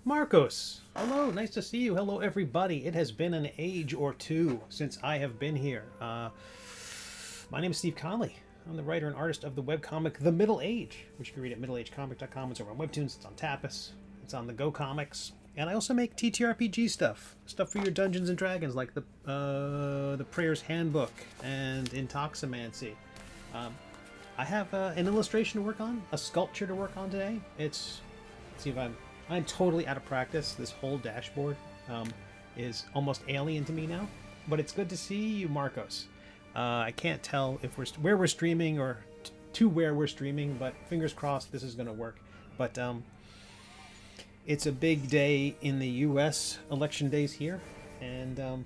Marcos, hello, nice to see you. Hello, everybody. It has been an age or two since I have been here. My name is Steve Conley. I'm the writer and artist of the webcomic The Middle Age, which you can read at middleagecomic.com. It's over on WEBTOON, it's on Tapas, it's on the GoComics. And I also make TTRPG stuff for your Dungeons and Dragons, like the Prayer's Handbook and Intoximancy. I have an illustration to work on, a sculpture to work on today. Let's see if I'm totally out of practice. This whole dashboard is almost alien to me now, but it's good to see you, Marcos. I can't tell if where we're streaming or to where we're streaming, but fingers crossed this is going to work. But it's a big day in the U.S. Election days here, and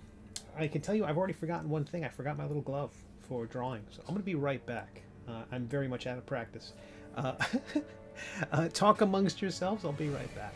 I can tell you I've already forgotten one thing. I forgot my little glove for drawing, so I'm going to be right back. I'm very much out of practice. Talk amongst yourselves. I'll be right back.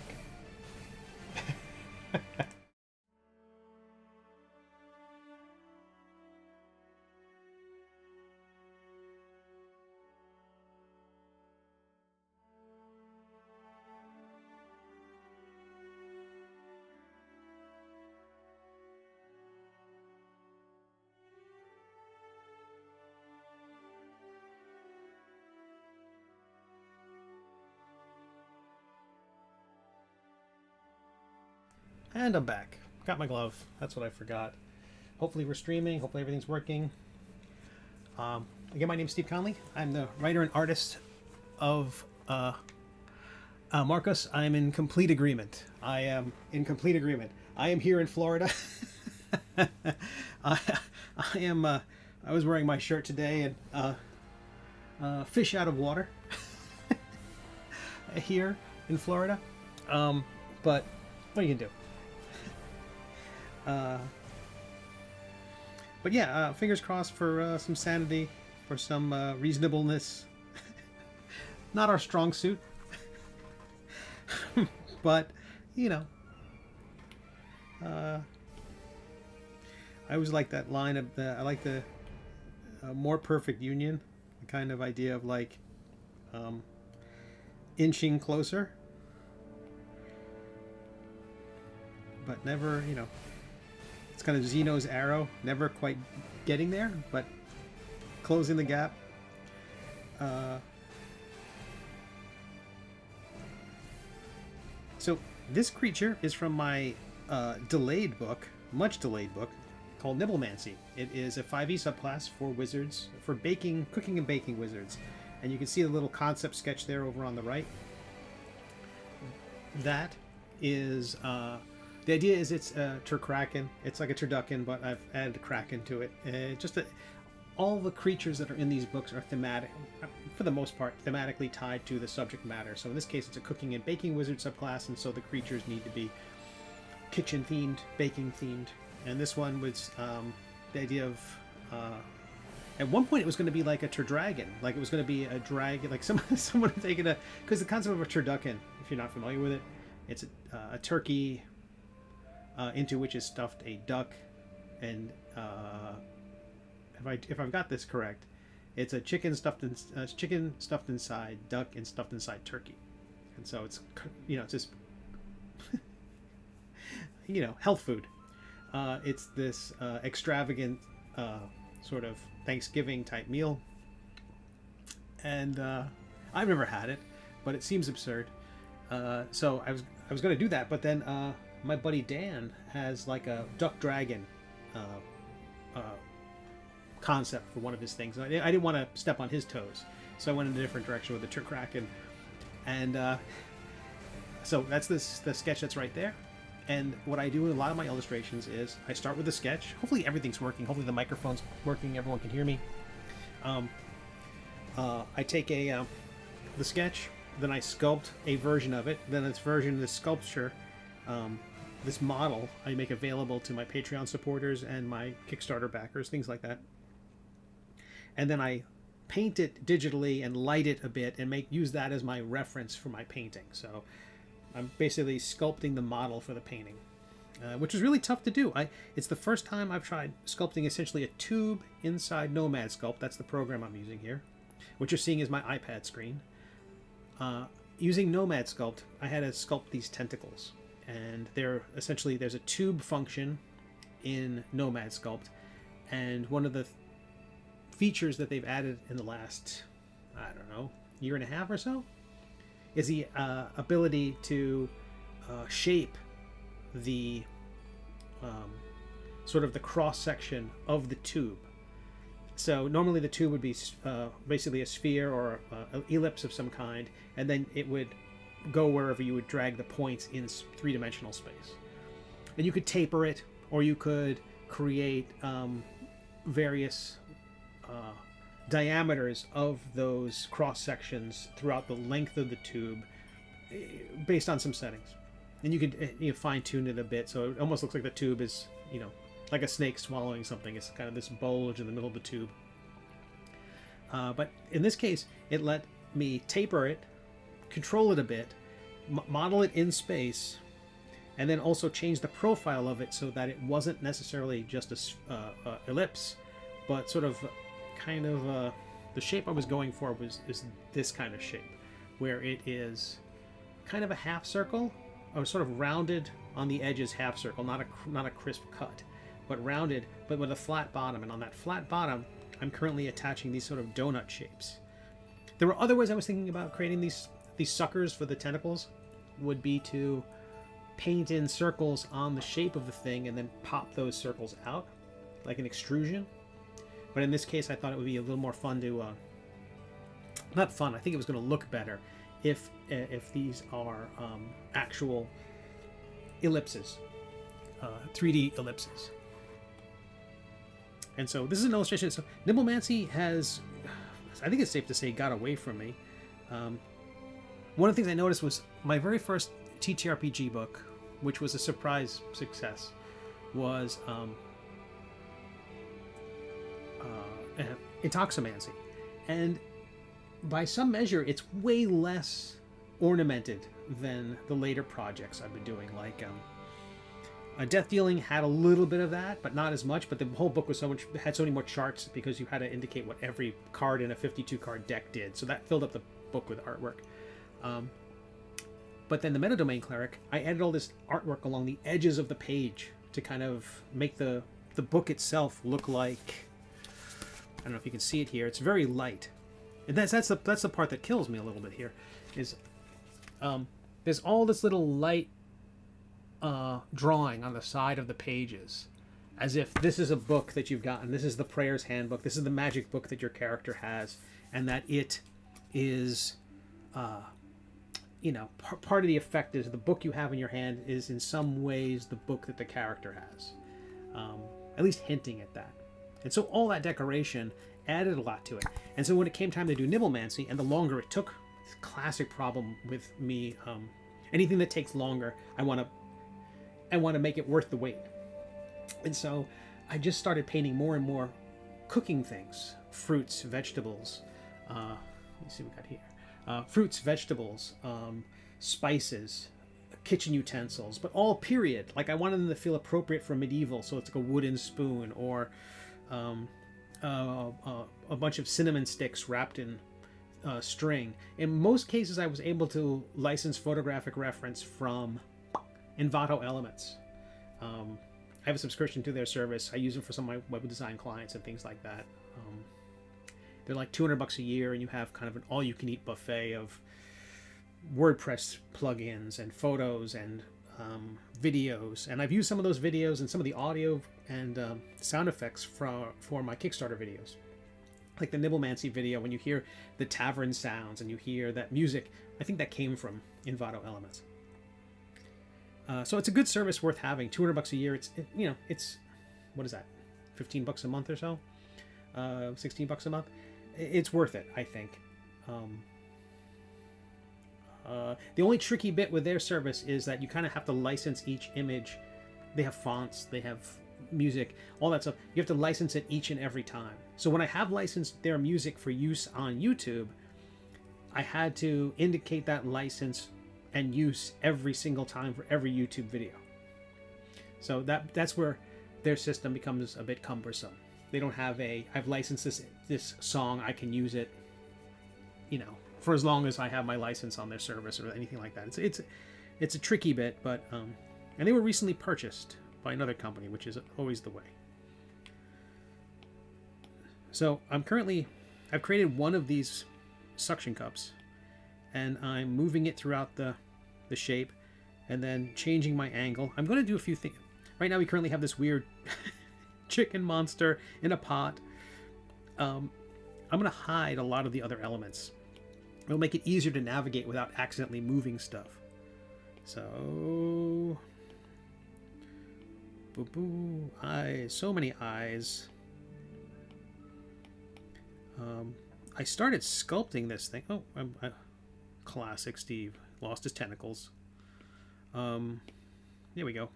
And I'm back. Got my glove. That's what I forgot. Hopefully we're streaming. Hopefully everything's working. Again, my name's Steve Conley. I'm the writer and artist of Marcos. I'm in complete agreement. I am in complete agreement. I am here in Florida. I am. I was wearing my shirt today and fish out of water here in Florida. But what are you gonna do? But yeah, fingers crossed for some sanity, for some reasonableness. Not our strong suit, but you know, I always like that line of I like the more perfect union, the kind of idea of like inching closer, but never, you know. It's kind of Zeno's arrow, never quite getting there, but closing the gap. So this creature is from my delayed book, much delayed book, called Nibblemancy. It is a 5e subclass for wizards, for cooking and baking wizards. And you can see the little concept sketch there over on the right. That is... the idea is it's a turkraken. It's like a turducken, but I've added a kraken to it. All the creatures that are in these books are thematic, for the most part, thematically tied to the subject matter. So in this case, it's a cooking and baking wizard subclass, and so the creatures need to be kitchen themed, baking themed. And this one was the idea of. At one point, it was going to be like a turdragon, like it was going to be a dragon, like someone taking a, because the concept of a turducken, if you're not familiar with it, it's a turkey. Into which is stuffed a duck, and if I've got this correct, it's a chicken stuffed inside duck and stuffed inside turkey, and so it's, you know, it's just you know, health food. It's this extravagant sort of Thanksgiving type meal, and I've never had it, but it seems absurd. So I was going to do that, but then. My buddy Dan has like a duck dragon concept for one of his things. I didn't want to step on his toes, so I went in a different direction with the turkraken. And so that's the sketch that's right there. And what I do in a lot of my illustrations is I start with a sketch. Hopefully everything's working. Hopefully the microphone's working. Everyone can hear me. I take the sketch, then I sculpt a version of it. Then this sculpture. This model I make available to my Patreon supporters and my Kickstarter backers, things like that. And then I paint it digitally and light it a bit and use that as my reference for my painting. So I'm basically sculpting the model for the painting, which is really tough to do. It's the first time I've tried sculpting essentially a tube inside Nomad Sculpt. That's the program I'm using here. What you're seeing is my iPad screen. Using Nomad Sculpt, I had to sculpt these tentacles. and they're essentially, there's a tube function in Nomad Sculpt, and one of the features that they've added in the last, I don't know, year and a half or so, is the ability to shape the sort of the cross section of the tube. So normally the tube would be basically a sphere or an ellipse of some kind, and then it would go wherever you would drag the points in three-dimensional space. And you could taper it, or you could create various diameters of those cross sections throughout the length of the tube based on some settings. And you could fine-tune it a bit, so it almost looks like the tube is, like a snake swallowing something. It's kind of this bulge in the middle of the tube. But in this case, it let me taper it, control it a bit, model it in space, and then also change the profile of it so that it wasn't necessarily just a ellipse, but sort of kind of the shape I was going for is this kind of shape, where it is kind of a half circle, or sort of rounded on the edges, half circle, not a crisp cut, but rounded, but with a flat bottom. And on that flat bottom, I'm currently attaching these sort of donut shapes. There were other ways I was thinking about creating these suckers for the tentacles, would be to paint in circles on the shape of the thing and then pop those circles out like an extrusion. But in this case, I thought it would be a little more fun to not fun, I think it was going to look better if these are actual ellipses, 3D ellipses. And so this is an illustration. So Nibblemancy has, I think it's safe to say, got away from me. One of the things I noticed was my very first TTRPG book, which was a surprise success, was Intoximancy. And by some measure, it's way less ornamented than the later projects I've been doing. Like Death Dealing had a little bit of that, but not as much. But the whole book was had so many more charts because you had to indicate what every card in a 52 card deck did. So that filled up the book with artwork. But then the Metadomain Cleric, I added all this artwork along the edges of the page to kind of make the book itself look like, I don't know if you can see it here. It's very light. And that's the part that kills me a little bit here, is there's all this little light drawing on the side of the pages, as if this is a book that you've gotten. This is the Prayer's Handbook. This is the magic book that your character has, and that it is, part of the effect is the book you have in your hand is in some ways the book that the character has, at least hinting at that. And so all that decoration added a lot to it. And so when it came time to do Nibblemancy, and the longer it took, this classic problem with me, anything that takes longer, I want to make it worth the wait. And so I just started painting more and more cooking things, fruits, vegetables. Let me see what we got here. Fruits, vegetables, spices, kitchen utensils, but all period. Like I wanted them to feel appropriate for medieval, so it's like a wooden spoon, or a bunch of cinnamon sticks wrapped in string. In most cases, I was able to license photographic reference from Envato Elements. I have a subscription to their service. I use them for some of my web design clients and things like that. They're like $200 a year, and you have kind of an all-you-can-eat buffet of WordPress plugins and photos and videos. And I've used some of those videos and some of the audio and sound effects for my Kickstarter videos. Like the Nibblemancy video, when you hear the tavern sounds and you hear that music, I think that came from Envato Elements. So it's a good service worth having. $200 a year. It's what is that? $15 a month or so? $16 a month. It's worth it, I think. The only tricky bit with their service is that you kind of have to license each image. They have fonts, they have music, all that stuff. You have to license it each and every time. So when I have licensed their music for use on YouTube, I had to indicate that license and use every single time for every YouTube video. So that's where their system becomes a bit cumbersome. They don't have I've licensed this song, I can use it, for as long as I have my license on their service or anything like that. It's It's a tricky bit, but and they were recently purchased by another company, which is always the way. So I've created one of these suction cups, and I'm moving it throughout the shape, and then changing my angle. I'm going to do a few things. Right now we currently have this weird chicken monster in a pot. I'm going to hide a lot of the other elements. It'll make it easier to navigate without accidentally moving stuff. So, eyes, so many eyes. I started sculpting this thing. Oh, classic Steve. Lost his tentacles. There we go.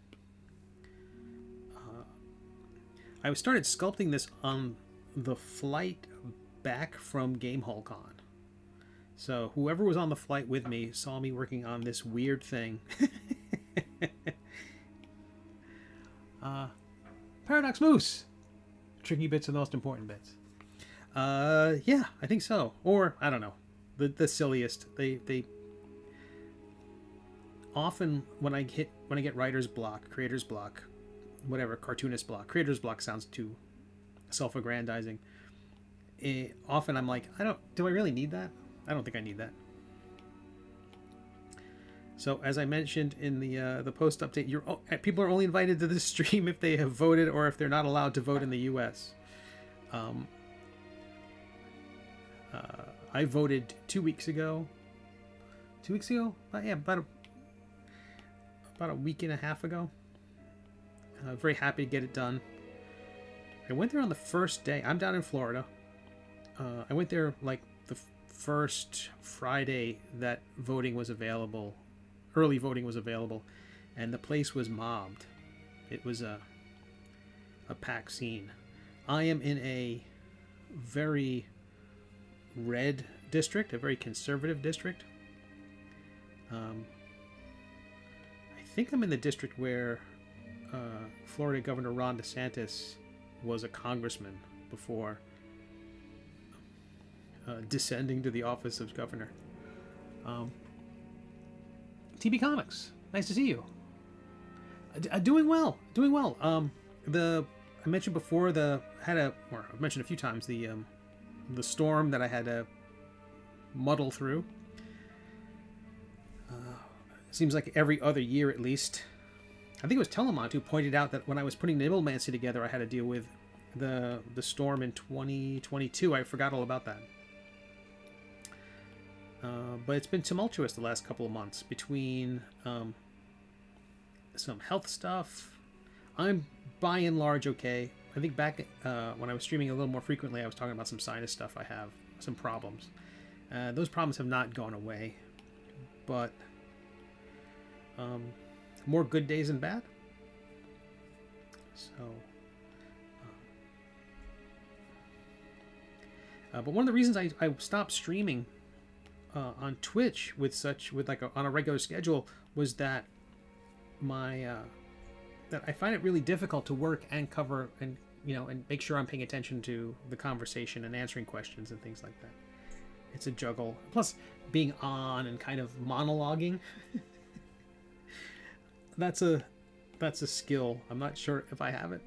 I started sculpting this on the flight back from GameHallCon. So whoever was on the flight with me saw me working on this weird thing. Paradox Moose. Tricky bits are the most important bits. Yeah, I think so. Or I don't know. The silliest. They often when I get writer's block, creator's block, whatever, cartoonist block. Creator's block sounds too self-aggrandizing. Often I'm like, do I really need that? I don't think I need that. So as I mentioned in the post update, people are only invited to this stream if they have voted or if they're not allowed to vote in the U.S. I voted 2 weeks ago. 2 weeks ago? Yeah, about a week and a half ago. Very happy to get it done. I went there on the first day. I'm down in Florida. I went there like the first Friday that voting was available. Early voting was available, and the place was mobbed. It was a packed scene. I am in a very red district, a very conservative district. I think I'm in the district where Florida Governor Ron DeSantis was a congressman before descending to the office of governor. TB Comics, nice to see you. Doing well. I mentioned before I've mentioned a few times the storm that I had to muddle through. Seems like every other year at least. I think it was Telemont who pointed out that when I was putting Nibblemancy together, I had to deal with the storm in 2022. I forgot all about that. But it's been tumultuous the last couple of months between some health stuff. I'm by and large okay. I think back when I was streaming a little more frequently, I was talking about some sinus stuff I have, some problems. Those problems have not gone away, but more good days than bad. So, but one of the reasons I stopped streaming on Twitch on a regular schedule was that that I find it really difficult to work and cover and make sure I'm paying attention to the conversation and answering questions and things like that. It's a juggle. Plus, being on and kind of monologuing. That's a skill. I'm not sure if I have it.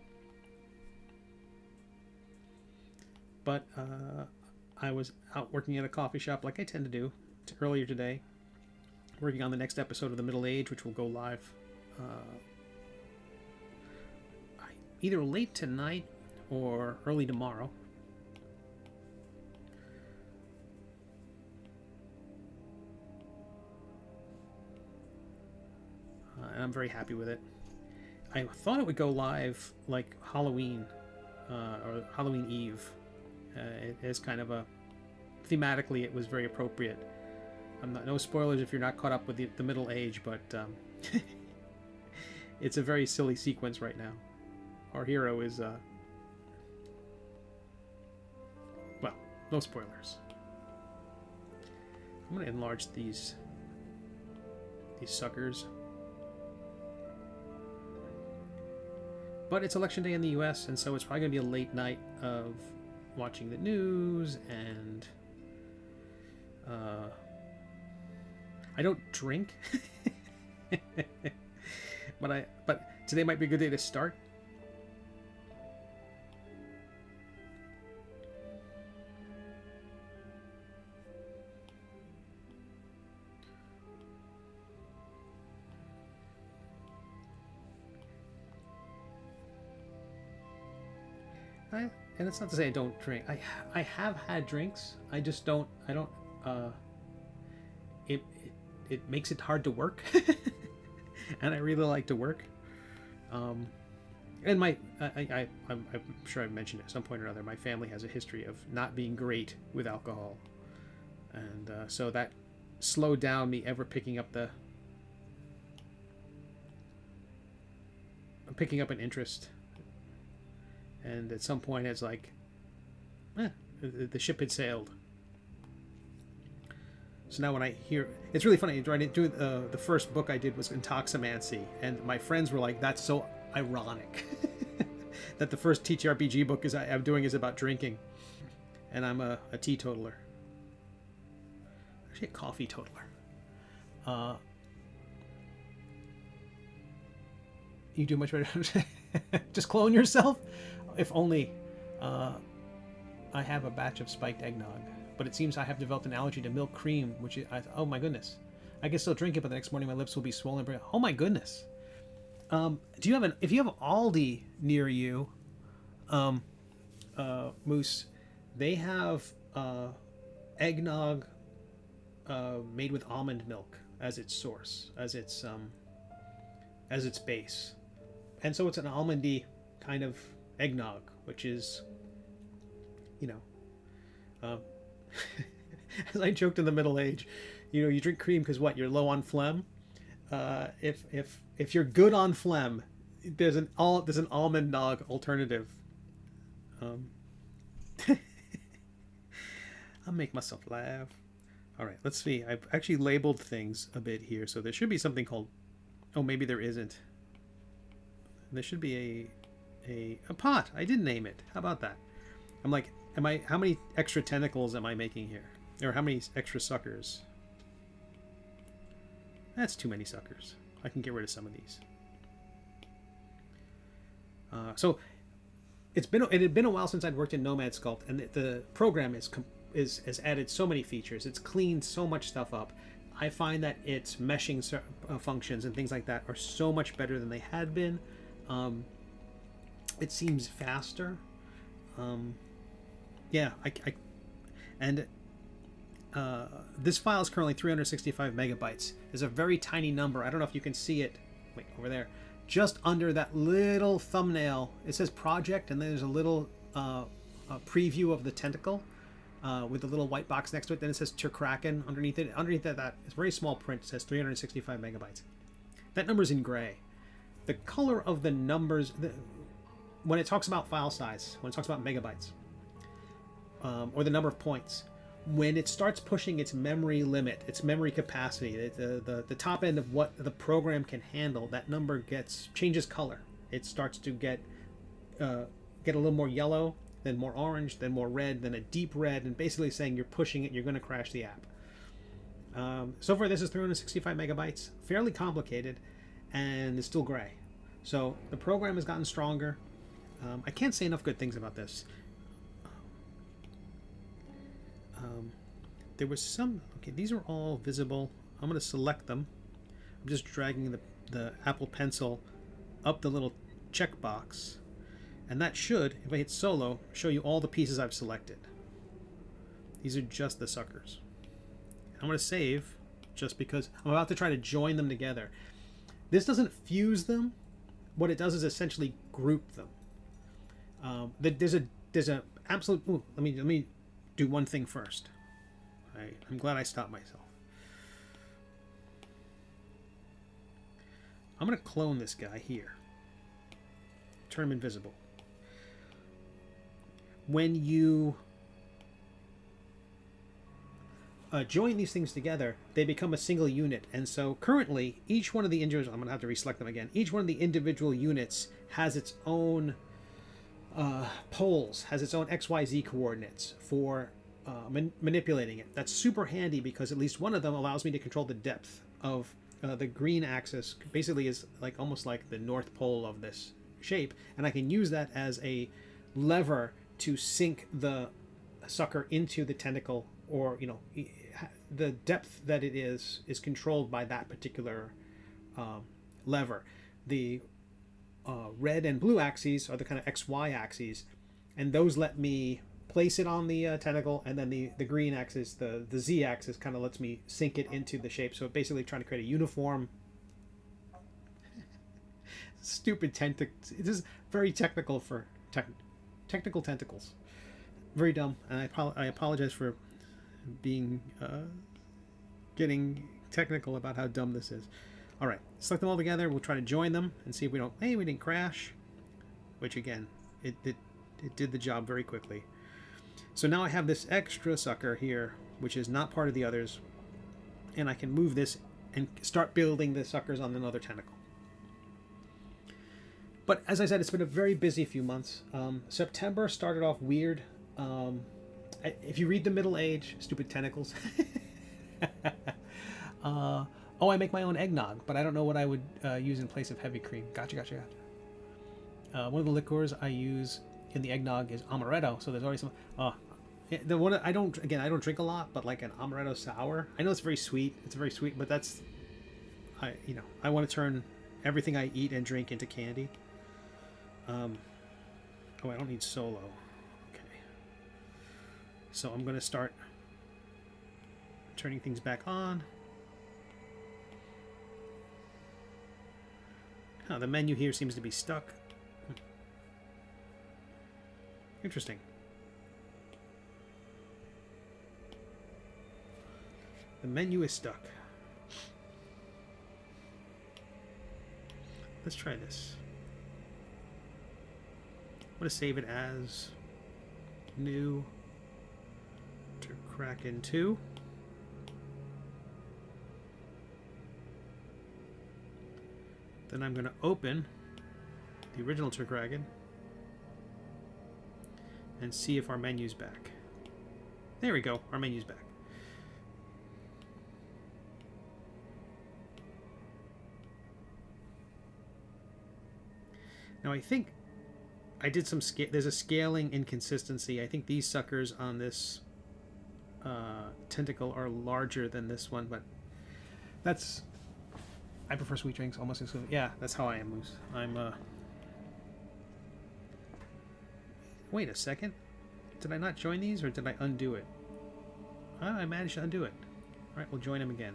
But I was out working at a coffee shop like I tend to do earlier today, working on the next episode of The Middle Age, which will go live either late tonight or early tomorrow. And I'm very happy with it. I thought it would go live like Halloween or Halloween Eve. It is kind of thematically it was very appropriate. No spoilers if you're not caught up with the Middle Age, but it's a very silly sequence right now. Our hero is well, no spoilers. I'm going to enlarge these suckers. But it's election day in the US, and so it's probably going to be a late night of watching the news, and I don't drink. But today might be a good day to start. And it's not to say I don't drink. I have had drinks. I just don't. I don't. It makes it hard to work, and I really like to work. And I'm sure I've mentioned at some point or another, my family has a history of not being great with alcohol, and so that slowed down me ever picking up an interest. And at some point, it's like, the ship had sailed. So now when I hear, it's really funny. The first book I did was Intoximancy, and my friends were like, "That's so ironic that the first TTRPG book I'm doing is about drinking, and I'm a teetotaler, actually a coffee totaler." You do much better. Just clone yourself. If only. I have a batch of spiked eggnog, but it seems I have developed an allergy to milk cream, oh my goodness. I can still drink it, but the next morning my lips will be swollen. Oh my goodness. If you have Aldi near you, Moose, they have eggnog made with almond milk as its source, as its base, and so it's an almondy kind of eggnog, which is, as I joked in the Middle Age, you drink cream because what? You're low on phlegm. If you're good on phlegm, there's an almond nog alternative. I'll make myself laugh. All right, let's see. I've actually labeled things a bit here, so there should be something called. Oh, maybe there isn't. There should be a pot. I did name it. How about that? I'm like, how many extra tentacles am I making here? Or how many extra suckers? That's too many suckers. I can get rid of some of these. So it had been a while since I'd worked in Nomad Sculpt, and the program has added so many features. It's cleaned so much stuff up. I find that its meshing functions and things like that are so much better than they had been. It seems faster. This file is currently 365 megabytes. It's a very tiny number. I don't know if you can see it. Wait, over there. Just under that little thumbnail, it says project, and then there's a little preview of the tentacle with the little white box next to it. Then it says Turkraken underneath it. Underneath that, it's very small print. It says 365 megabytes. That number's in gray. The color of the numbers, when it talks about file size, when it talks about megabytes, or the number of points, when it starts pushing its memory limit, its memory capacity, the top end of what the program can handle, that number changes color. It starts to get a little more yellow, then more orange, then more red, then a deep red, and basically saying you're pushing it, you're going to crash the app. So far, this is 365 megabytes, fairly complicated, and it's still gray. So the program has gotten stronger. I can't say enough good things about this. There was some. Okay, these are all visible. I'm going to select them. I'm just dragging the Apple Pencil up the little checkbox, and that should, if I hit solo, show you all the pieces I've selected. These are just the suckers. I'm going to save just because I'm about to try to join them together. This doesn't fuse them. What it does is essentially group them. There's a absolute. Ooh, let me do one thing first. I'm glad I stopped myself. I'm going to clone this guy here. Turn him invisible. When you join these things together, they become a single unit. And so currently, each one of the individual, I'm going to have to reselect them again. Each one of the individual units has its own poles, has its own XYZ coordinates for manipulating it. That's super handy because at least one of them allows me to control the depth of the green axis basically is like almost like the north pole of this shape, and I can use that as a lever to sink the sucker into the tentacle, or the depth that it is controlled by that particular lever. The red and blue axes are the kind of XY axes, and those let me place it on the tentacle, and then the green axis, the Z axis, kind of lets me sink it into the shape. So basically trying to create a uniform stupid tentacles. It is very technical for technical tentacles. Very dumb, and I apologize for being getting technical about how dumb this is. All right, select them all together. We'll try to join them and see if we don't. Hey, we didn't crash, which again, it did the job very quickly. So now I have this extra sucker here, which is not part of the others, and I can move this and start building the suckers on another tentacle. But as I said, it's been a very busy few months. September started off weird. If you read The Middle Age, stupid tentacles. Oh, I make my own eggnog, but I don't know what I would use in place of heavy cream. Gotcha. One of the liqueurs I use in the eggnog is amaretto, so there's always some. The one I don't drink a lot, but like an amaretto sour. I know it's very sweet. It's very sweet, but that's I want to turn everything I eat and drink into candy. Oh, I don't need solo. Okay. So I'm going to start turning things back on. The menu here seems to be stuck. Interesting. The menu is stuck. Let's try this. I'm going to save it as new to Kraken 2. Then I'm going to open the original Turkraken and see if our menu's back. There we go, our menu's back. Now I think I did some there's a scaling inconsistency. I think these suckers on this tentacle are larger than this one, but that's... I prefer sweet drinks almost exclusively. Yeah, that's how I am, Moose. Wait a second. Did I not join these, or did I undo it? I managed to undo it. All right, we'll join them again.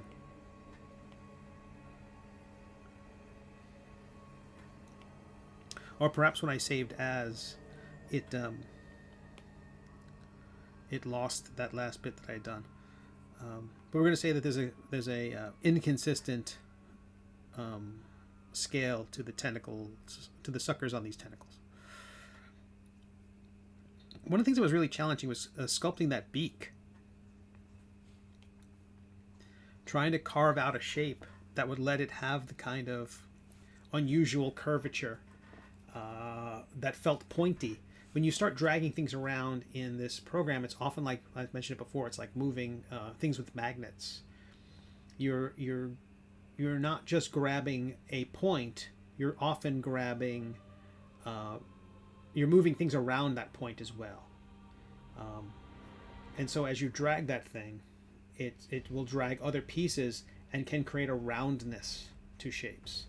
Or perhaps when I saved as, it lost that last bit that I had done. But we're going to say that there's a inconsistent scale to the tentacles, to the suckers on these tentacles. One of the things that was really challenging was sculpting that beak. Trying to carve out a shape that would let it have the kind of unusual curvature that felt pointy. When you start dragging things around in this program, it's often like, I've mentioned it before, it's like moving things with magnets. You're not just grabbing a point, you're often grabbing, you're moving things around that point as well. And so as you drag that thing, it will drag other pieces and can create a roundness to shapes.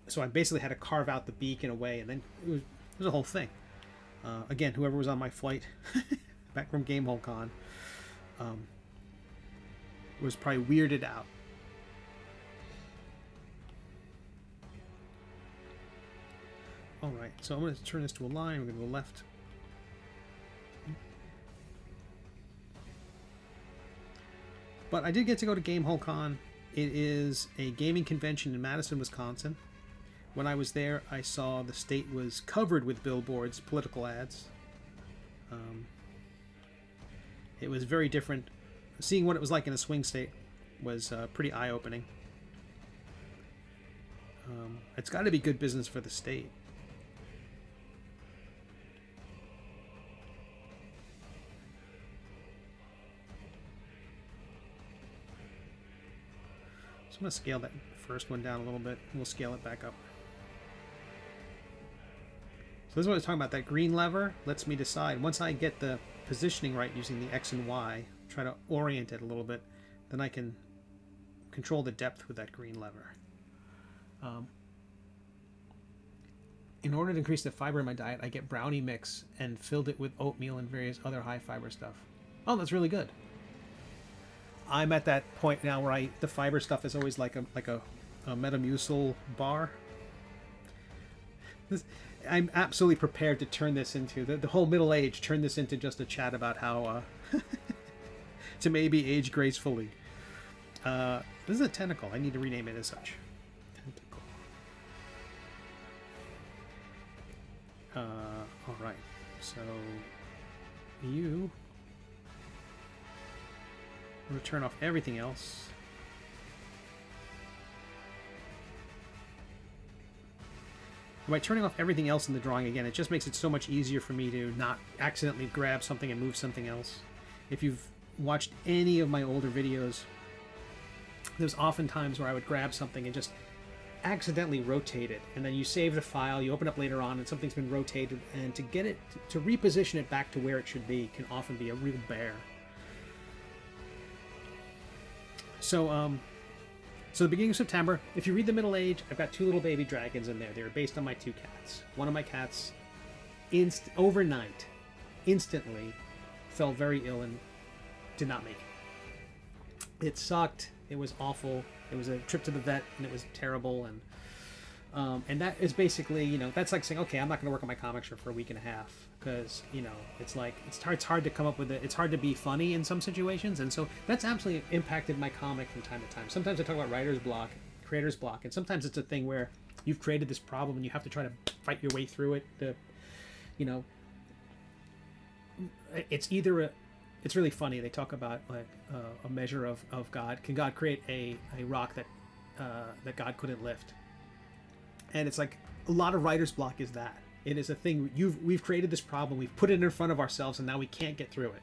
So I basically had to carve out the beak in a way, and then it was a whole thing. Again, whoever was on my flight back from GameholeCon was probably weirded out. All right, so I'm going to turn this to a line. We're going to go left. But I did get to go to GameholeCon. It is a gaming convention in Madison, Wisconsin. When I was there, I saw the state was covered with billboards, political ads. It was very different. Seeing what it was like in a swing state was pretty eye-opening. It's got to be good business for the state. So I'm going to scale that first one down a little bit, and we'll scale it back up. So this is what I was talking about. That green lever lets me decide, once I get the positioning right using the X and Y, try to orient it a little bit, then I can control the depth with that green lever. In order to increase the fiber in my diet, I get brownie mix and filled it with oatmeal and various other high fiber stuff. Oh, that's really good. I'm at that point now where the fiber stuff is always like a Metamucil bar. I'm absolutely prepared to turn this into the whole middle age. Turn this into just a chat about how to maybe age gracefully. This is a tentacle. I need to rename it as such. Tentacle. All right. So you. I'm going to turn off everything else. By turning off everything else in the drawing again, it just makes it so much easier for me to not accidentally grab something and move something else. If you've watched any of my older videos, there's often times where I would grab something and just accidentally rotate it, and then you save the file, you open up later on and something's been rotated, and to get it, to reposition it back to where it should be can often be a real bear. So, so the beginning of September, if you read the Middle Age, I've got 2 little baby dragons in there. They're based on my 2 cats. One of my cats, overnight, instantly fell very ill and did not make it. It sucked. It was awful. It was a trip to the vet, and it was terrible. And that is basically, you know, that's like saying, okay, I'm not going to work on my comics for a week and a half, because, you know, it's like it's hard to come up with it. It's hard to be funny in some situations, and so that's absolutely impacted my comic from time to time. Sometimes I talk about writer's block, creator's block, and sometimes it's a thing where you've created this problem and you have to try to fight your way through it. You know, it's either it's really funny. They talk about like a measure of God. Can God create a rock that God couldn't lift? And it's like a lot of writer's block is that. It is a thing. We've created this problem. We've put it in front of ourselves, and now we can't get through it.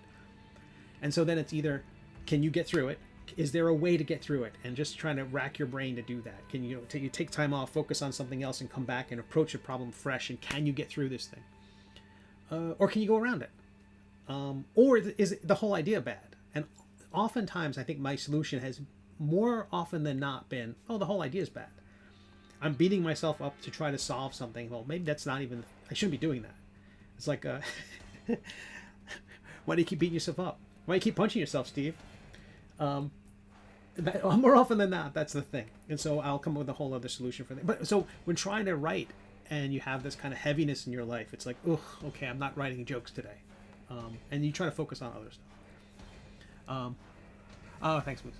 And so then it's either, can you get through it? Is there a way to get through it? And just trying to rack your brain to do that. Can you take time off, focus on something else, and come back and approach a problem fresh? And can you get through this thing? Or can you go around it? Or is the whole idea bad? And oftentimes, I think my solution has more often than not been, oh, the whole idea is bad. I'm beating myself up to try to solve something. Well, maybe that's not even, I shouldn't be doing that. It's like, why do you keep beating yourself up? Why do you keep punching yourself, Steve? More often than not, that's the thing. And so I'll come up with a whole other solution for that. But so when trying to write and you have this kind of heaviness in your life, it's like, ugh, okay, I'm not writing jokes today. And you try to focus on other stuff. Oh, thanks, Moose.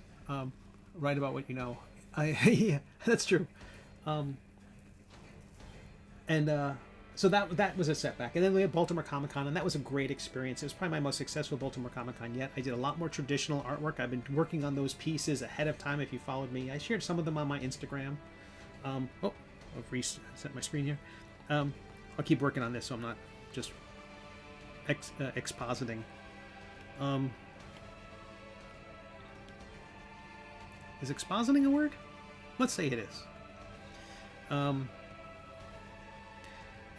Write about what you know. Yeah, that's true. So that was a setback. And then we had Baltimore Comic Con, and that was a great experience. It was probably my most successful Baltimore Comic Con yet. I did a lot more traditional artwork. I've been working on those pieces ahead of time. If you followed me, I shared some of them on my Instagram. I've reset my screen here. I'll keep working on this so I'm not just expositing. Is expositing a word? Let's say it is.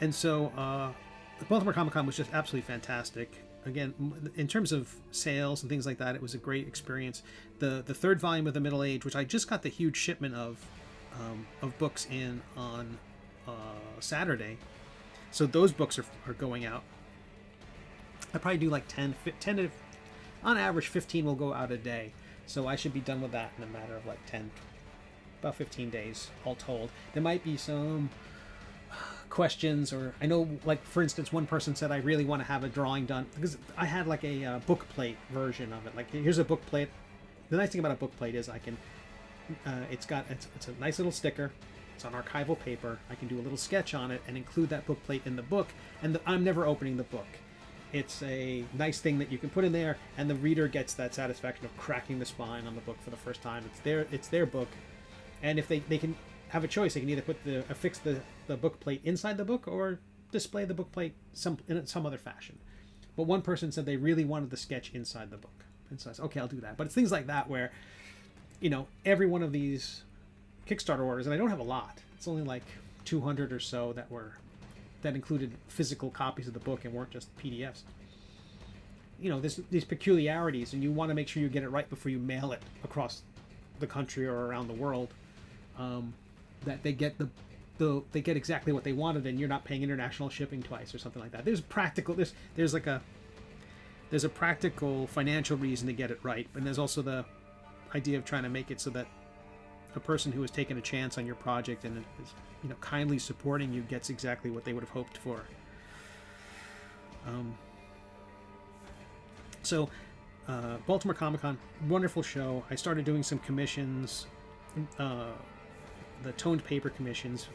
And so the Baltimore Comic Con was just absolutely fantastic. Again, in terms of sales and things like that, it was a great experience. The third volume of The Middle Age, which I just got the huge shipment of books in on Saturday. So those books are going out. I probably do like 10 to, on average, 15 will go out a day. So I should be done with that in a matter of like about 15 days, all told. There might be some questions, or I know, like, for instance, one person said, I really want to have a drawing done, because I had like a book plate version of it. Like, here's a book plate. The nice thing about a book plate is I can, it's a nice little sticker. It's on archival paper. I can do a little sketch on it and include that book plate in the book, and I'm never opening the book. It's a nice thing that you can put in there, and the reader gets that satisfaction of cracking the spine on the book for the first time. It's their book, and if they can have a choice, they can either affix the book plate inside the book or display the book plate in some other fashion. But one person said they really wanted the sketch inside the book, and so I said, okay, I'll do that. But it's things like that where every one of these Kickstarter orders, and I don't have a lot. It's only like 200 or so that included physical copies of the book and weren't just PDFs. There's these peculiarities, and you want to make sure you get it right before you mail it across the country or around the world. That they get they get exactly what they wanted, and you're not paying international shipping twice or something like that. There's a practical financial reason to get it right, and there's also the idea of trying to make it so that a person who has taken a chance on your project and is kindly supporting you gets exactly what they would have hoped for. So Baltimore Comic-Con, wonderful show. I started doing some commissions, the toned paper commissions,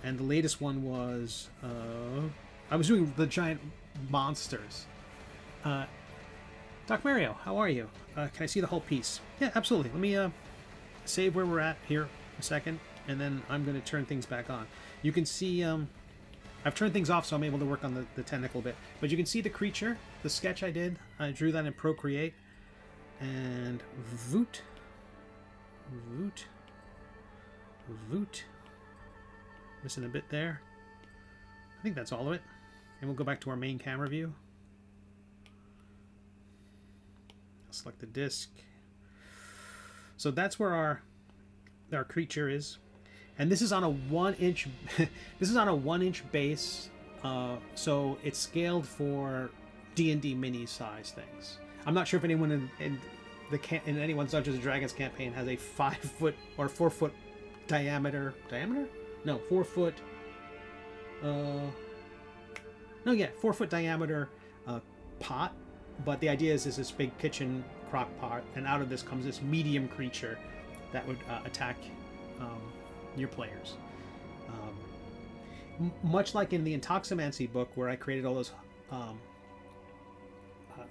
and the latest one was I was doing the giant monsters. Doc Mario, how are you? Can I see the whole piece? Yeah, absolutely. Let me save where we're at here a second, and then I'm going to turn things back on. You can see I've turned things off, so I'm able to work on the technical bit. But you can see the creature, the sketch I did. I drew that in Procreate. And voot. Voot. Voot. Missing a bit there. I think that's all of it. And we'll go back to our main camera view. I'll select the disc. So that's where our creature is. And this is on a 1-inch this is on a 1-inch base, so it's scaled for D&D mini size things. I'm not sure if anyone in anyone's Dungeons and Dragons campaign has a 5-foot or 4-foot diameter. No, 4-foot. 4-foot diameter pot. But the idea is this big kitchen crock pot, and out of this comes this medium creature that would attack your players. Much like in the Intoximancy book, where I created all those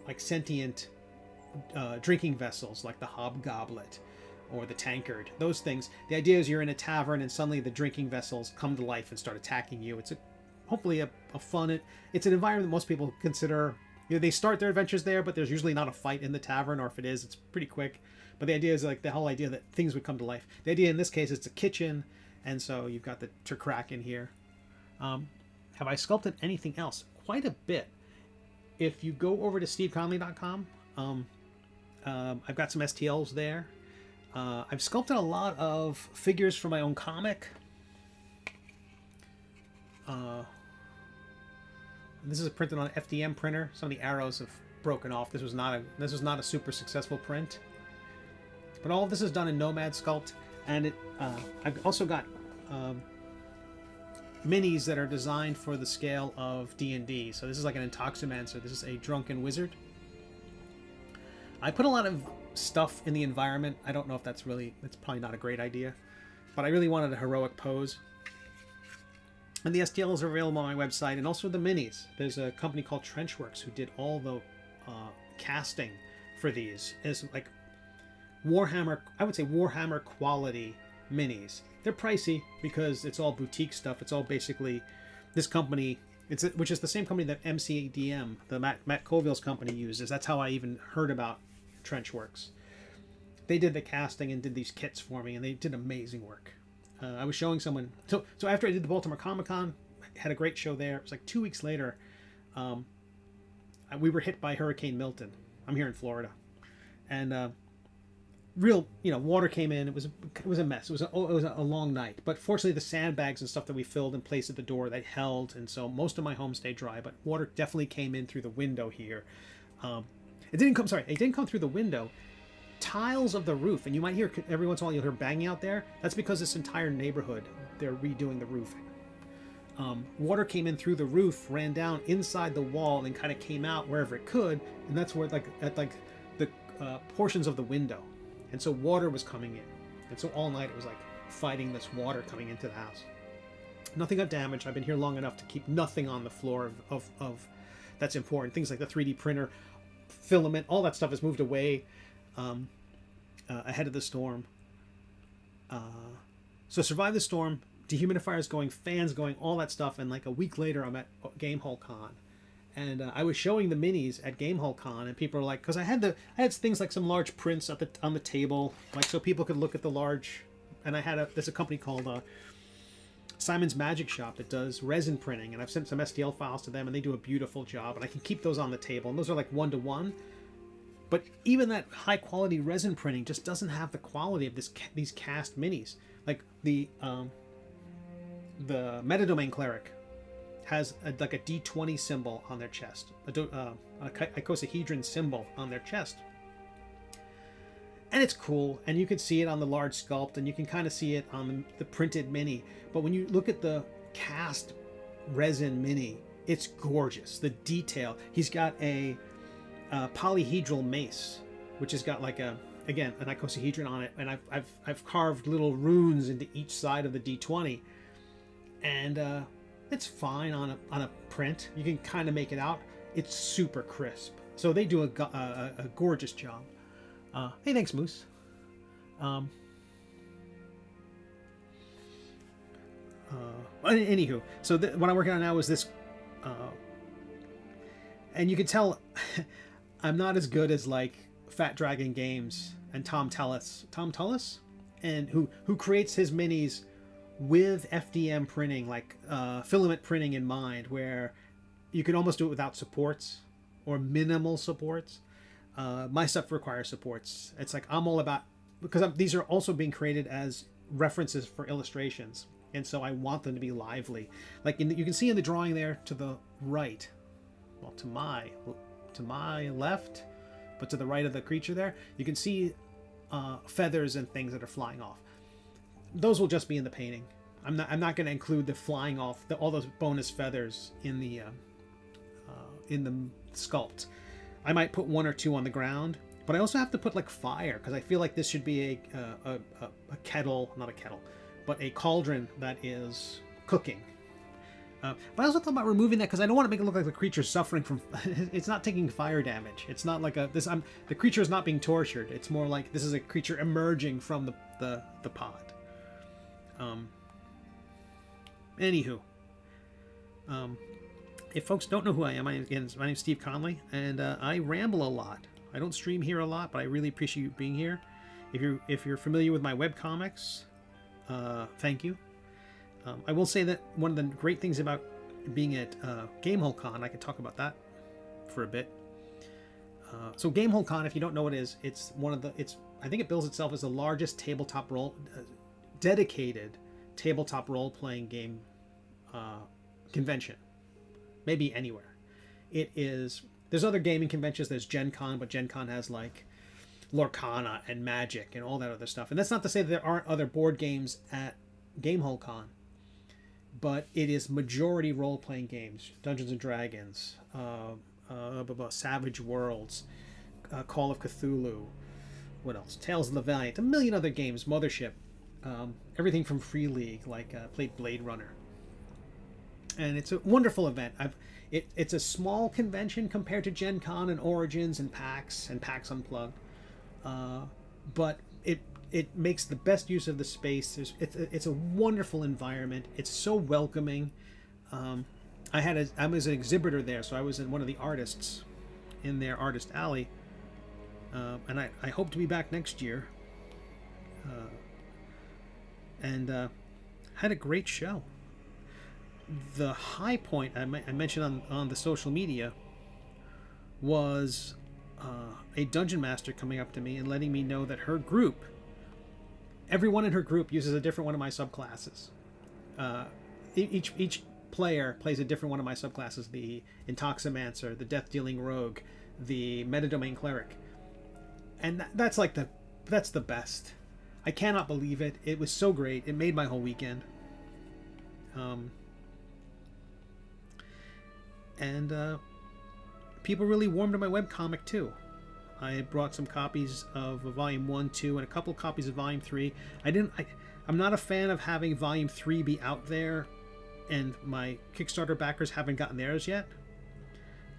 like sentient drinking vessels, like the hobgoblet or the tankard, those things. The idea is you're in a tavern and suddenly the drinking vessels come to life and start attacking you. It's hopefully a fun. It's an environment that most people consider. They start their adventures there, but there's usually not a fight in the tavern, or if it is, it's pretty quick. But the idea is like the whole idea that things would come to life. The idea in this case, it's a kitchen, and so you've got the Turkrak in here. Have I sculpted anything else? Quite a bit. If you go over to steveconley.com, I've got some STLs there. I've sculpted a lot of figures for my own comic. This is printed on an FDM printer. Some of the arrows have broken off. This was not a super successful print. But all of this is done in Nomad Sculpt, and I've also got minis that are designed for the scale of D&D. So this is like an Intoximancer. This is a Drunken Wizard. I put a lot of stuff in the environment. I don't know if that's probably not a great idea, but I really wanted a heroic pose. And the STLs are available on my website, and also the minis. There's a company called Trenchworks who did all the casting for these. It's like Warhammer, I would say Warhammer quality minis. They're pricey because it's all boutique stuff. It's all basically this company, which is the same company that MCDM, the Matt Colville's company, uses. That's how I even heard about Trenchworks. They did the casting and did these kits for me, and they did amazing work. I was showing someone. So after I did the Baltimore Comic-Con, I had a great show there. It was like 2 weeks later. We were hit by Hurricane Milton. I'm here in Florida, and water came in. It was a mess. It was a long night. But fortunately, the sandbags and stuff that we filled and placed at the door, they held, and so most of my home stayed dry. But water definitely came in through the window here. It didn't come through the window. Tiles of the roof, and you might hear every once in a while you'll hear banging out there. That's because this entire neighborhood, they're redoing the roofing. Water came in through the roof, ran down inside the wall, and kind of came out wherever it could, and that's where at the portions of the window, and so water was coming in, and so all night it was like fighting this water coming into the house. Nothing got damaged. I've been here long enough to keep nothing on the floor of that's important. Things like the 3D printer, filament, all that stuff has moved away. Ahead of the storm. So survive the storm, dehumidifiers going, fans going, all that stuff, and like a week later I'm at Gamehole Con, And I was showing the minis at Gamehole Con, and people were like, because I had things like some large prints on the table, like so people could look at the large. And there's a company called Simon's Magic Shop that does resin printing, and I've sent some STL files to them, and they do a beautiful job, and I can keep those on the table, and those are like 1-to-1. But even that high quality resin printing just doesn't have the quality of these cast minis. Like the Metadomain Cleric has like a D20 symbol on their chest, a icosahedron symbol on their chest. And it's cool, and you can see it on the large sculpt, and you can kind of see it on the printed mini. But when you look at the cast resin mini, it's gorgeous. The detail. He's got a polyhedral mace, which has got like an icosahedron on it, and I've carved little runes into each side of the D20, and it's fine on a print. You can kind of make it out. It's super crisp. So they do a gorgeous job. Hey, thanks, Moose. Anywho, so what I'm working on now is this, and you can tell I'm not as good as like Fat Dragon Games and Tom Tullis, and who creates his minis with FDM printing, like filament printing in mind, where you can almost do it without supports or minimal supports. My stuff requires supports. It's like I'm all about, because these are also being created as references for illustrations, and so I want them to be lively. Like you can see in the drawing there to the right, well, to my left, but to the right of the creature there, you can see feathers and things that are flying off. Those will just be in the painting. I'm not going to include the flying off, all those bonus feathers in the sculpt. I might put 1 or 2 on the ground, but I also have to put like fire, because I feel like this should be a kettle, not a kettle, but a cauldron that is cooking. But I also thought about removing that because I don't want to make it look like the creature's suffering from. It's not taking fire damage. It's not like the creature is not being tortured. It's more like this is a creature emerging from the pod. Anywho, if folks don't know who I am, my name's Steve Conley, and I ramble a lot. I don't stream here a lot, but I really appreciate you being here. If you're familiar with my webcomics, thank you. I will say that one of the great things about being at Gamehole Con, I could talk about that for a bit. So Gamehole Con, if you don't know what it is, I think it bills itself as the largest dedicated tabletop role-playing game convention, maybe anywhere. It is. There's other gaming conventions. There's Gen Con, but Gen Con has like Lorcana and Magic and all that other stuff. And that's not to say that there aren't other board games at Gamehole Con, but it is majority role-playing games: Dungeons and Dragons, Savage Worlds, Call of Cthulhu, what else? Tales of the Valiant, a million other games, Mothership, everything from Free League, like played Blade Runner. And it's a wonderful event. It's a small convention compared to Gen Con and Origins and PAX Unplugged, but it makes the best use of the space. It's a wonderful environment. It's so welcoming. I was an exhibitor there, so I was in one of the artists in their artist alley, and I hope to be back next year. And had a great show. The high point I mentioned on the social media was a dungeon master coming up to me and letting me know that her group, everyone in her group uses a different one of my subclasses. Each player plays a different one of my subclasses: the Intoximancer, the Death-Dealing Rogue, the Metadomain Cleric, and that's the best. I cannot believe it. It was so great. It made my whole weekend. And people really warmed to my webcomic too. I brought some copies of Volume 1, 2, and a couple copies of Volume 3. I'm not a fan of having Volume 3 be out there, and my Kickstarter backers haven't gotten theirs yet.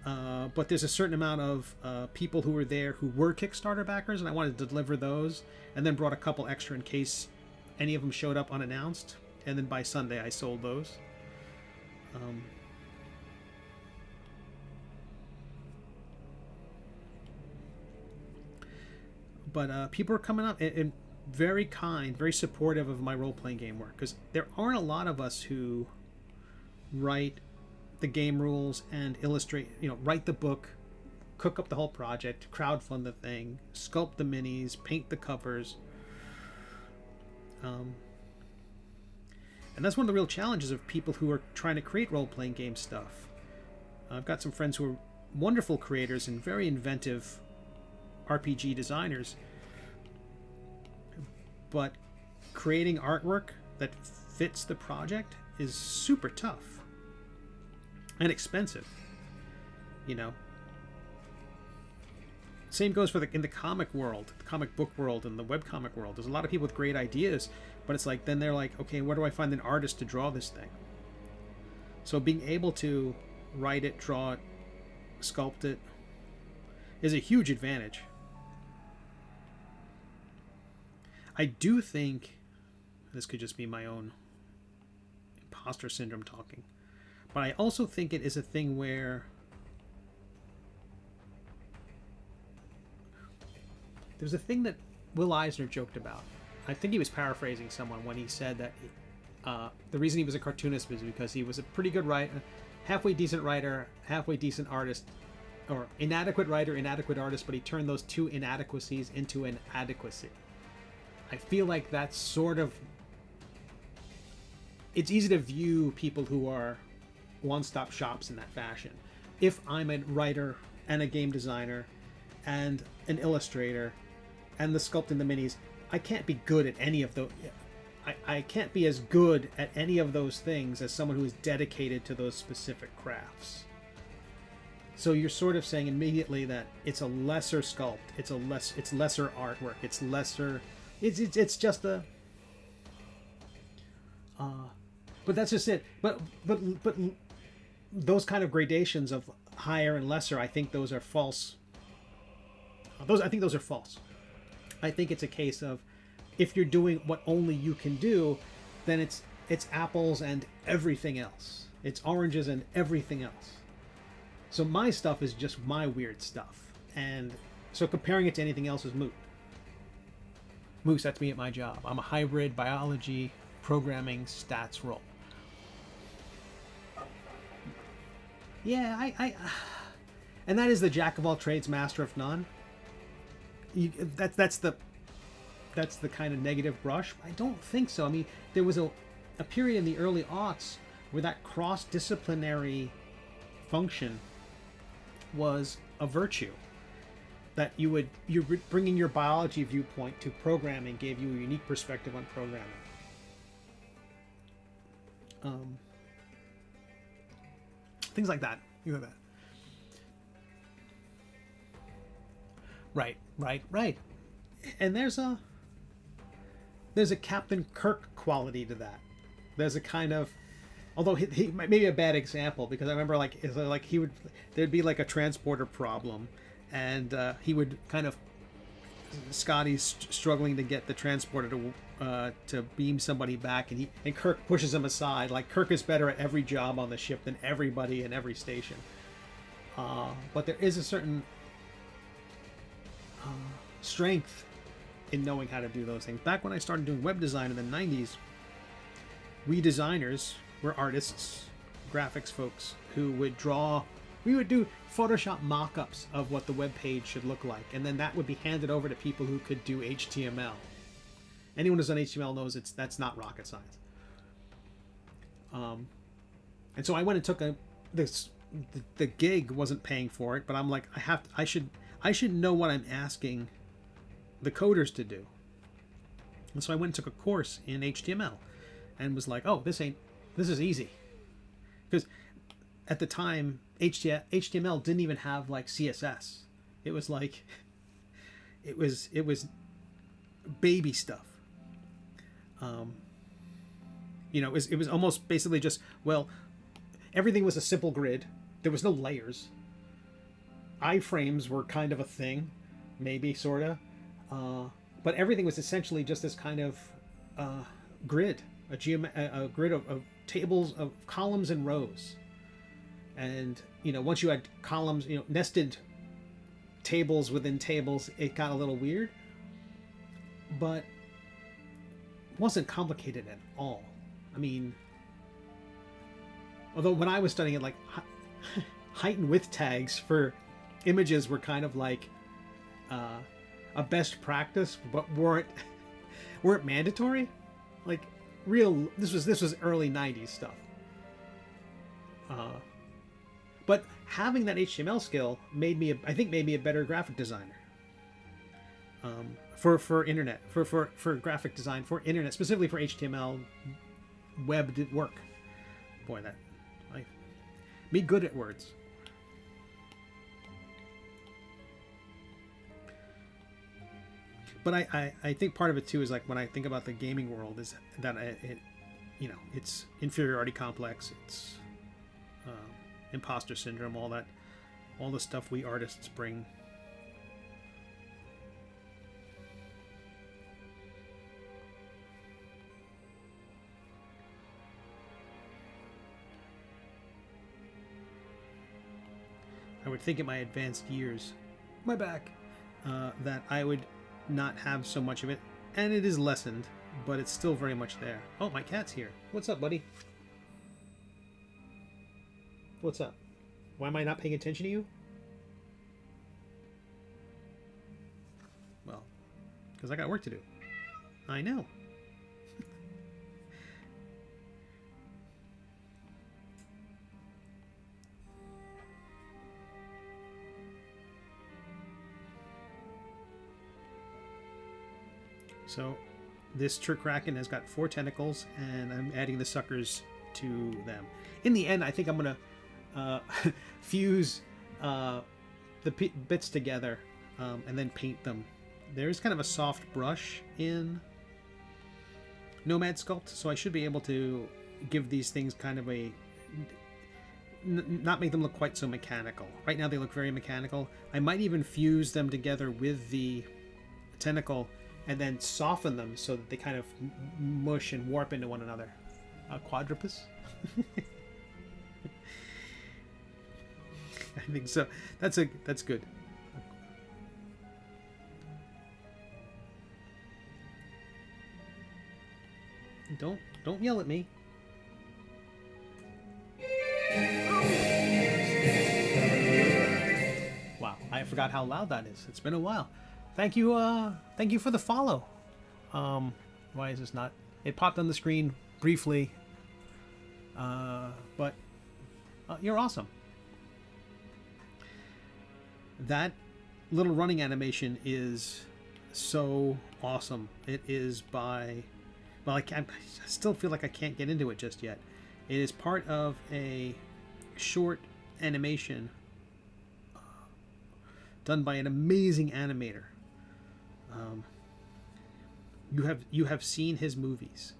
But there's a certain amount of people who were there who were Kickstarter backers, and I wanted to deliver those, and then brought a couple extra in case any of them showed up unannounced. And then by Sunday I sold those. But people are coming up and very kind, very supportive of my role-playing game work, because there aren't a lot of us who write the game rules and illustrate, write the book, cook up the whole project, crowdfund the thing, sculpt the minis, paint the covers. And that's one of the real challenges of people who are trying to create role-playing game stuff. I've got some friends who are wonderful creators and very inventive RPG designers, but creating artwork that fits the project is super tough and expensive. Same goes for in the comic world, the comic book world, and the webcomic world. There's a lot of people with great ideas, but it's like, then they're like, okay, where do I find an artist to draw this thing? So being able to write it, draw it, sculpt it is a huge advantage. I do think, this could just be my own imposter syndrome talking, but I also think it is a thing where there's a thing that Will Eisner joked about. I think he was paraphrasing someone when he said that the reason he was a cartoonist was because he was a pretty good writer, halfway decent writer, halfway decent artist, or inadequate writer, inadequate artist, but he turned those two inadequacies into an adequacy. I feel like that's sort of... It's easy to view people who are one-stop shops in that fashion. If I'm a writer and a game designer and an illustrator and the sculpting the minis, I can't be good at any of those. I can't be as good at any of those things as someone who is dedicated to those specific crafts. So you're sort of saying immediately that it's a lesser sculpt, it's lesser artwork, it's lesser. It's just a. But that's just it. But those kind of gradations of higher and lesser, I think those are false. I think those are false. I think it's a case of, if you're doing what only you can do, then it's apples and everything else. It's oranges and everything else. So my stuff is just my weird stuff, and so comparing it to anything else is moot. Moose, that's me at my job. I'm a hybrid biology, programming, stats role. Yeah, I and that is the jack of all trades, master of none. That's the kind of negative brush. I don't think so. I mean, there was a period in the early aughts where that cross-disciplinary function was a virtue. That you're bringing your biology viewpoint to programming gave you a unique perspective on programming. Things like that. You know that. Right. And there's a Captain Kirk quality to that. There's a kind of, although he might be a bad example, because I remember there'd be like a transporter problem, and he would kind of, Scotty's struggling to get the transporter to beam somebody back, and Kirk pushes him aside. Like, Kirk is better at every job on the ship than everybody in every station. But there is a certain strength in knowing how to do those things. Back when I started doing web design in the 90s, we designers were artists, graphics folks who would draw. We would do Photoshop mock-ups of what the web page should look like, and then that would be handed over to people who could do HTML. Anyone who's done HTML knows that's not rocket science. And so I went and took the gig wasn't paying for it, but I'm like, I should know what I'm asking the coders to do. And so I went and took a course in HTML and was like, oh, this is easy. Because at the time, HTML didn't even have like CSS. It was like, it was baby stuff. It was almost basically just, well, everything was a simple grid. There was no layers. Iframes were kind of a thing, maybe, sort of. But everything was essentially just this kind of grid, a grid of tables, of columns and rows. And, once you had columns, nested tables within tables, it got a little weird. but wasn't complicated at all. I mean, although when I was studying it, like height and width tags for images were kind of like a best practice, but weren't mandatory. Like this was early '90s stuff. But having that HTML skill made me a better graphic designer. For internet, for graphic design, for internet, specifically for HTML web work. Boy, me good at words. But I think part of it too is like when I think about the gaming world is that it's inferiority complex, it's imposter syndrome, all the stuff we artists bring. I would think in my advanced years, my back, that I would not have so much of it, and it is lessened, but it's still very much there. Oh, my cat's here. What's up, buddy? What's up? Why am I not paying attention to you? Well, because I got work to do. I know. So this Turkraken has got 4 tentacles, and I'm adding the suckers to them. In the end, I think I'm going to fuse the bits together and then paint them. There's kind of a soft brush in Nomad Sculpt, so I should be able to give these things kind of not make them look quite so mechanical. Right now they look very mechanical. I might even fuse them together with the tentacle and then soften them so that they kind of mush and warp into one another. Quadrupus? I think so. That's good. Don't yell at me. Wow, I forgot how loud that is. It's been a while. Thank you for the follow. Why is this not? It popped on the screen briefly, but you're awesome. That little running animation is so awesome. It is by, well, I still feel like I can't get into it just yet. It is part of a short animation done by an amazing animator. You have seen his movies,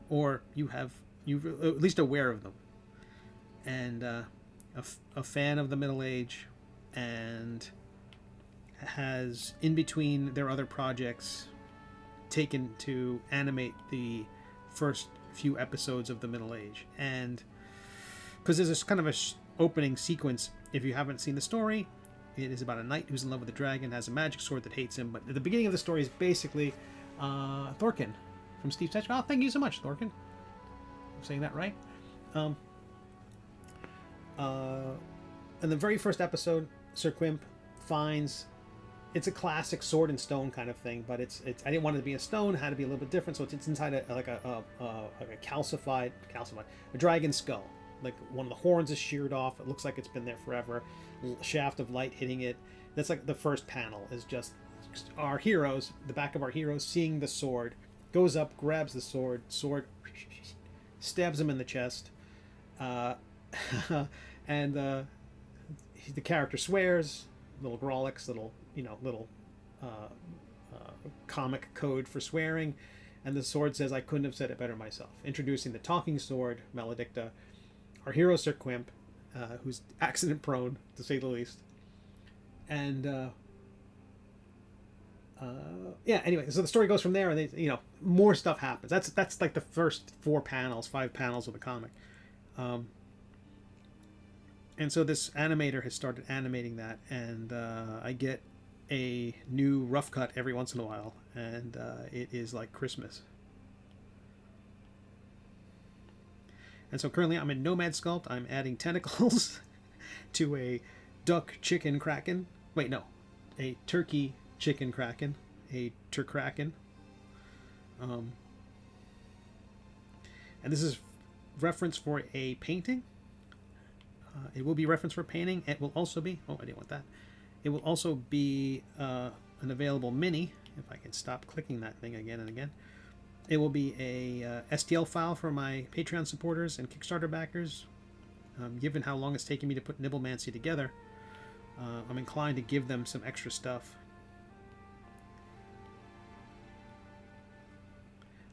or you're at least aware of them, and a fan of the Middle Age, and has in between their other projects taken to animate the first few episodes of the Middle Age. And because there's this kind of a opening sequence, if you haven't seen the story, it is about a knight who's in love with a dragon, has a magic sword that hates him. But at the beginning of the story is basically Thorkin from Steve Tetch. Oh, thank you so much, Thorkin. I'm saying that right. In the very first episode, Sir Quimp finds, it's a classic sword and stone kind of thing, but it's I didn't want it to be a stone, it had to be a little bit different, so it's inside a calcified a dragon skull. Like one of the horns is sheared off. It looks like it's been there forever. A shaft of light hitting it. That's like the first panel is just our heroes, the back of our heroes seeing the sword, goes up, grabs the sword, stabs him in the chest, and the character swears, little Grawlix, little comic code for swearing, and the sword says, "I couldn't have said it better myself." Introducing the talking sword, Maledicta, our hero Sir Quimp, who's accident prone to say the least, and yeah. Anyway, so the story goes from there, and more stuff happens. That's like the first 5 panels of the comic. And so this animator has started animating that, and I get a new rough cut every once in a while, and it is like Christmas. And so currently I'm in Nomad Sculpt. I'm adding tentacles to a duck chicken kraken. Wait, no. A turkey chicken kraken. A turkraken. And this is reference for a painting. It will be reference for painting. It will also be... Oh, I didn't want that. It will also be an available mini. If I can stop clicking that thing again and again. It will be a STL file for my Patreon supporters and Kickstarter backers. Given how long it's taken me to put Nibblemancy together, I'm inclined to give them some extra stuff.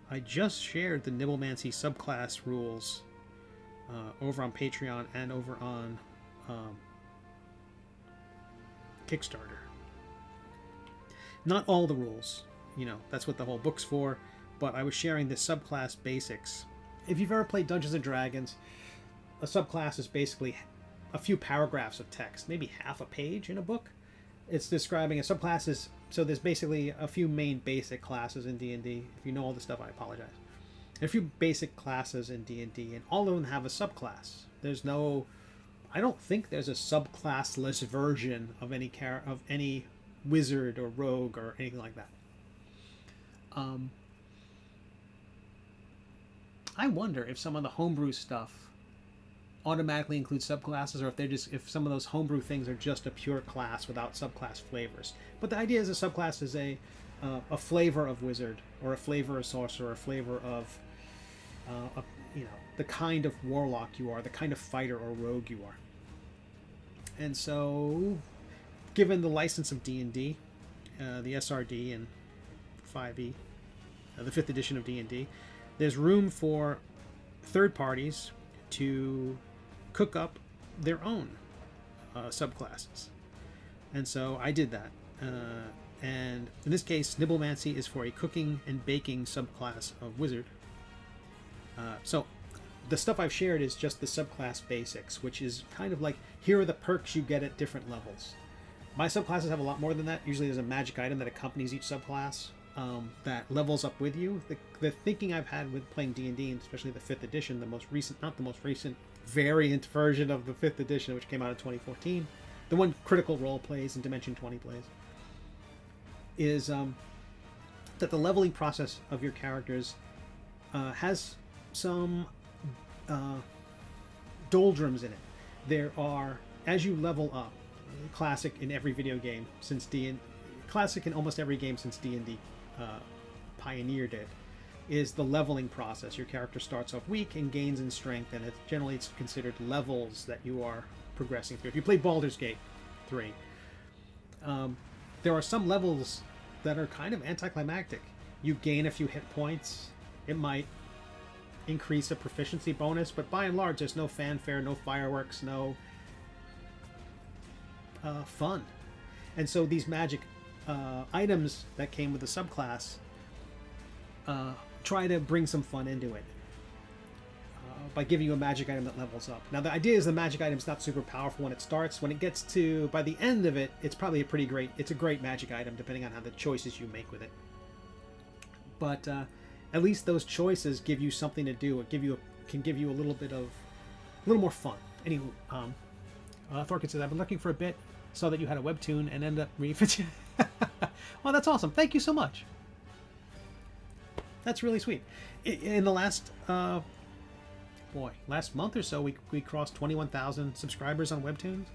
I just shared the Nibblemancy subclass rules over on Patreon and over on Kickstarter. Not all the rules, you know, that's what the whole book's for. But I was sharing the subclass basics. If you've ever played Dungeons and Dragons, a subclass is basically a few paragraphs of text, maybe half a page in a book. It's describing a subclass is, so there's basically a few main basic classes in D&D. If you know all this stuff, I apologize. A few basic classes in D&D, and all of them have a subclass. There's no, I don't think there's a subclassless version of any wizard or rogue or anything like that. I wonder if some of the homebrew stuff automatically includes subclasses, or if some of those homebrew things are just a pure class without subclass flavors. But the idea is a subclass is a flavor of wizard, or a flavor of sorcerer, or a flavor of you know, the kind of warlock you are, the kind of fighter or rogue you are. And so, given the license of D&D, the SRD and 5e, the 5th edition of D&D, there's room for third parties to cook up their own subclasses. And so I did that. And in this case, Nibblemancy is for a cooking and baking subclass of wizard. So the stuff I've shared is just the subclass basics, which is kind of like, here are the perks you get at different levels. My subclasses have a lot more than that. Usually there's a magic item that accompanies each subclass. That levels up with you. The thinking I've had with playing D&D, and especially the 5th edition, not the most recent variant version of the 5th edition, which came out in 2014, the one Critical Role plays and Dimension 20 plays, is that the leveling process of your characters has some doldrums in it. There are, as you level up, classic in every video game since classic in almost every game since D&D pioneered it, is the leveling process. Your character starts off weak and gains in strength, and it's considered levels that you are progressing through. If you play Baldur's Gate 3, there are some levels that are kind of anticlimactic. You gain a few hit points. It might increase a proficiency bonus, but by and large, there's no fanfare, no fireworks, no fun. And so these magic items that came with the subclass try to bring some fun into it by giving you a magic item that levels up. Now the idea is the magic item's not super powerful when it starts. When it gets to, by the end of it, it's probably it's a great magic item depending on how the choices you make with it. But at least those choices give you something to do. It can give you a little more fun. Anywho, Thorkin says, I've been looking for a bit, saw that you had a webtoon and ended up reading. Well, that's awesome. Thank you so much. That's really sweet. In the last last month or so, we crossed 21,000 subscribers on webtoons.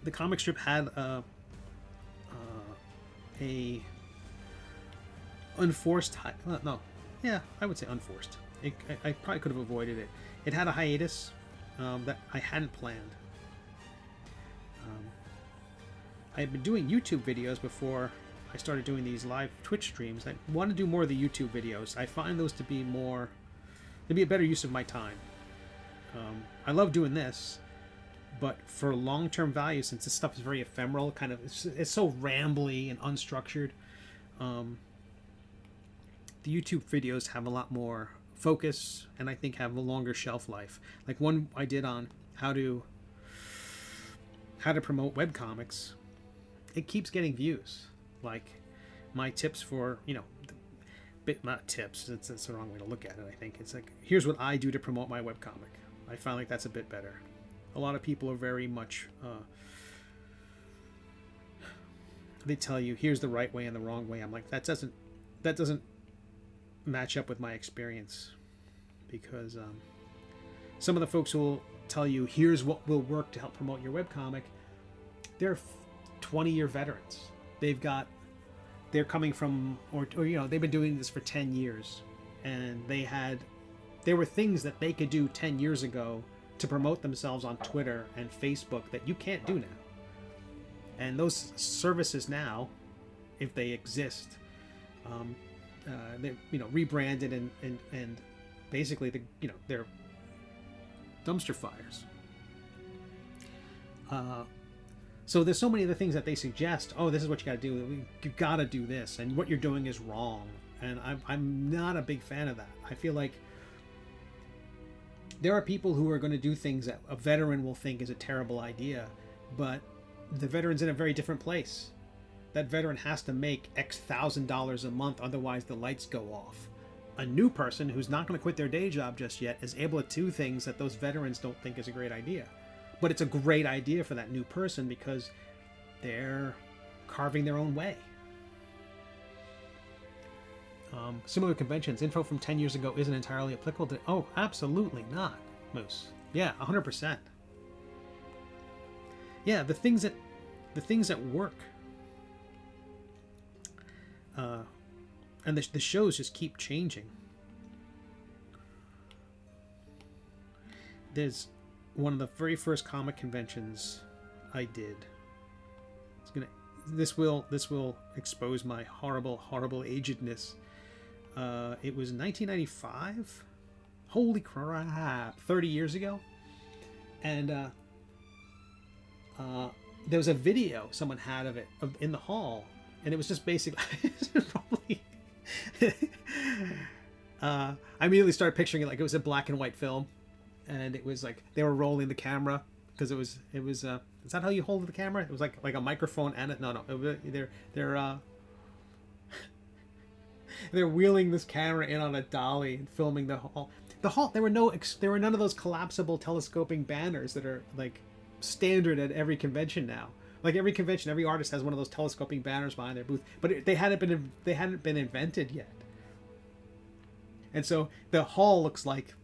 The comic strip had a unforced I would say unforced. I probably could have avoided it. It had a hiatus that I hadn't planned. I had been doing YouTube videos before I started doing these live Twitch streams. I want to do more of the YouTube videos. I find those to be a better use of my time. I love doing this, but for long-term value, since this stuff is very ephemeral, it's so rambly and unstructured, the YouTube videos have a lot more focus and I think have a longer shelf life. Like one I did on how how to promote webcomics, it keeps getting views. Like my tips for, you know, not tips, it's the wrong way to look at it, I think. It's like, here's what I do to promote my webcomic. I find like that's a bit better. A lot of people are very much, they tell you, here's the right way and the wrong way. I'm like, that doesn't match up with my experience. Because some of the folks who will tell you, here's what will work to help promote your webcomic, they're 20-year veterans. They're coming from, or you know, they've been doing this for 10 years, and there were things that they could do 10 years ago to promote themselves on Twitter and Facebook that you can't do now. And those services now, if they exist, they, you know, rebranded and basically they're dumpster fires. So there's so many of the things that they suggest. Oh, this is what you got to do. You got to do this, and what you're doing is wrong. And I'm not a big fan of that. I feel like there are people who are going to do things that a veteran will think is a terrible idea, but the veteran's in a very different place. That veteran has to make X $1,000s a month, otherwise the lights go off. A new person who's not going to quit their day job just yet is able to do things that those veterans don't think is a great idea. But it's a great idea for that new person because they're carving their own way. Similar conventions, info from 10 years ago isn't entirely applicable to... Oh, absolutely not, Moose. Yeah, 100%. Yeah, the things that work. And the shows just keep changing. There's one of the very first comic conventions I did. This will expose my horrible agedness. It was 1995. Holy crap! 30 years ago. And there was a video someone had of it in the hall, and it was just basically probably. I immediately started picturing it like it was a black and white film, and it was like they were rolling the camera because it was is that how you hold the camera? It was like a microphone and they're wheeling this camera in on a dolly and filming the hall. There were none of those collapsible telescoping banners that are like standard at every convention now. Like every convention, every artist has one of those telescoping banners behind their booth, but they hadn't been invented yet. And so the hall looks like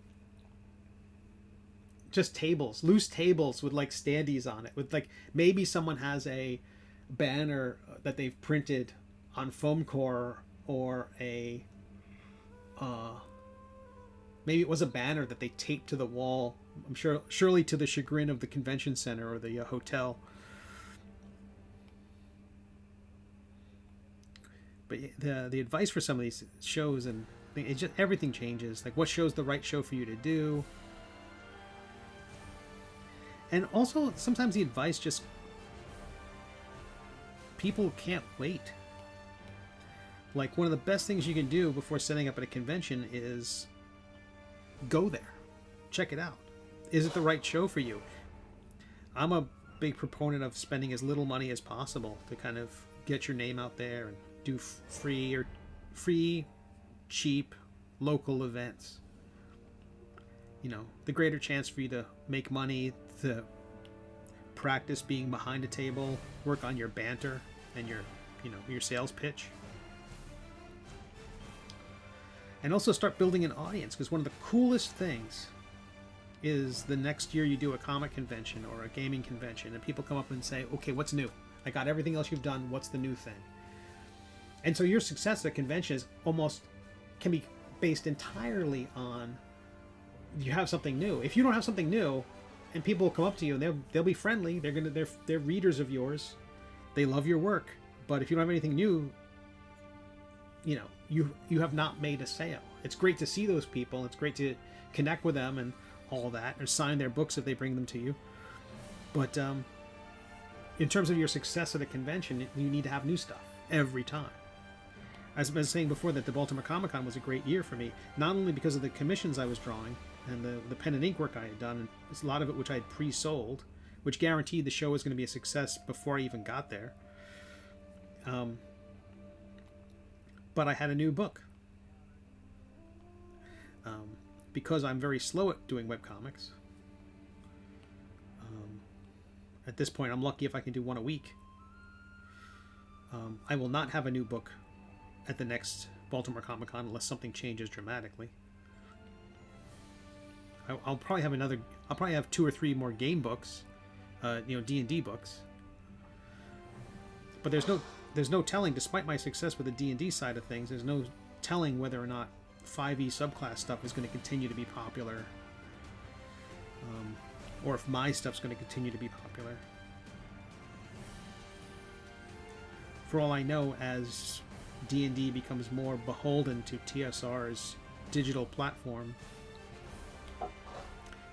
just tables, loose tables with like standees on it. With like maybe someone has a banner that they've printed on foam core, or a maybe it was a banner that they taped to the wall. I'm sure, surely to the chagrin of the convention center or the hotel. But the advice for some of these shows, and it's just everything changes. Like what show's the right show for you to do, and also sometimes the advice just people can't wait. Like one of the best things you can do before setting up at a convention is go there, check it out. Is it the right show for you? I'm a big proponent of spending as little money as possible to kind of get your name out there and do free, cheap, local events. You know, the greater chance for you to make money, to practice being behind a table, work on your banter and your sales pitch. And also start building an audience, because one of the coolest things is the next year you do a comic convention or a gaming convention and people come up and say, okay, what's new? I got everything else you've done. What's the new thing? And so your success at a convention can be based entirely on you have something new. If you don't have something new, and people will come up to you and they'll be friendly, they're readers of yours, they love your work. But if you don't have anything new, you have not made a sale. It's great to see those people. It's great to connect with them and all that, or sign their books if they bring them to you. But in terms of your success at a convention, you need to have new stuff every time. As I was saying before, that the Baltimore Comic Con was a great year for me, not only because of the commissions I was drawing and the pen and ink work I had done, and a lot of it which I had pre-sold, which guaranteed the show was going to be a success before I even got there. But I had a new book. Because I'm very slow at doing webcomics. At this point, I'm lucky if I can do one a week. I will not have a new book at the next Baltimore Comic Con unless something changes dramatically. I'll probably have another. I'll probably have 2 or 3 more game books, D&D books. But there's no telling. Despite my success with the D&D side of things, there's no telling whether or not 5e subclass stuff is going to continue to be popular, or if my stuff's going to continue to be popular. For all I know, as D&D becomes more beholden to TSR's digital platform,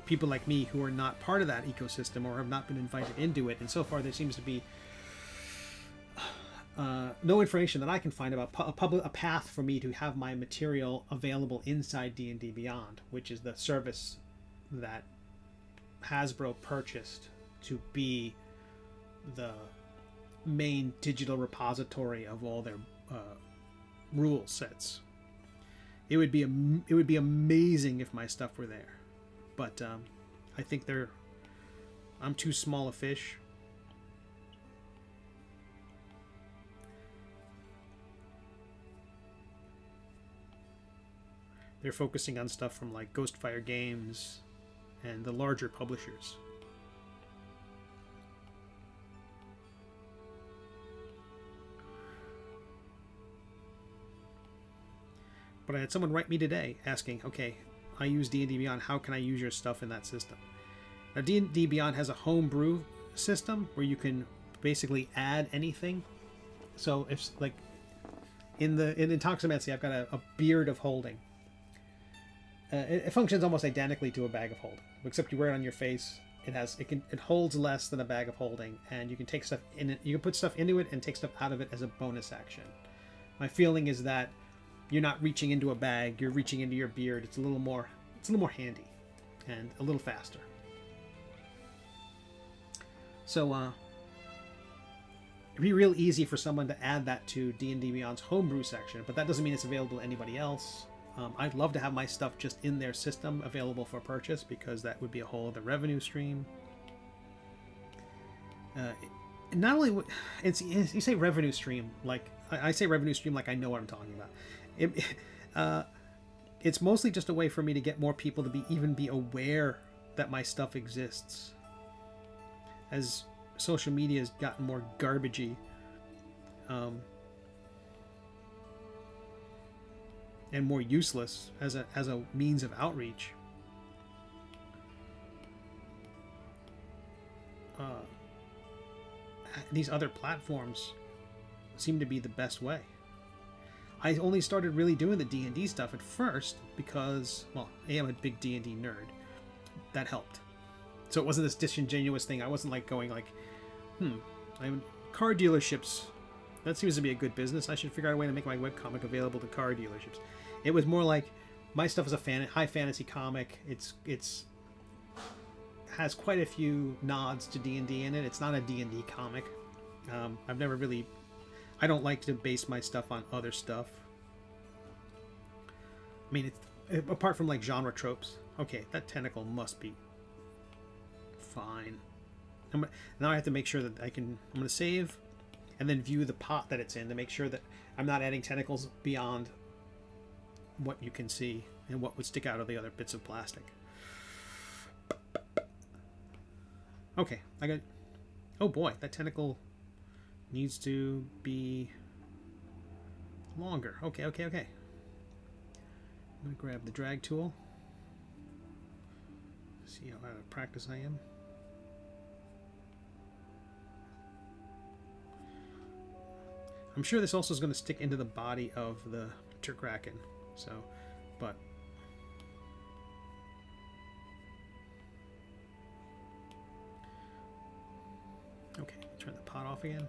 people like me who are not part of that ecosystem or have not been invited into it, and so far there seems to be no information that I can find about a path for me to have my material available inside D&D Beyond, which is the service that Hasbro purchased to be the main digital repository of all their rule sets. It would be amazing if my stuff were there, but I think I'm too small a fish. They're focusing on stuff from like Ghostfire Games and the larger publishers. But I had someone write me today asking, okay, I use D&D Beyond, how can I use your stuff in that system? Now, D&D Beyond has a homebrew system where you can basically add anything. So if, like, in Toxomancy, I've got a beard of holding. It functions almost identically to a bag of holding, except you wear it on your face. It holds less than a bag of holding, and you can take stuff in it. You can put stuff into it and take stuff out of it as a bonus action. My feeling is that you're not reaching into a bag; you're reaching into your beard. It's a little more handy, and a little faster. So, it'd be real easy for someone to add that to D&D Beyond's homebrew section, but that doesn't mean it's available to anybody else. I'd love to have my stuff just in their system available for purchase, because that would be a whole other revenue stream. Not only you say revenue stream, like I say revenue stream like I know what I'm talking about. It's mostly just a way for me to get more people to even be aware that my stuff exists. As social media has gotten more garbagey, and more useless as a means of outreach, these other platforms seem to be the best way. I only started really doing the D&D stuff at first because, well, I'm a big D&D nerd. That helped. So it wasn't this disingenuous thing. I wasn't like going like, car dealerships, that seems to be a good business. I should figure out a way to make my webcomic available to car dealerships. It was more like, my stuff is a high fantasy comic. It's has quite a few nods to D&D in it. It's not a D&D comic. I don't like to base my stuff on other stuff. I mean, apart from like genre tropes. Okay, that tentacle must be fine. Now I have to make sure that I'm going to save and then view the pot that it's in to make sure that I'm not adding tentacles beyond what you can see and what would stick out of the other bits of plastic. Okay, oh boy, that tentacle needs to be longer. Okay. I'm going to grab the drag tool. See how out of practice I am. I'm sure this also is going to stick into the body of the Turkraken. So, but okay, turn the pot off again.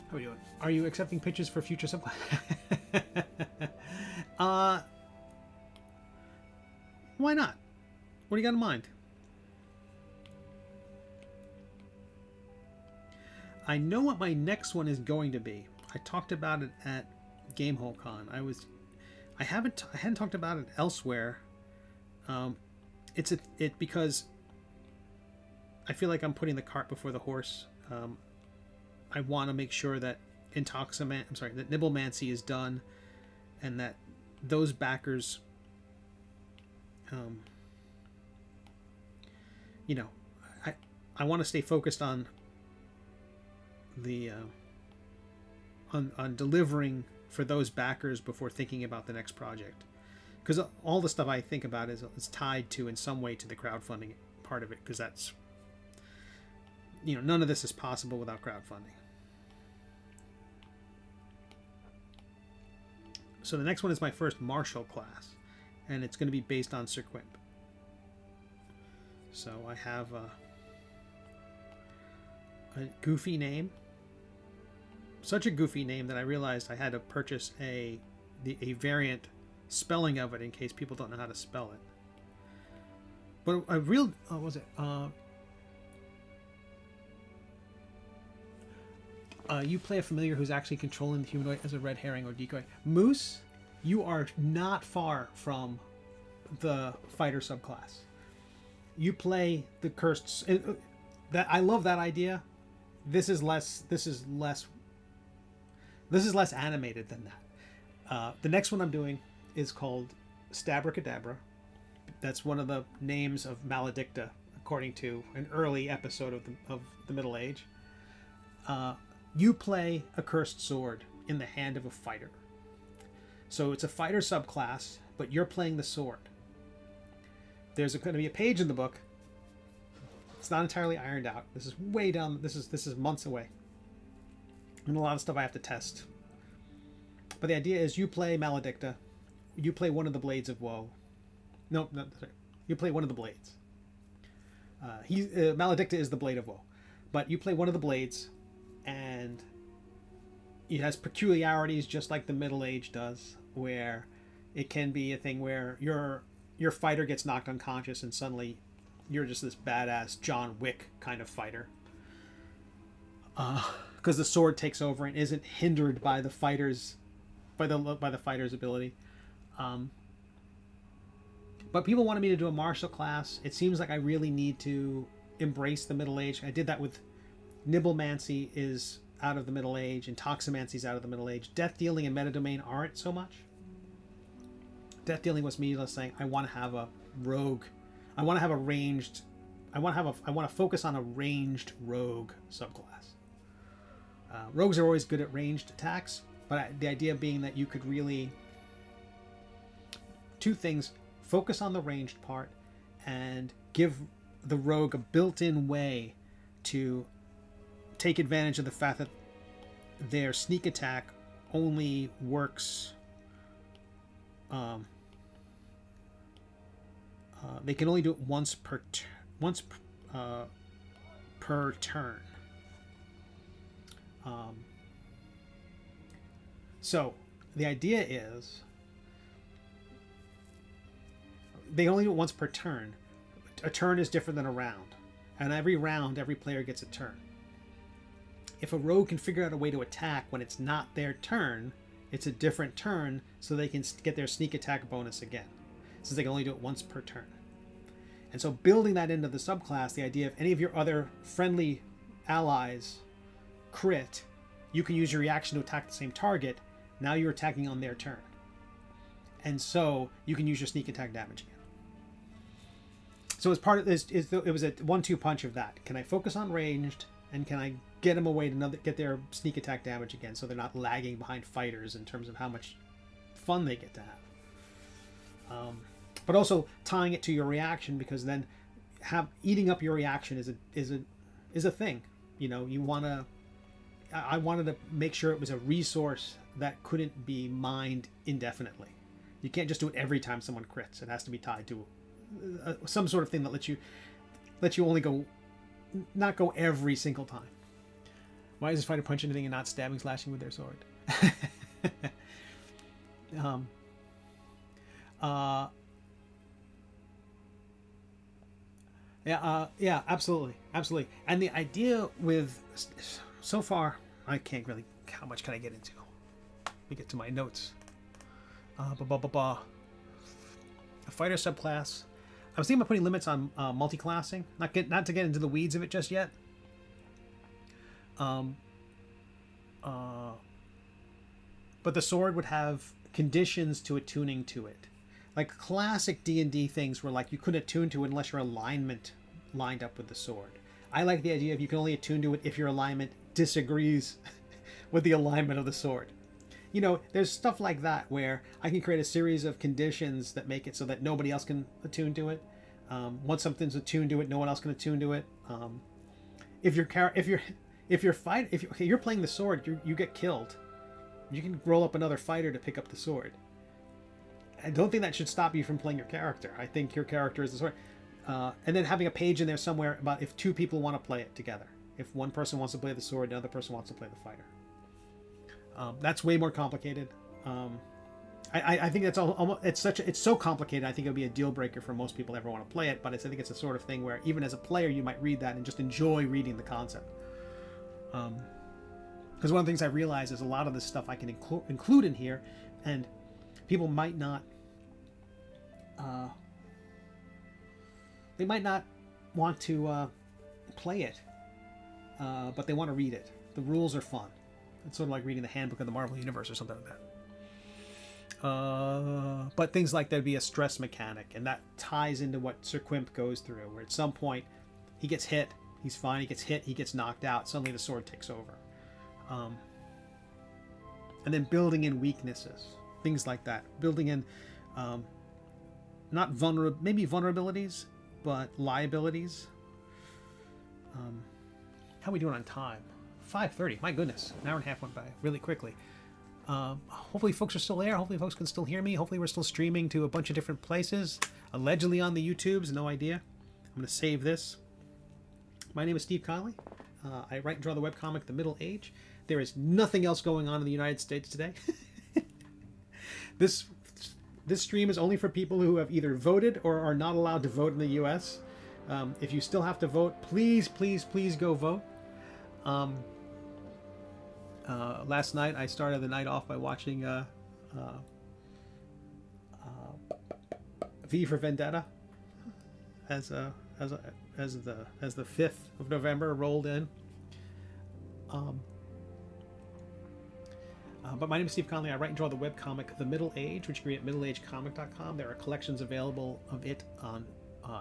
How are we doing? Are you accepting pitches for future supply? Why not? What do you got in mind? I know what my next one is going to be. I talked about it at GameholeCon. I hadn't talked about it elsewhere. It's because I feel like I'm putting the cart before the horse. I want to make sure that that Nibblemancy is done, and that those backers, I want to stay focused on the on delivering for those backers before thinking about the next project, because all the stuff I think about is tied to in some way to the crowdfunding part of it, because that's, none of this is possible without crowdfunding. So the next one is my first martial class, and it's going to be based on Sir Quimp. So I have a goofy name, such a goofy name that I realized I had to purchase a variant spelling of it in case people don't know how to spell it. But a real you play a familiar who's actually controlling the humanoid as a red herring or decoy. Moose, you are not far from the fighter subclass. You play the cursed. I love that idea. This is less animated than that. The next one I'm doing is called Stabracadabra. That's one of the names of Maledicta, according to an early episode of the Middle Age. You play a cursed sword in the hand of a fighter. So it's a fighter subclass, but you're playing the sword. There's going to be a page in the book. It's not entirely ironed out. This is way down. This is months away, and a lot of stuff I have to test. But the idea is you play Maledicta. You play one of the blades of woe. No, sorry. You play one of the blades. Maledicta is the blade of woe, but you play one of the blades, and it has peculiarities just like the Middle Age does, where it can be a thing where your fighter gets knocked unconscious and suddenly you're just this badass John Wick kind of fighter, because the sword takes over and isn't hindered by the fighter's ability. But people wanted me to do a martial class. It seems like I really need to embrace the Middle Age. I did that with Nibblemancy is out of the Middle Age, and Toximancy is out of the Middle Age. Death Dealing and Metadomain aren't so much. Death Dealing was me just saying I want to have a rogue. I want to have a ranged. I want to focus on a ranged rogue subclass. Rogues are always good at ranged attacks, but the idea being that you could really two things: focus on the ranged part and give the rogue a built-in way to take advantage of the fact that their sneak attack only works. They can only do it once per turn. So the idea is they only do it once per turn. A turn is different than a round, and every round, every player gets a turn. If a rogue can figure out a way to attack when it's not their turn, it's a different turn, so they can get their sneak attack bonus again, since they can only do it once per turn. And so building that into the subclass, the idea of any of your other friendly allies crit, you can use your reaction to attack the same target. Now you're attacking on their turn. And so you can use your sneak attack damage again. So as part of this, it was a 1-2 punch of that. Can I focus on ranged, and can I get them a way to get their sneak attack damage again, so they're not lagging behind fighters in terms of how much fun they get to have. But also tying it to your reaction, because then eating up your reaction is a thing. You want to. I wanted to make sure it was a resource that couldn't be mined indefinitely. You can't just do it every time someone crits. It has to be tied to some sort of thing that lets you only not go every single time. Why is this fighter punch anything and not stabbing, slashing with their sword? Yeah, absolutely. And the idea with so far, I can't really... How much can I get into? Let me get to my notes. A fighter subclass. I was thinking about putting limits on multi-classing. Not to get into the weeds of it just yet. But the sword would have conditions to attuning to it. Like classic D&D things where like you couldn't attune to it unless your alignment lined up with the sword. I like the idea of you can only attune to it if your alignment disagrees with the alignment of the sword. You know, there's stuff like that where I can create a series of conditions that make it so that nobody else can attune to it. Once something's attuned to it, no one else can attune to it. If you're playing the sword, you get killed. You can roll up another fighter to pick up the sword. I don't think that should stop you from playing your character. I think your character is the sword. And then having a page in there somewhere about if two people want to play it together. If one person wants to play the sword, the other person wants to play the fighter. That's way more complicated. I think that's almost, it's so complicated. I think it'll be a deal breaker for most people that ever want to play it. But I think it's a sort of thing where even as a player, you might read that and just enjoy reading the concept. Because one of the things I realize is a lot of this stuff I can include in here, and people might not. They might not want to play it, but they want to read it. The rules are fun. It's sort of like reading the handbook of the Marvel Universe or something like that. But things like there'd be a stress mechanic, and that ties into what Sir Quimp goes through, where at some point he gets hit, he's fine, he gets hit, he gets knocked out, suddenly the sword takes over. And then building in weaknesses, things like that. Building in not maybe vulnerabilities, but liabilities. How are we doing on time? 5:30. My goodness, an hour and a half went by really quickly. Hopefully folks are still there. Hopefully folks can still hear me. Hopefully we're still streaming to a bunch of different places. Allegedly on the YouTubes, no idea. I'm going to save this. My name is Steve Conley. I write and draw the webcomic The Middle Age. There is nothing else going on in the United States today. This stream is only for people who have either voted or are not allowed to vote in the U.S. If you still have to vote, please, please, please go vote. Last night I started the night off by watching V for Vendetta as the 5th of November rolled in. But my name is Steve Conley. I write and draw the webcomic The Middle Age, which you can read at middleagecomic.com. There are collections available of it on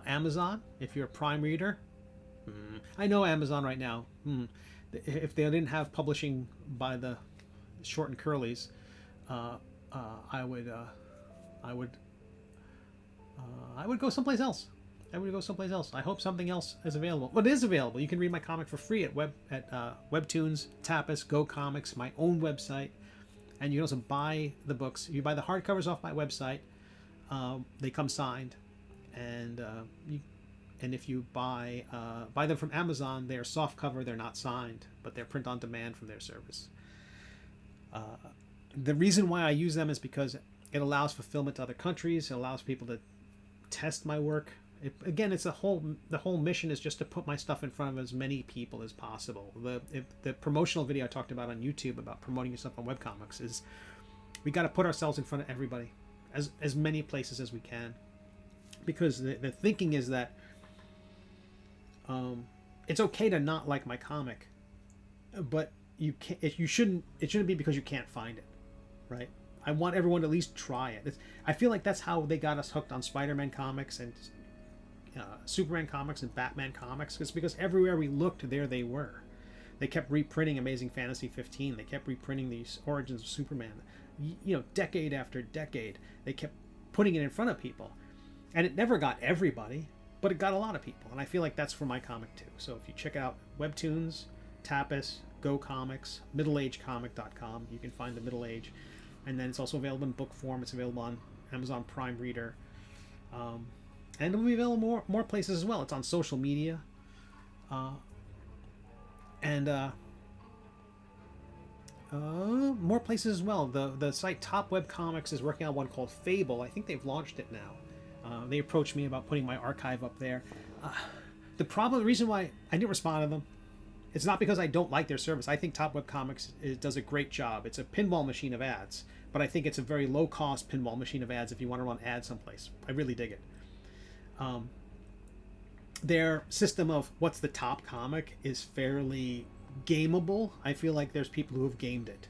Amazon if you're a Prime reader. I know Amazon right now. If they didn't have publishing by the Short and Curlies, I would go someplace else. I hope something else is available. But it is available. You can read my comic for free at WEBTOONs, Tapas, GoComics, my own website. And you can also buy the books. You buy the hardcovers off my website. They come signed. And if you buy them from Amazon, they are soft cover. They're not signed, but they're print on demand from their service. The reason why I use them is because it allows fulfillment to other countries. It allows people to test my work. Again, it's the whole mission is just to put my stuff in front of as many people as possible. The promotional video I talked about on YouTube about promoting yourself on webcomics is we got to put ourselves in front of everybody, as many places as we can, because the thinking is that it's okay to not like my comic, but it shouldn't be because you can't find it, right? I want everyone to at least try it. I feel like that's how they got us hooked on Spider-Man comics and Superman comics and Batman comics. It's because everywhere we looked, there they were. They kept reprinting Amazing Fantasy 15. They kept reprinting these Origins of Superman. Decade after decade, they kept putting it in front of people, and it never got everybody, but it got a lot of people. And I feel like that's for my comic too. So if you check out WEBTOONs, Tapas, GoComics, middleagecomic.com, you can find The Middle Age. And then it's also available in book form. It's available on Amazon Prime Reader. And it'll be available more places as well. It's on social media. More places as well. The site Top Webcomics is working on one called Fable. I think they've launched it now. They approached me about putting my archive up there. The reason why I didn't respond to them, It's not because I don't like their service. I think Top Webcomics does a great job. It's a pinball machine of ads, but I think it's a very low-cost pinball machine of ads if you want to run ads someplace. I really dig it. Their system of what's the top comic is fairly gameable. I feel like there's people who have gamed it.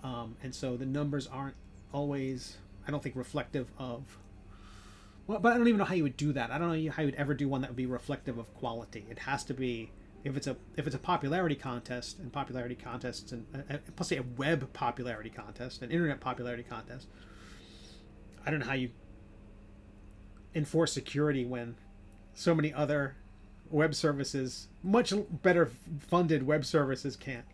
And so the numbers aren't always, I don't think, reflective of... Well, but I don't even know how you would do that. I don't know how you would ever do one that would be reflective of quality. It has to be... If it's a popularity contest, and popularity contests, and plus a web popularity contest, an internet popularity contest, I don't know how you enforce security when so many other web services, much better funded web services, can't.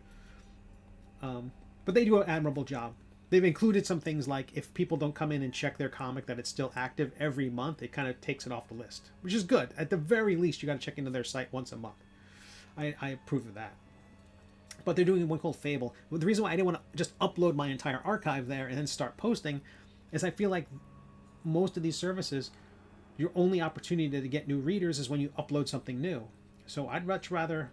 But they do an admirable job. They've included some things like if people don't come in and check their comic that it's still active every month, it kind of takes it off the list, which is good. At the very least, you got to check into their site once a month. I approve of that. But they're doing one called Fable. Well, the reason why I didn't want to just upload my entire archive there and then start posting is I feel like most of these services, your only opportunity to get new readers is when you upload something new. So I'd much rather,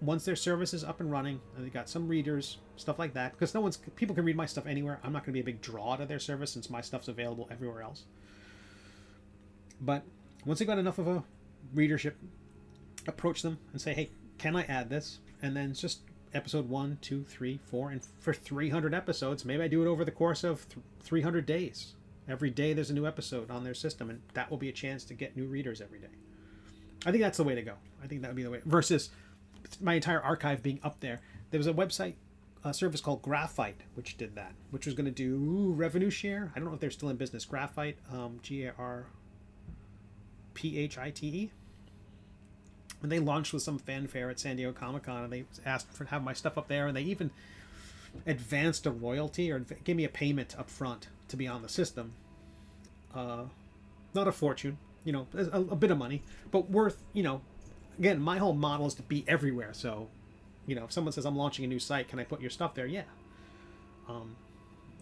once their service is up and running, and they got some readers, stuff like that, because people can read my stuff anywhere. I'm not going to be a big draw to their service since my stuff's available everywhere else. But once they got enough of a readership, approach them and say, hey, can I add this? And then it's just episode 1, 2, 3, 4, and for 300 episodes, maybe I do it over the course of 300 days. Every day there's a new episode on their system, and that will be a chance to get new readers every day. I think that's the way to go. I think that would be the way. Versus my entire archive being up there. There was a website service called Graphite, which did that, which was going to do revenue share. I don't know if they're still in business. Graphite, G-A-R-P-H-I-T-E. And they launched with some fanfare at San Diego Comic-Con, and they asked for to have my stuff up there, and they even advanced a royalty or gave me a payment up front to be on the system. Not a fortune, a bit of money, but worth, again, my whole model is to be everywhere. So, if someone says, I'm launching a new site, can I put your stuff there? Yeah.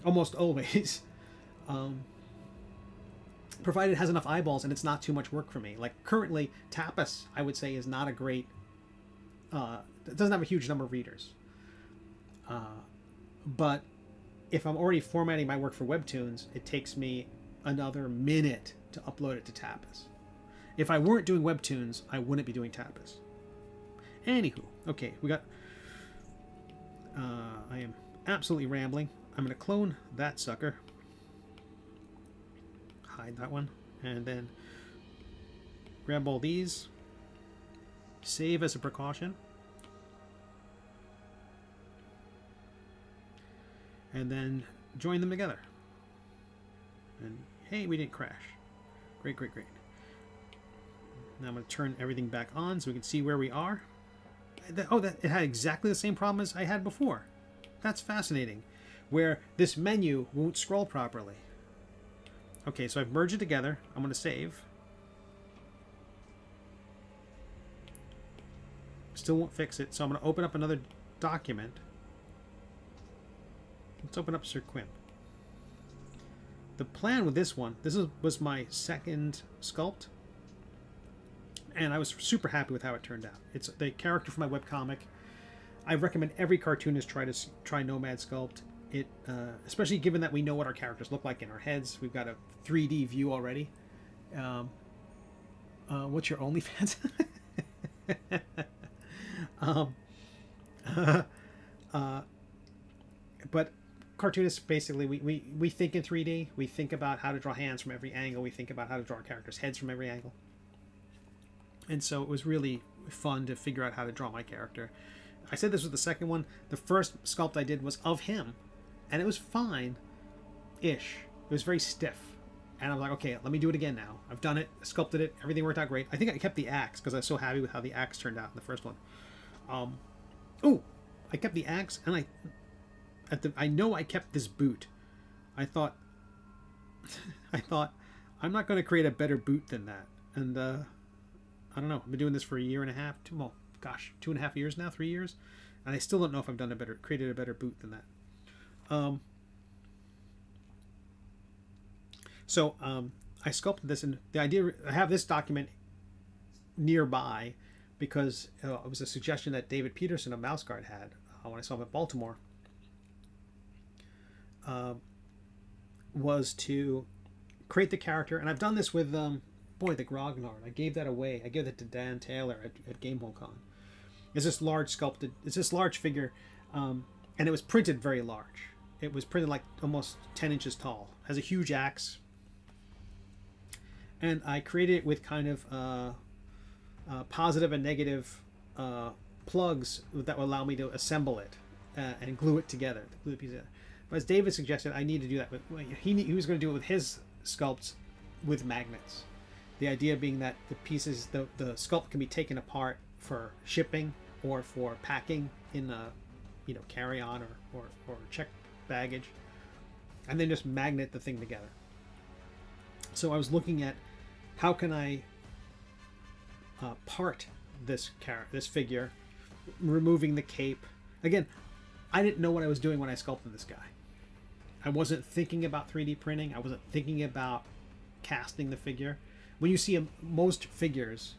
Almost always. Provided it has enough eyeballs and it's not too much work for me. Like currently, Tapas, I would say, is not a great... it doesn't have a huge number of readers. But if I'm already formatting my work for WEBTOONs, it takes me another minute to upload it to Tapas. If I weren't doing WEBTOONs, I wouldn't be doing Tapas. Anywho, okay, we got... I am absolutely rambling. I'm going to clone that sucker. Hide that one. And then grab all these. Save as a precaution. And then join them together. And hey, we didn't crash. Great, great, great. Now I'm going to turn everything back on so we can see where we are. It had exactly the same problem as I had before. That's fascinating. Where this menu won't scroll properly. Okay, so I've merged it together. I'm going to save. Still won't fix it, so I'm going to open up another document. Let's open up Sir Quimp. The plan with this one, was my second sculpt, and I was super happy with how it turned out. It's the character for my webcomic. I recommend every cartoonist try Nomad Sculpt. It, especially given that we know what our characters look like in our heads. We've got a 3D view already. What's your OnlyFans? But cartoonists, basically, we think in 3D. We think about how to draw hands from every angle. We think about how to draw our characters' heads from every angle. And so it was really fun to figure out how to draw my character. I said this was the second one. The first sculpt I did was of him, and it was fine-ish. It was very stiff. And I was like, okay, let me do it again now. I've done it, sculpted it, everything worked out great. I think I kept the axe because I was so happy with how the axe turned out in the first one. I kept the axe, and I know I kept this boot. I thought I'm not going to create a better boot than that. And I don't know. I've been doing this for a year and a half. 2.5 years now, 3 years, and I still don't know if I've created a better boot than that. I sculpted this, and the idea, I have this document nearby because it was a suggestion that David Peterson of MouseGuard had when I saw him at Baltimore, was to create the character. And I've done this with, the Grognard. I gave that away. I gave it to Dan Taylor at GameholeCon. It's this large figure, and it was printed very large. It was printed like almost 10 inches tall. Has a huge axe. And I created it with kind of positive and negative plugs that will allow me to assemble it and glue it together. Glue the piece together. But as David suggested, I need to do that. But he was going to do it with his sculpts with magnets. The idea being that the pieces, the sculpt can be taken apart for shipping or for packing in a, carry-on or check baggage, and then just magnet the thing together. So I was looking at how can I part this figure, removing the cape. Again, I didn't know what I was doing when I sculpted this guy. I wasn't thinking about 3D printing. I wasn't thinking about casting the figure. When you see most figures,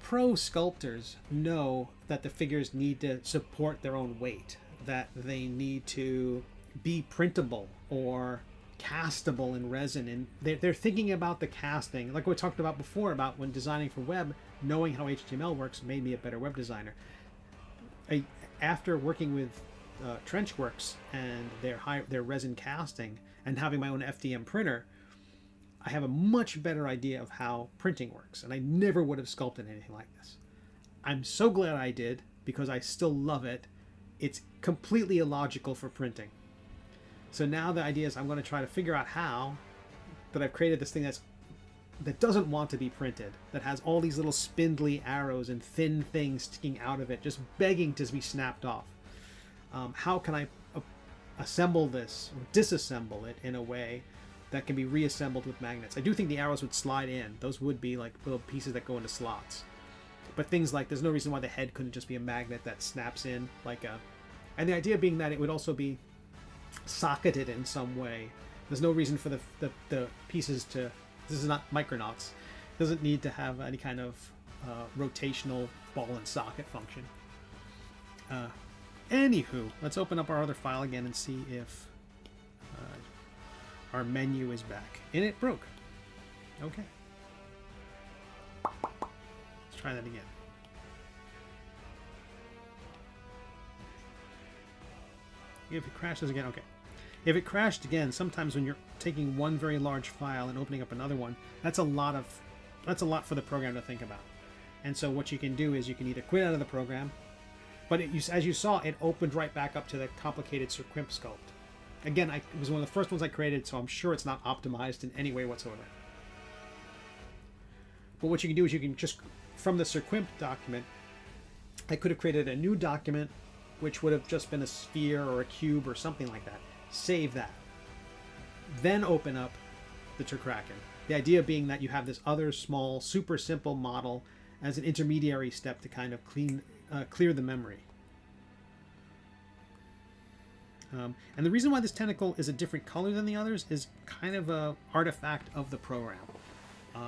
pro sculptors know that the figures need to support their own weight, that they need to be printable or castable in resin, and they're thinking about the casting, like we talked about before, about when designing for web. Knowing how HTML works made me a better web designer. After working with Trenchworks and their resin casting and having my own FDM printer, I have a much better idea of how printing works, and I never would have sculpted anything like this. I'm so glad I did, because I still love it. It's completely illogical for printing. So now the idea is I'm going to try to figure out how that I've created this thing that doesn't want to be printed, that has all these little spindly arrows and thin things sticking out of it, just begging to be snapped off. How can I assemble this or disassemble it in a way that can be reassembled with magnets? I do think the arrows would slide in. Those would be like little pieces that go into slots. But things like, there's no reason why the head couldn't just be a magnet that snaps in like a... And the idea being that it would also be socketed in some way. There's no reason for the pieces to... This is not Micronauts. It doesn't need to have any kind of rotational ball and socket function. Anywho, let's open up our other file again and see if our menu is back. And it broke. Okay. Let's try that again. If it crashes again, okay. If it crashed again, sometimes when you're taking one very large file and opening up another one, that's a lot for the program to think about. And so what you can do is you can either quit out of the program, but as you saw, it opened right back up to the complicated circump sculpt. Again, it was one of the first ones I created, so I'm sure it's not optimized in any way whatsoever. But what you can do is you can just, from the circump document, I could have created a new document which would have just been a sphere or a cube or something like that. Save that. Then open up the Turkraken. The idea being that you have this other small, super simple model as an intermediary step to kind of clear the memory. And the reason why this tentacle is a different color than the others is kind of a artifact of the program.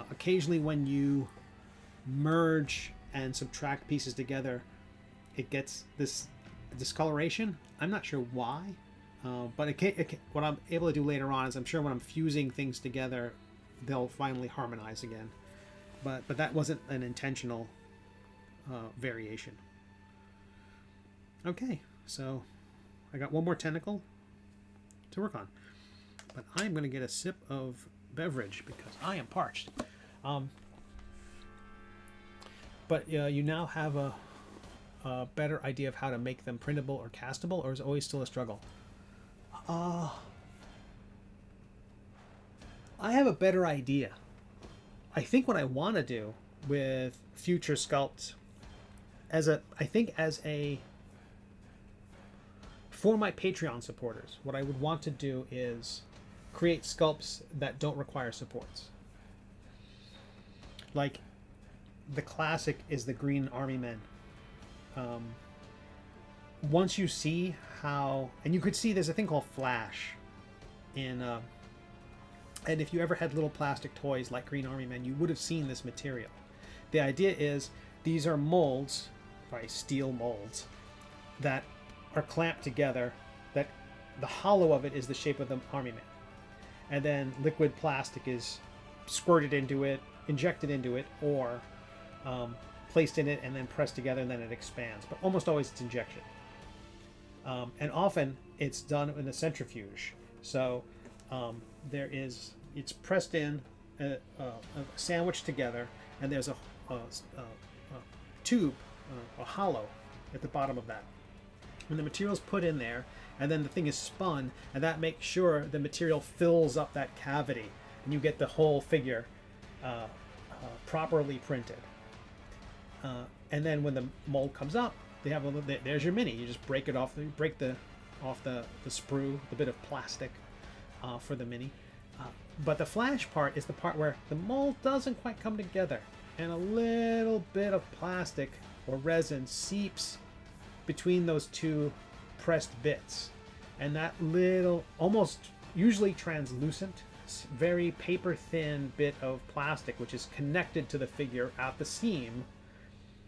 Occasionally when you merge and subtract pieces together, it gets this discoloration. I'm not sure why, but what I'm able to do later on is I'm sure when I'm fusing things together, they'll finally harmonize again. But that wasn't an intentional variation. Okay, so I got one more tentacle to work on, but I'm going to get a sip of beverage because I am parched. But you now have a better idea of how to make them printable or castable, or is it always still a struggle? I have a better idea. I think what I want to do with future sculpts, for my Patreon supporters, what I would want to do is create sculpts that don't require supports. Like, the classic is the Green Army Men. Once you see how, and you could see there's a thing called Flash in And if you ever had little plastic toys like Green Army Men, you would have seen this material. The idea is these are molds, probably steel molds, that are clamped together, that the hollow of it is the shape of the Army Man. And then liquid plastic is squirted into it, injected into it, or placed in it and then pressed together, and then it expands. But almost always it's injection. And often it's done in a centrifuge. So it's pressed in, sandwiched together, and there's a tube, a hollow at the bottom of that. When the material's put in there, and then the thing is spun, and that makes sure the material fills up that cavity, and you get the whole figure properly printed. And then when the mold comes up, they have there's your mini. You just break it off. Break the sprue, the bit of plastic for the mini. But the flash part is the part where the mold doesn't quite come together, and a little bit of plastic or resin seeps between those two pressed bits, and that little, almost usually translucent, very paper thin bit of plastic, which is connected to the figure at the seam.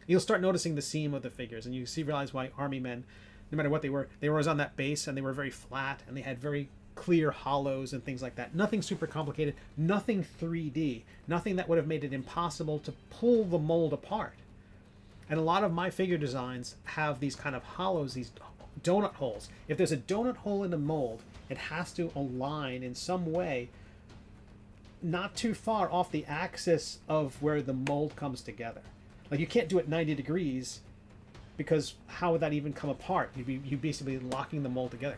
You'll start noticing the seam of the figures, and you realize why Army Men, no matter what they were always on that base, and they were very flat, and they had very clear hollows and things like that. Nothing super complicated, nothing 3D, nothing that would have made it impossible to pull the mold apart. And a lot of my figure designs have these kind of hollows, these donut holes. If there's a donut hole in the mold, it has to align in some way not too far off the axis of where the mold comes together. Like, you can't do it 90 degrees, because how would that even come apart? You'd basically locking the mold together,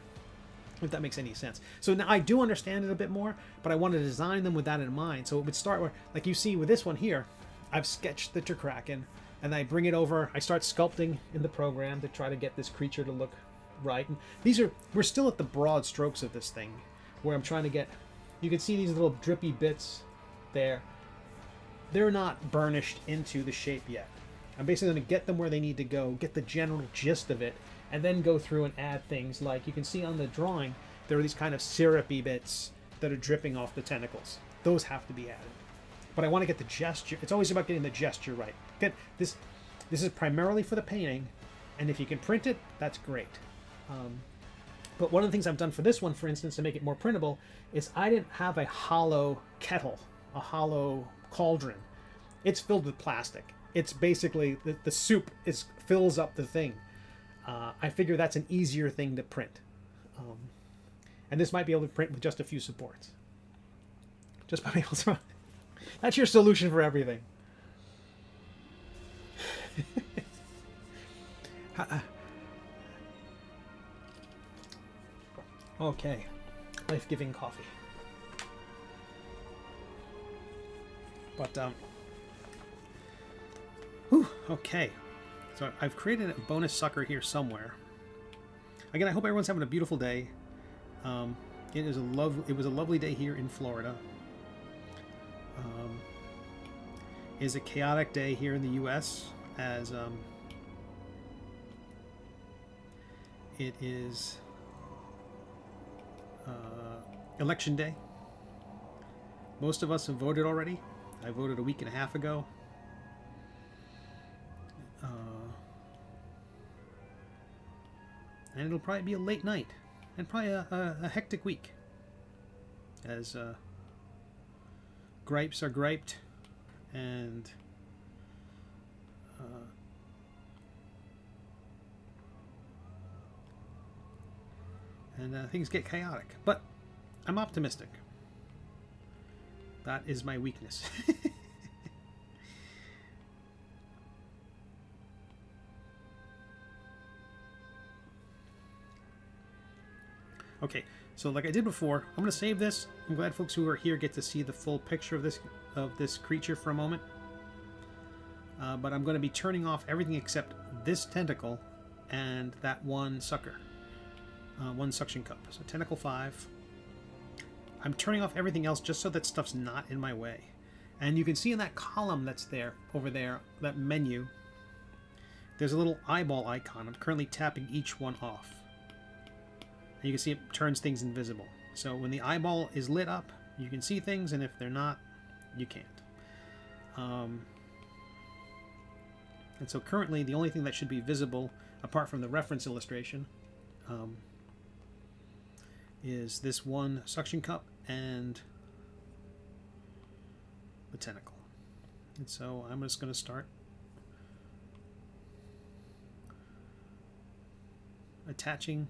if that makes any sense. So now I do understand it a bit more, but I want to design them with that in mind. So it would start where, like you see with this one here, I've sketched the Kraken, and I bring it over, I start sculpting in the program to try to get this creature to look right. And we're still at the broad strokes of this thing, where I'm trying to get, you can see these little drippy bits there. They're not burnished into the shape yet. I'm basically going to get them where they need to go, get the general gist of it, and then go through and add things like, you can see on the drawing, there are these kind of syrupy bits that are dripping off the tentacles. Those have to be added. But I want to get the gesture. It's always about getting the gesture right. This is primarily for the painting, and if you can print it, that's great. But one of the things I've done for this one, for instance, to make it more printable, is I didn't have a hollow kettle, a hollow cauldron. It's filled with plastic. It's basically, the soup fills up the thing. I figure that's an easier thing to print. And this might be able to print with just a few supports. Just by being able to... That's your solution for everything. Okay. Life-giving coffee. But, whew, okay. So I've created a bonus sucker here somewhere. Again, I hope everyone's having a beautiful day. It was a lovely day here in Florida. It is a chaotic day here in the U.S. as it is election day. Most of us have voted already. I voted a week and a half ago. And it'll probably be a late night and probably a hectic week as gripes are griped and things get chaotic. But I'm optimistic. That is my weakness. Okay, so like I did before, I'm going to save this. I'm glad folks who are here get to see the full picture of this creature for a moment. But I'm going to be turning off everything except this tentacle and that one sucker. One suction cup. So tentacle 5. I'm turning off everything else just so that stuff's not in my way. And you can see in that column that's there, over there, that menu, there's a little eyeball icon. I'm currently tapping each one off. And you can see it turns things invisible. So when the eyeball is lit up, you can see things, and if they're not, you can't. And so currently the only thing that should be visible, apart from the reference illustration, is this one suction cup and the tentacle. And so I'm just going to start attaching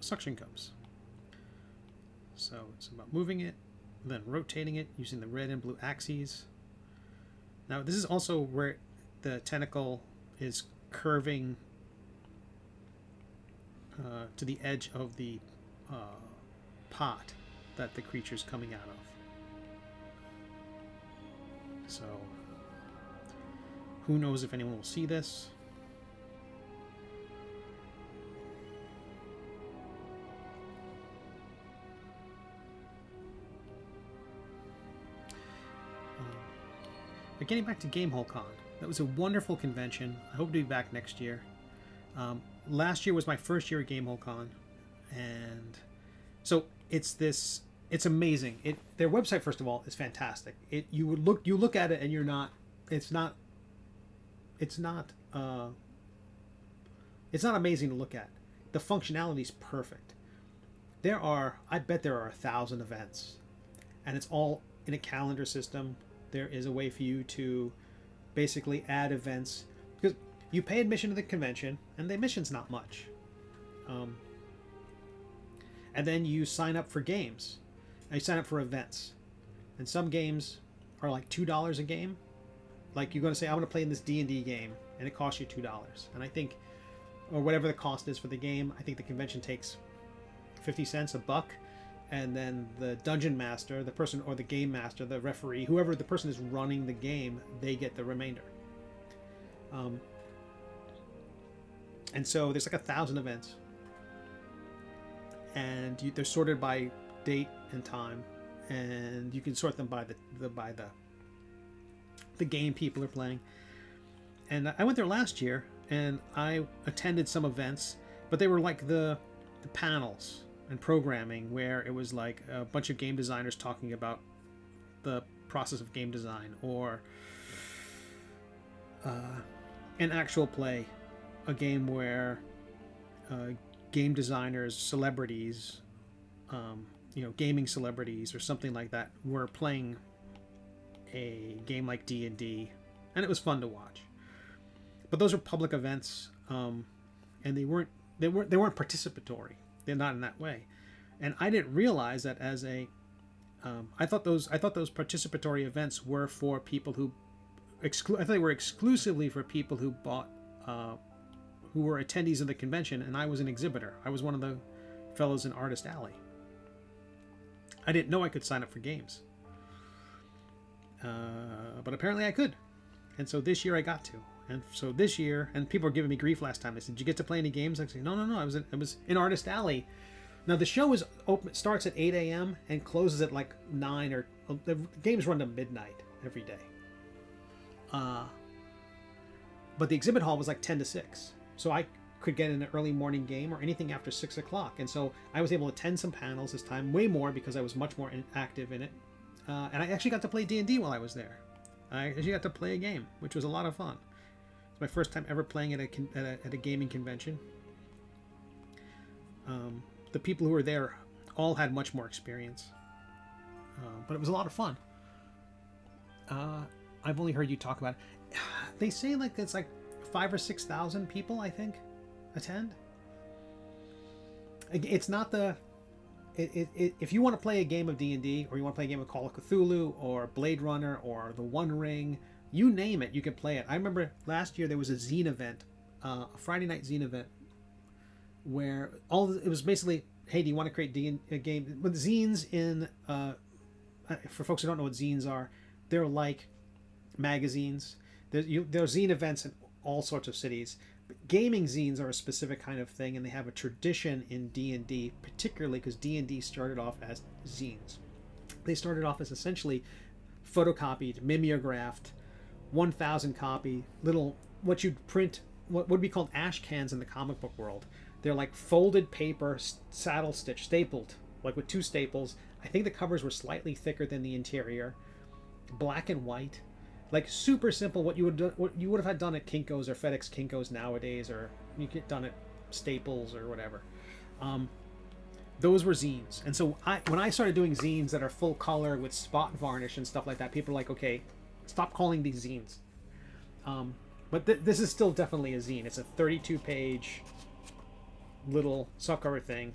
suction cups. So it's about moving it, then rotating it using the red and blue axes. Now this is also where the tentacle is curving to the edge of the pot that the creature's coming out of. So who knows if anyone will see this. But getting back to GameholeCon, that was a wonderful convention. I hope to be back next year. Last year was my first year at GameholeCon, and so it's amazing. Their website, first of all, is fantastic. You look at it and you're not. It's not amazing to look at. The functionality is perfect. I bet there are 1,000 events, and it's all in a calendar system. There is a way for you to basically add events, because you pay admission to the convention, and the admission's not much. And then you sign up for games, and you sign up for events. And some games are like $2 a game. Like you're going to say, I want to play in this D&D game, and it costs you $2. And I think, or whatever the cost is for the game, I think the convention takes 50 cents, $1. And then the dungeon master, the person, or the game master, the referee, whoever the person is running the game, they get the remainder. And so there's like 1,000 events, and they're sorted by date and time, and you can sort them by the game people are playing. And I went there last year, and I attended some events, but they were like the panels and programming, where it was like a bunch of game designers talking about the process of game design, or an actual play, a game where game designers, celebrities, gaming celebrities or something like that, were playing a game like D&D, and it was fun to watch. But those are public events, and they weren't participatory. They're not in that way, and I didn't realize that as a. I thought those participatory events were for people who. I thought they were exclusively for people who bought, who were attendees of the convention, and I was an exhibitor. I was one of the fellows in Artist Alley. I didn't know I could sign up for games, but apparently I could, and so this year I got to. And so this year, and people were giving me grief last time. They said, "Did you get to play any games?" I said, "No. I was in Artist Alley." Now the show is open, starts at 8 a.m. and closes at like 9, or the games run to midnight every day. But the exhibit hall was like 10 to 6, so I could get in an early morning game or anything after 6 o'clock. And so I was able to attend some panels this time, way more because I was much more active in it. And I actually got to play D&D while I was there. I actually got to play a game, which was a lot of fun. It's my first time ever playing at a gaming convention. The people who were there all had much more experience, but it was a lot of fun. I've only heard you talk about it. They say like it's like 5,000 or 6,000 people, I think, attend. It's not the. If you want to play a game of D&D, or you want to play a game of Call of Cthulhu, or Blade Runner, or The One Ring, you name it, you can play it. I remember last year there was a zine event, a Friday night zine event, where it was basically, hey, do you want to create a game? With zines in, for folks who don't know what zines are, they're like magazines. There's zine events in all sorts of cities. But gaming zines are a specific kind of thing, and they have a tradition in D&D, particularly because D&D started off as zines. They started off as essentially photocopied, mimeographed, 1,000 copy little, what you'd print, what would be called ash cans in the comic book world. They're like folded paper, saddle stitch, stapled, like with 2 staples. I think the covers were slightly thicker than the interior, black and white, like super simple. What you would have had done at Kinko's or FedEx Kinko's nowadays, or you get done at Staples or whatever. Those were zines. And so when I started doing zines that are full color with spot varnish and stuff like that, people are like, okay, stop calling these zines. But this is still definitely a zine. It's a 32-page little softcover thing.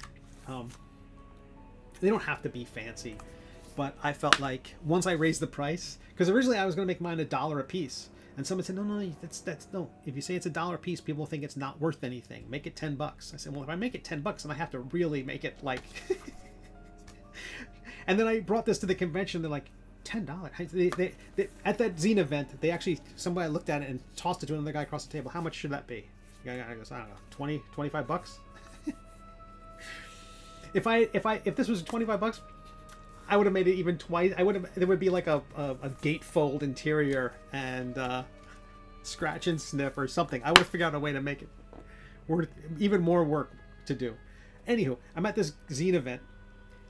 They don't have to be fancy, but I felt like once I raised the price, because originally I was going to make mine $1 a piece, and someone said, no, that's no. If you say it's $1 a piece, people think it's not worth anything. Make it $10. I said, well, if I make it $10, then I have to really make it like. And then I brought this to the convention. They're like, $10. They at that zine event, they actually, somebody looked at it and tossed it to another guy across the table. How much should that be? The guy goes, I don't know, 20, 25 bucks. If this was 25 bucks, I would have made it even twice. There would be like a gatefold interior and scratch and sniff or something. I would have figured out a way to make it worth even more work to do. Anywho, I'm at this zine event,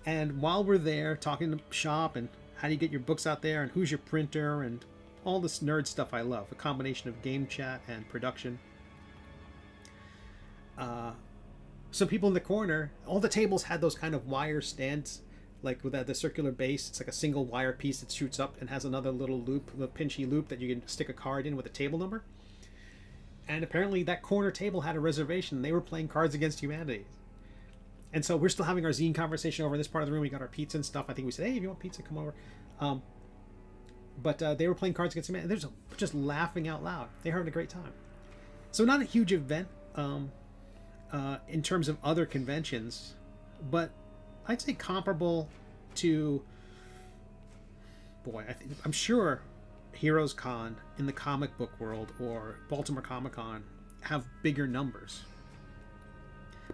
and while we're there talking to shop and how do you get your books out there and who's your printer and all this nerd stuff I love, a combination of game chat and production. Some people in the corner, all the tables had those kind of wire stands, like with the circular base. It's like a single wire piece that shoots up and has another little loop, a pinchy loop that you can stick a card in with a table number. And apparently that corner table had a reservation. They were playing Cards Against Humanity. And so we're still having our zine conversation over in this part of the room. We got our pizza and stuff. I think we said, hey, if you want pizza, come over. But they were playing Cards Against Humanity. They're just laughing out loud. They're having a great time. So not a huge event in terms of other conventions, but I'd say comparable to, I'm sure Heroes Con in the comic book world or Baltimore Comic Con have bigger numbers.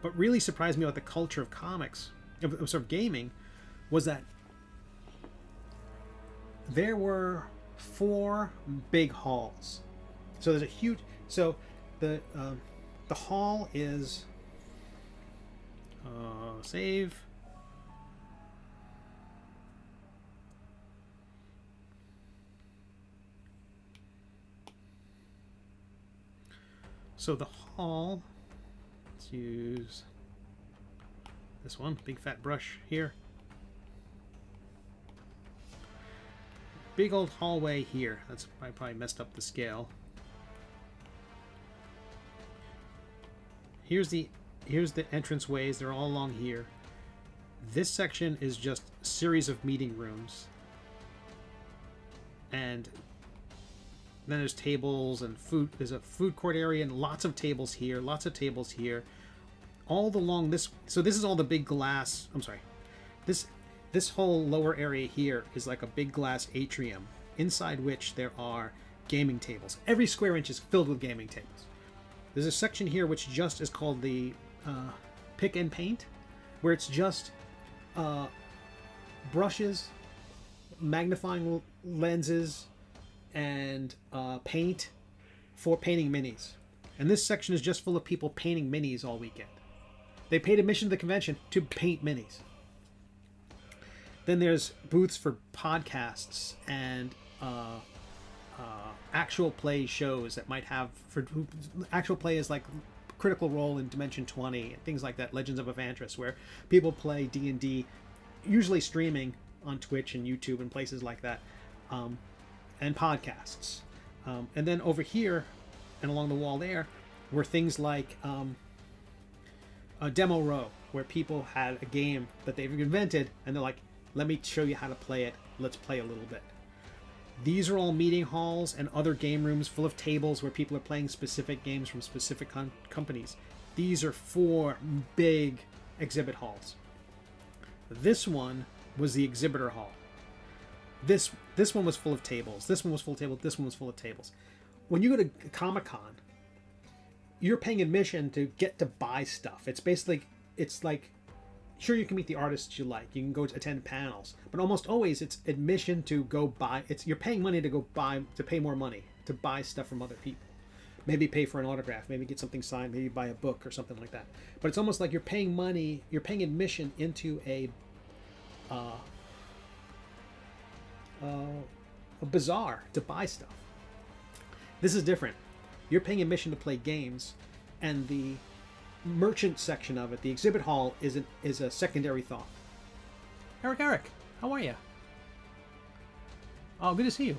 But really surprised me about the culture of comics, of sort of gaming, was that there were 4 big halls. So there's a huge, so the hall is save. So the hall, let's use this one, big fat brush here. Big old hallway here. That's I probably messed up the scale. Here's the entrance ways. They're all along here. This section is just a series of meeting rooms. And then there's tables and food. There's a food court area and lots of tables here, lots of tables here. All along this, so this is all the big glass, I'm sorry. This whole lower area here is like a big glass atrium, inside which there are gaming tables. Every square inch is filled with gaming tables. There's a section here which just is called the pick and paint, where it's just brushes, magnifying lenses, and paint for painting minis. And this section is just full of people painting minis all weekend. They paid admission to the convention to paint minis. Then there's booths for podcasts and actual play shows that might have, for actual play is like Critical Role in Dimension 20 and things like that, Legends of Evantris, where people play D&D, usually streaming on Twitch and YouTube and places like that, and podcasts. And then over here and along the wall there were things like a demo row, where people had a game that they've invented and they're like, let me show you how to play it. Let's play a little bit. These are all meeting halls and other game rooms full of tables where people are playing specific games from specific companies. These are 4 big exhibit halls. This one was the exhibitor hall. This one was full of tables. This one was full of tables. This one was full of tables. When you go to Comic-Con, you're paying admission to get to buy stuff. It's basically, it's like, sure, you can meet the artists you like. You can go to attend panels, but almost always it's admission to go buy. You're paying money to go buy, to pay more money to buy stuff from other people. Maybe pay for an autograph, maybe get something signed, maybe buy a book or something like that. But it's almost like you're paying money, you're paying admission into a a bazaar to buy stuff. This is different. You're paying admission to play games, and the merchant section of it, the exhibit hall, is a secondary thought. Eric, how are you? Oh, good to see you.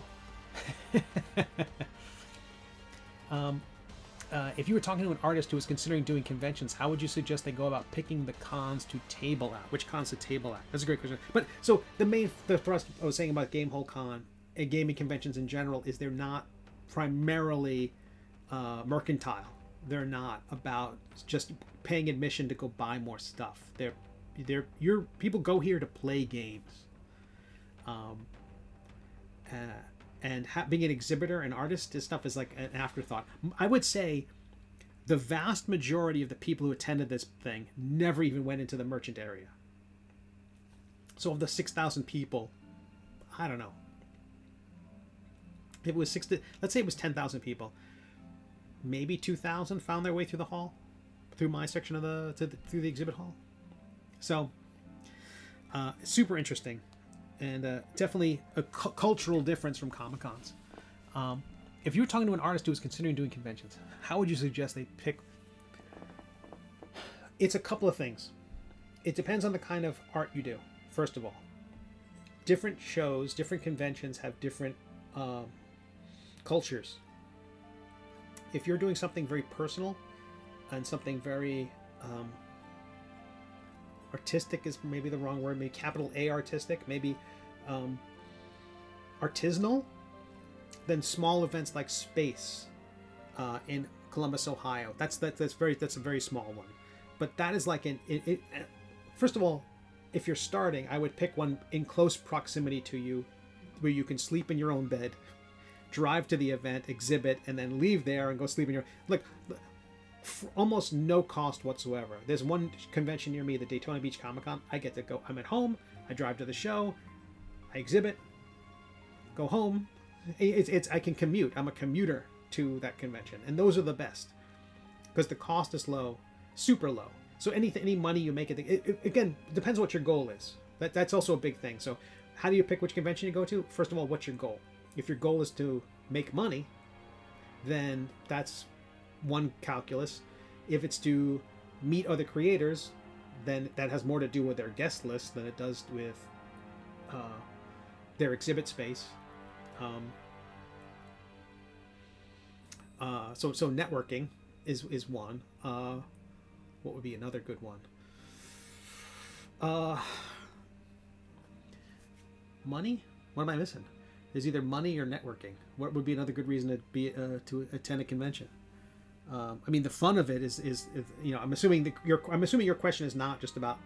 If you were talking to an artist who was considering doing conventions, how would you suggest they go about picking the cons to table at? Which cons to table at? That's a great question. But so the thrust I was saying about Gamehole Con and gaming conventions in general is they're not primarily mercantile. They're not about just paying admission to go buy more stuff. People go here to play games. And being an exhibitor and artist, this stuff is like an afterthought. I would say the vast majority of the people who attended this thing never even went into the merchant area. So of the 6,000 people, I don't know. If it was let's say it was 10,000 people, maybe 2,000 found their way through the hall, through my section of through the exhibit hall. So super interesting. And definitely a cultural difference from Comic-Cons. If you were talking to an artist who was considering doing conventions, how would you suggest they pick? It's a couple of things. It depends on the kind of art you do, first of all. Different shows, different conventions have different cultures. If you're doing something very personal and something very artistic is maybe the wrong word, maybe capital A artistic, maybe artisanal, then small events like Space in Columbus, Ohio. That's a very small one. But that is like first of all, if you're starting, I would pick one in close proximity to you where you can sleep in your own bed, drive to the event, exhibit, and then leave there and go sleep in your for almost no cost whatsoever. There's one convention near me, the Daytona Beach Comic-Con. I get to go. I'm at home. I drive to the show. I exhibit. Go home. I can commute. I'm a commuter to that convention, and those are the best because the cost is low, super low. So any money you make it again depends what your goal is. That's also a big thing. So how do you pick which convention you go to? First of all, what's your goal? If your goal is to make money, then that's one calculus. If it's to meet other creators, then that has more to do with their guest list than it does with their exhibit space. So networking is one. What would be another good one? Money? What am I missing? There's either money or networking. What would be another good reason to attend a convention? I mean, the fun of it is I'm assuming your question is not just about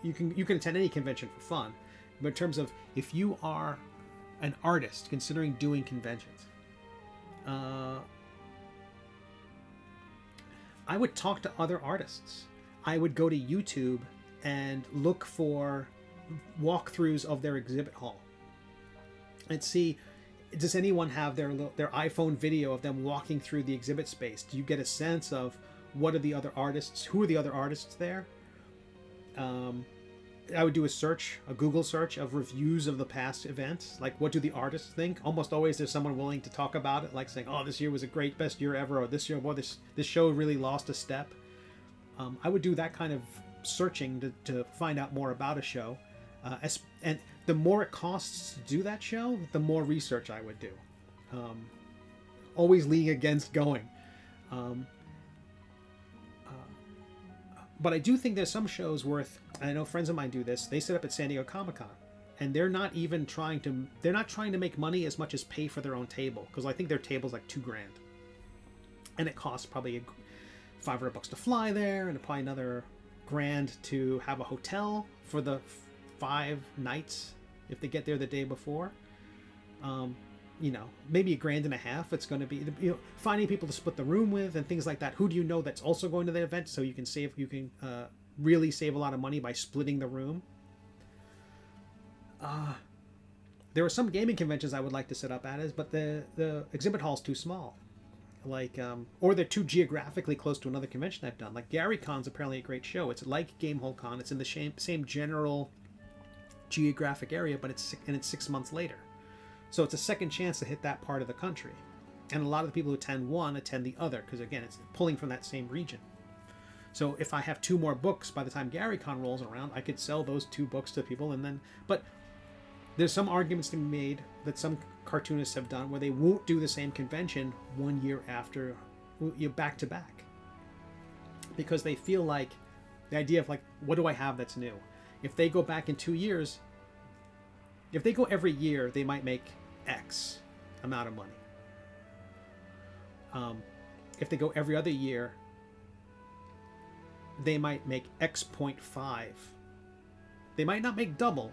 you can attend any convention for fun, but in terms of if you are an artist considering doing conventions, I would talk to other artists. I would go to YouTube and look for walkthroughs of their exhibit hall and see, does anyone have their iPhone video of them walking through the exhibit space? Do you get a sense of what are the other artists? Who are the other artists there? I would do a Google search of reviews of the past events. Like, what do the artists think? Almost always there's someone willing to talk about it, like saying, oh, this year was a great, best year ever, or this year, boy, this show really lost a step. I would do that kind of searching to find out more about a show. And the more it costs to do that show, the more research I would do. Always leaning against going. But I do think there's some shows worth, and I know friends of mine do this, they sit up at San Diego Comic-Con, and they're not trying to make money as much as pay for their own table, because I think their table's like $2,000. And it costs probably $500 to fly there, and probably another $1,000 to have a hotel for the 5 nights if they get there the day before. Maybe $1,500 it's going to be, finding people to split the room with and things like that. Who do you know that's also going to the event, so you can really save a lot of money by splitting the room. There are some gaming conventions I would like to set up at, but the exhibit hall's too small, or they're too geographically close to another convention I've done. Like GaryCon's apparently a great show. It's like Gamehole Con. It's in the same general geographic area, but it's 6 months later. So it's a second chance to hit that part of the country. And a lot of the people who attend one attend the other, because again, it's pulling from that same region. So if I have 2 more books by the time GaryCon rolls around, I could sell those 2 books to people, and then, but there's some arguments to be made that some cartoonists have done where they won't do the same convention 1 year after, back to back, because they feel like the idea of like, what do I have that's new? If they go back in 2 years, if they go every year, they might make X amount of money. If they go every other year, they might make X.5. They might not make double,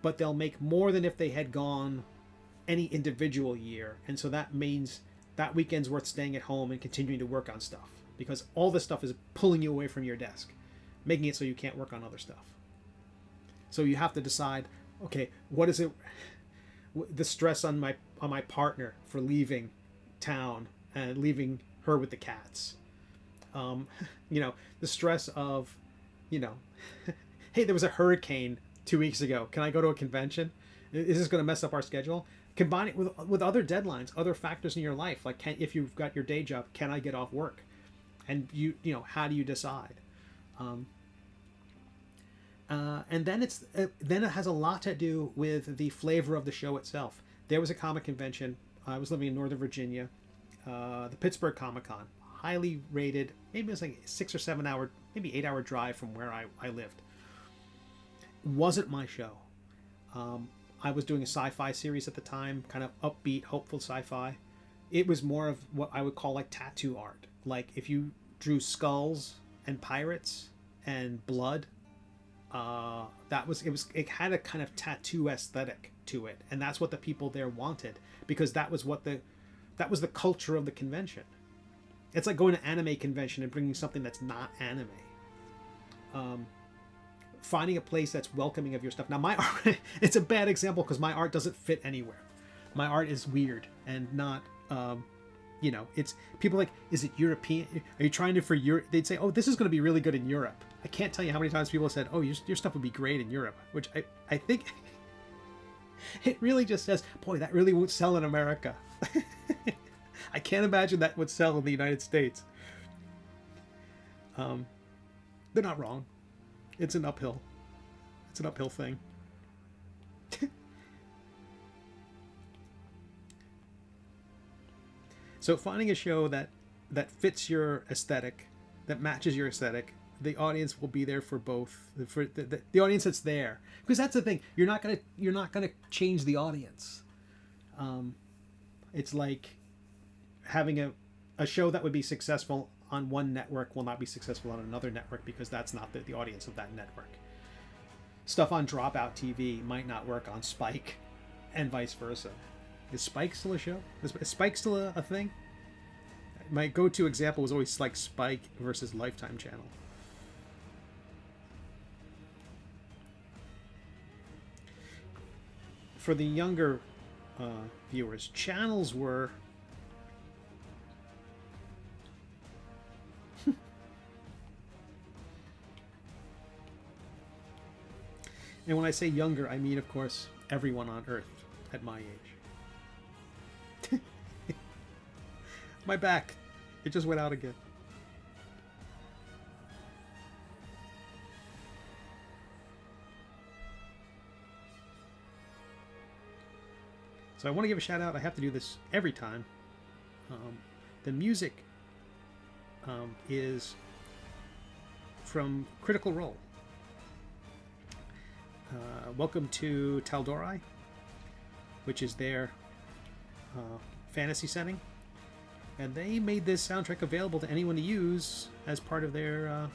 but they'll make more than if they had gone any individual year. And so that means that weekend's worth staying at home and continuing to work on stuff, because all this stuff is pulling you away from your desk, making it so you can't work on other stuff. So you have to decide, okay, what is it, the stress on my partner for leaving town and leaving her with the cats, the stress of, hey, there was a hurricane 2 weeks ago, can I go to a convention? Is this going to mess up our schedule? Combine it with other deadlines, other factors in your life, like if you've got your day job, can I get off work? And how do you decide? And then it has a lot to do with the flavor of the show itself. There was a comic convention. I was living in Northern Virginia, the Pittsburgh Comic-Con, highly rated. Maybe it was like 6 or 7 hour, maybe 8 hour drive from where I lived. Wasn't my show. I was doing a sci-fi series at the time, kind of upbeat, hopeful sci-fi. It was more of what I would call like tattoo art. Like if you drew skulls and pirates and blood, it had a kind of tattoo aesthetic to it, and that's what the people there wanted, because that was the culture of the convention. It's like going to an anime convention and bringing something that's not anime. Finding a place that's welcoming of your stuff. Now my art, it's a bad example because my art doesn't fit anywhere. My art is weird and not, it's people like, is it European? Are you trying to for Europe? They'd say, oh, this is going to be really good in Europe. I can't tell you how many times people have said, oh, your stuff would be great in Europe, which I think it really just says, boy, that really won't sell in America. I can't imagine that would sell in the United States. They're not wrong. It's an uphill thing. So finding a show that fits your aesthetic, that matches your aesthetic, the audience will be there for both. For the audience that's there, because that's the thing. You're not gonna change the audience. It's like having a show that would be successful on one network will not be successful on another network, because that's not the audience of that network. Stuff on Dropout TV might not work on Spike, and vice versa. Is Spike still a show? Is Spike still a thing? My go-to example was always like Spike versus Lifetime Channel. For the younger viewers, channels were and when I say younger, I mean, of course, everyone on Earth at my age. My back, it just went out again. So I want to give a shout out. I have to do this every time. The music is from Critical Role. Welcome to Tal'Dorei, which is their fantasy setting, and they made this soundtrack available to anyone to use as part of their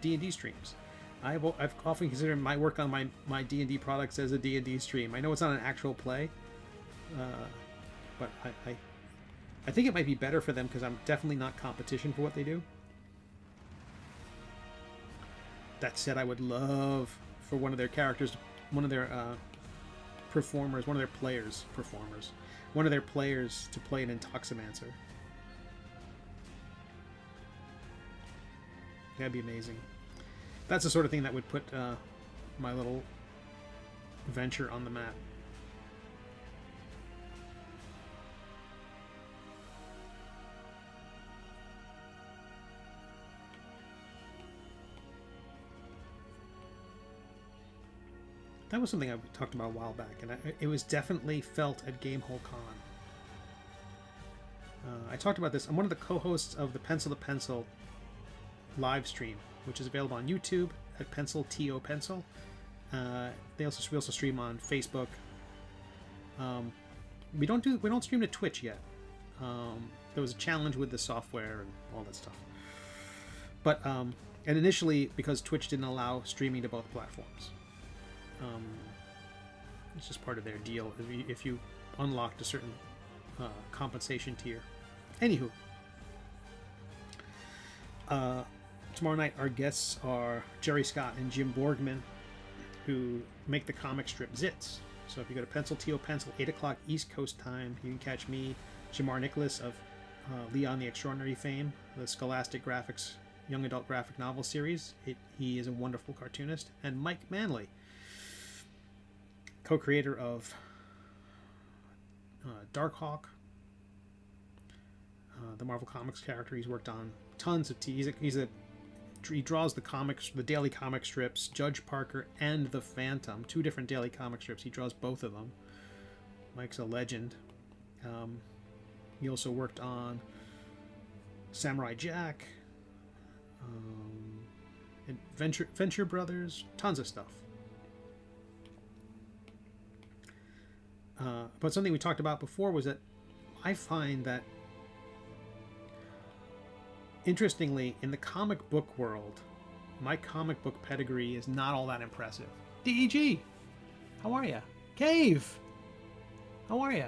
D&D streams. I've often considered my work on my D&D products as a D&D stream. I know it's not an actual play, but I think it might be better for them, because I'm definitely not competition for what they do. That said, I would love for one of their characters, one of their performers, one of their players to play an Intoximancer. That'd be amazing. That's the sort of thing that would put my little venture on the map. That was something I talked about a while back, and it was definitely felt at Gamehole Con. I talked about this. I'm one of the co-hosts of the Pencil to Pencil live stream, which is available on YouTube at Pencil to Pencil. We also stream on Facebook. We don't stream to Twitch yet. There was a challenge with the software and all that stuff. But and initially, because Twitch didn't allow streaming to both platforms. It's just part of their deal if you unlocked a certain compensation tier. Anywho, tomorrow night our guests are Jerry Scott and Jim Borgman, who make the comic strip Zits. So if you go to Pencil to Pencil, 8 o'clock East Coast time, you can catch me, Jamar Nicholas of Leon the Extraordinary fame, the Scholastic Graphics young adult graphic novel series. He is a wonderful cartoonist, and Mike Manley, co-creator of Darkhawk, the Marvel Comics character. He's worked on tons of he draws the comics, the daily comic strips, Judge Parker and the Phantom, 2 different daily comic strips. He draws both of them. Mike's a legend. He also worked on Samurai Jack, Venture Brothers, tons of stuff. But something we talked about before was that I find that, interestingly, in the comic book world, my comic book pedigree is not all that impressive. DEG, how are ya? Cave, how are ya?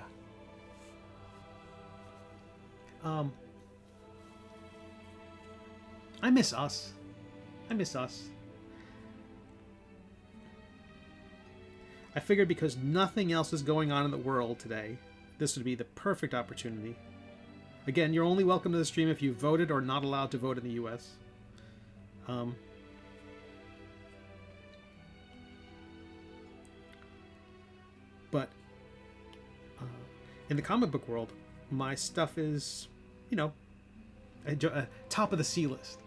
I miss us. I figured because nothing else is going on in the world today, this would be the perfect opportunity. Again, you're only welcome to the stream if you voted or not allowed to vote in the US. But in the comic book world, my stuff is, top of the C list.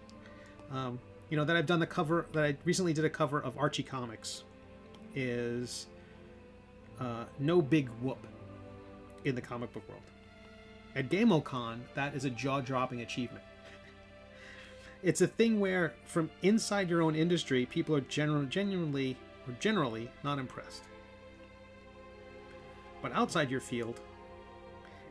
That I've done the cover, that I recently did a cover of Archie Comics, is no big whoop in the comic book world. At GameoCon, that is a jaw-dropping achievement. It's a thing where, from inside your own industry, people are generally not impressed. But outside your field,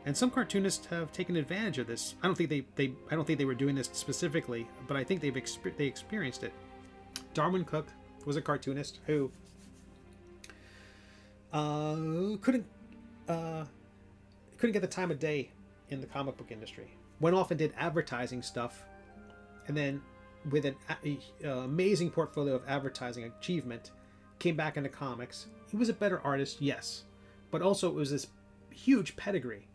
and some cartoonists have taken advantage of this. I don't think they were doing this specifically, but I think they experienced it. Darwin Cook was a cartoonist who couldn't get the time of day in the comic book industry. Went off and did advertising stuff, and then with an amazing portfolio of advertising achievement, came back into comics. He was a better artist, yes, but also it was this huge pedigree.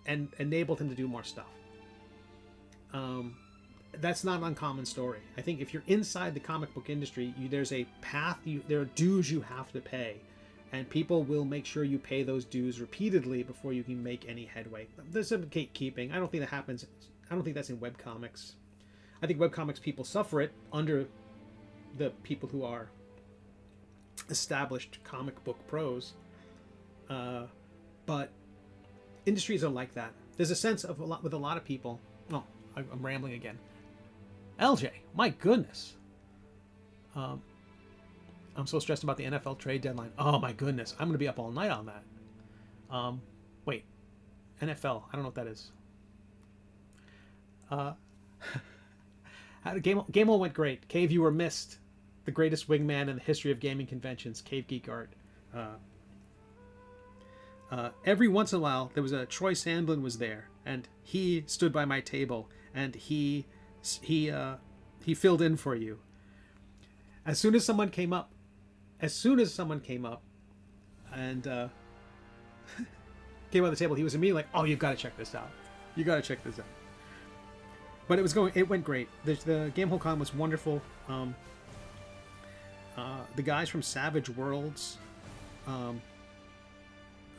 And enabled him to do more stuff. That's not an uncommon story. I think if you're inside the comic book industry, there's a path, there are dues you have to pay, and people will make sure you pay those dues repeatedly before you can make any headway. There's some gatekeeping. I don't think that happens. I don't think that's in webcomics. I think webcomics people suffer it under the people who are established comic book pros. But industries are like that. There's a sense of with a lot of people. Oh, I'm rambling again. LJ, my goodness. I'm so stressed about the NFL trade deadline. Oh my goodness, I'm going to be up all night on that. Wait, NFL. I don't know what that is. Game went great. Cave, you were missed. The greatest wingman in the history of gaming conventions. Cave Geek Art. Every once in a while, there was a Troy Sandlin was there, and he stood by my table, and he filled in for you. As soon as someone came up, and came on the table, he was immediately like, "Oh, you've got to check this out. You got to check this out." But it went great. The Gamehole Con was wonderful. The guys from Savage Worlds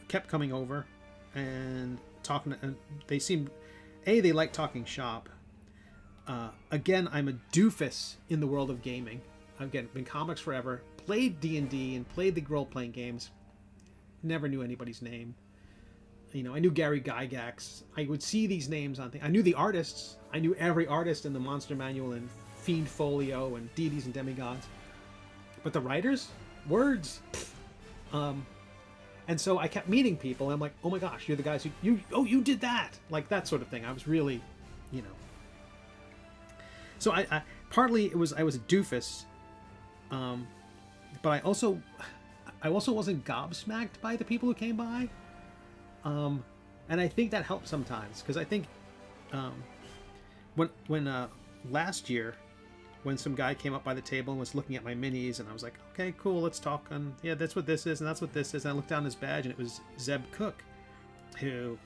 kept coming over and talking. And they seemed, they like talking shop. Again, I'm a doofus in the world of gaming. Again, been comics forever. Played D&D and played the role-playing games. Never knew anybody's name. You know, I knew Gary Gygax. I would see these names on things. I knew the artists. I knew every artist in the Monster Manual and Fiend Folio and Deities and Demigods. But the writers? Words. And so I kept meeting people. And I'm like, oh my gosh, you're the guys who... you did that! Like, that sort of thing. I was really, you know... So I partly I was a doofus. But I also wasn't gobsmacked by the people who came by. And I think that helped sometimes, because I think when last year, when some guy came up by the table and was looking at my minis, and I was like, okay, cool, let's talk. And yeah, that's what this is, and that's what this is. And I looked down his badge, and it was Zeb Cook, who,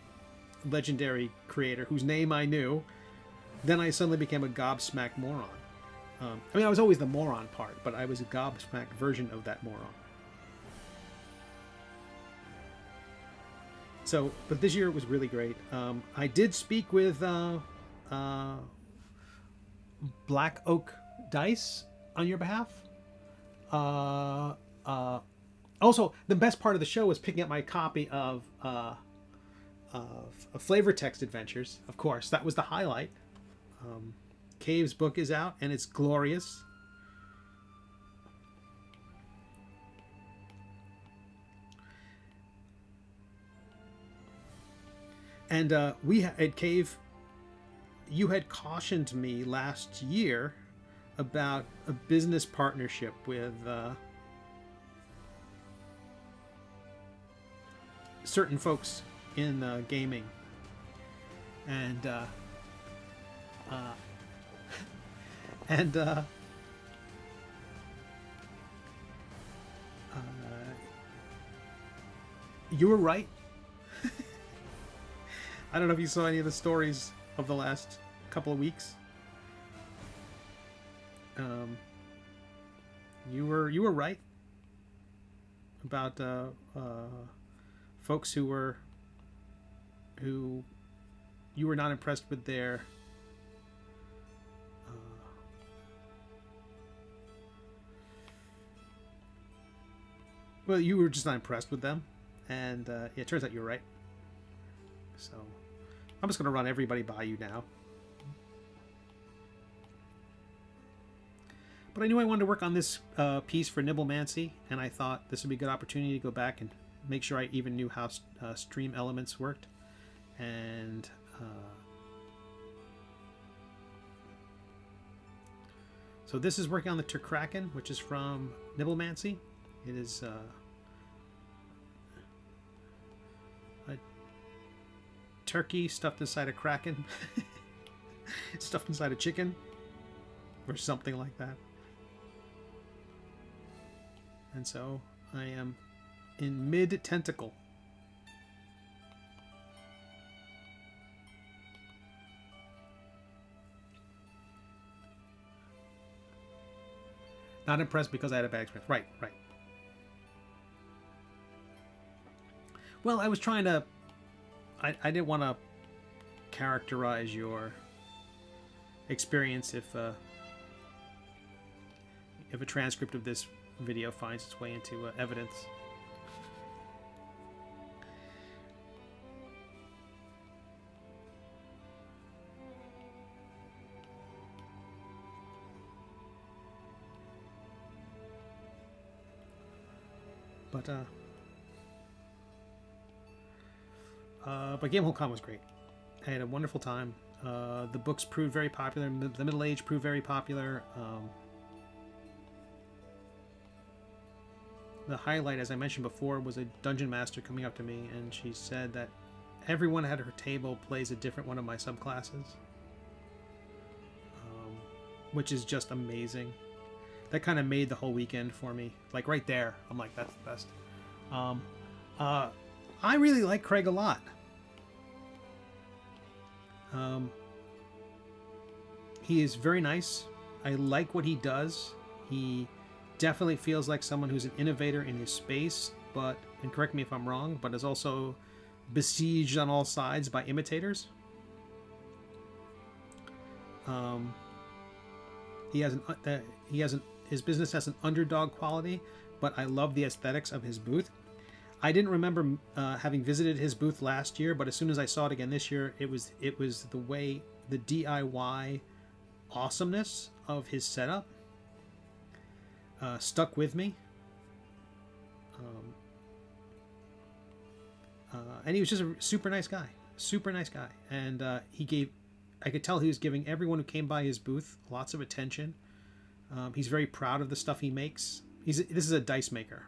legendary creator, whose name I knew. Then I suddenly became a gobsmacked moron. I mean, I was always the moron part, but I was a gobsmacked version of that moron. So, but this year it was really great. I did speak with Black Oak Dice on your behalf. Also, the best part of the show was picking up my copy of Flavor Text Adventures. Of course, that was the highlight. Cave's book is out, and it's glorious. And we at Cave, you had cautioned me last year about a business partnership with certain folks in gaming, and you were right. I don't know if you saw any of the stories of the last couple of weeks. You were right about folks who you were not impressed with their well, you were just not impressed with them, and it turns out you were right. So I'm just going to run everybody by you now. But I knew I wanted to work on this piece for Nibblemancy, and I thought this would be a good opportunity to go back and make sure I even knew how stream elements worked. And so this is working on the Turkraken, which is from Nibblemancy. It is a turkey stuffed inside a kraken, stuffed inside a chicken, or something like that. And so I am in mid-tentacle. Not impressed because I had a bad experience. Right. Well, I was trying to... I didn't want to characterize your experience if a transcript of this video finds its way into evidence. But GameholeCon was great. I had a wonderful time. The books proved very popular. The Middle Age proved very popular. The highlight, as I mentioned before, was a dungeon master coming up to me, and she said that everyone at her table plays a different one of my subclasses, which is just amazing. That kind of made the whole weekend for me. Like right there, I'm like, that's the best. I really like Craig a lot. He is very nice. I like what he does. He definitely feels like someone who's an innovator in his space, but, and correct me if I'm wrong, but is also besieged on all sides by imitators. He has his business has an underdog quality, but I love the aesthetics of his booth. I didn't remember having visited his booth last year, but as soon as I saw it again this year, it was the way, the DIY awesomeness of his setup stuck with me. And he was just a super nice guy, and I could tell he was giving everyone who came by his booth lots of attention. He's very proud of the stuff he makes. This is a dice maker,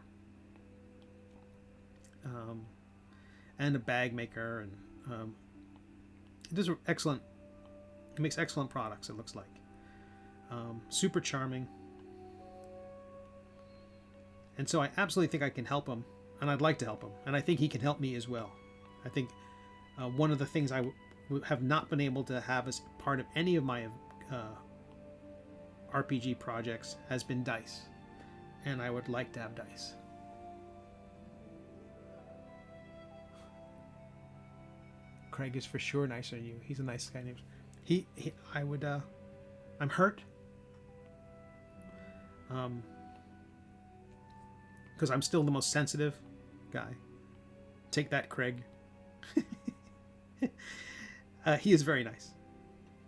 and a bag maker, and he does excellent. He makes excellent products. It looks like super charming, and so I absolutely think I can help him, and I'd like to help him, and I think he can help me as well. I think one of the things I have not been able to have as part of any of my RPG projects has been dice, and I would like to have dice. Craig is for sure nicer than you. He's a nice guy. I'm hurt. Because I'm still the most sensitive guy. Take that, Craig. He is very nice.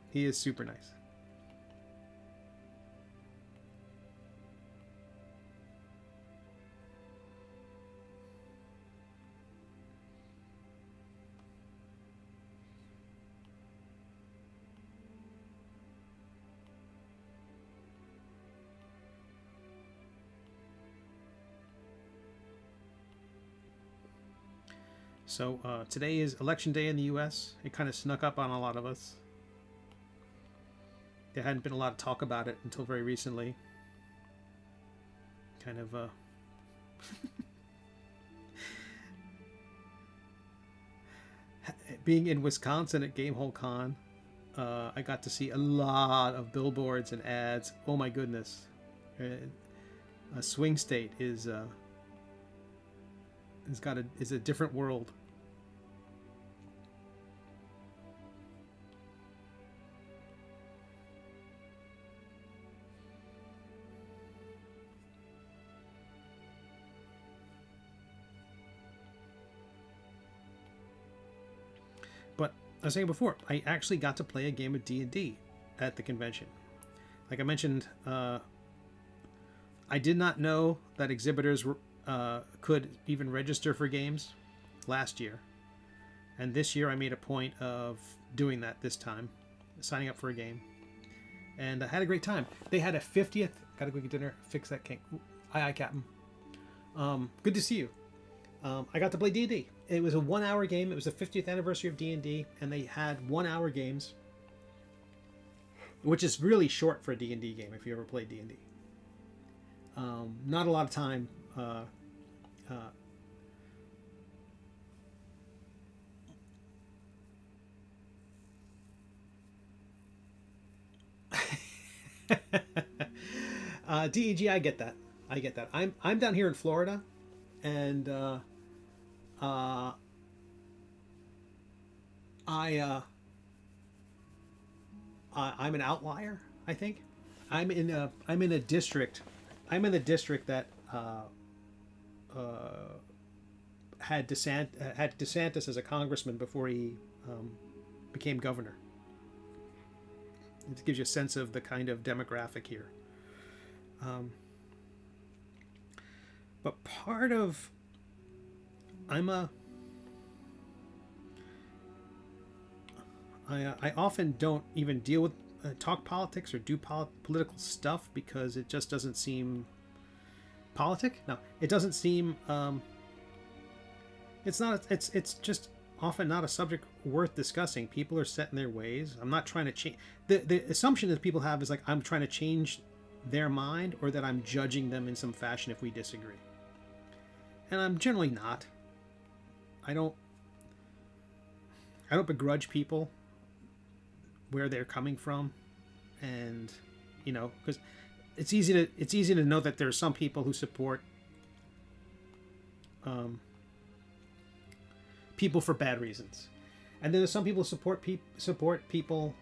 He is super nice. So today is election day in the U.S. It kind of snuck up on a lot of us. There hadn't been a lot of talk about it until very recently. Kind of being in Wisconsin at Gamehole Con, I got to see a lot of billboards and ads. Oh my goodness. A swing state is a different world. But I was saying before, I actually got to play a game of D&D at the convention. Like I mentioned, I did not know that exhibitors could even register for games last year. And this year I made a point of doing that this time, signing up for a game. And I had a great time. They had a 50th... Gotta go get dinner, fix that kink. Aye, Captain. Good to see you. I got to play D&D. It was a 1-hour game. It was the 50th anniversary of D&D, and they had 1-hour games, which is really short for a D&D game if you ever played D&D. Not a lot of time. DEG, I get that. I'm down here in Florida, and I'm an outlier. I think I'm in a district. I'm in the district that had DeSantis as a congressman before he became governor. It gives you a sense of the kind of demographic here. But part of I often don't even deal with talk politics or do political stuff because it just doesn't seem politic. No, it doesn't seem. It's not. It's just often not a subject worth discussing. People are set in their ways. I'm not trying to change. The assumption that people have is like I'm trying to change their mind or that I'm judging them in some fashion if we disagree. And I'm generally not. I don't begrudge people where they're coming from, and because it's easy to know that there are some people who support people for bad reasons, and then there's some people who support people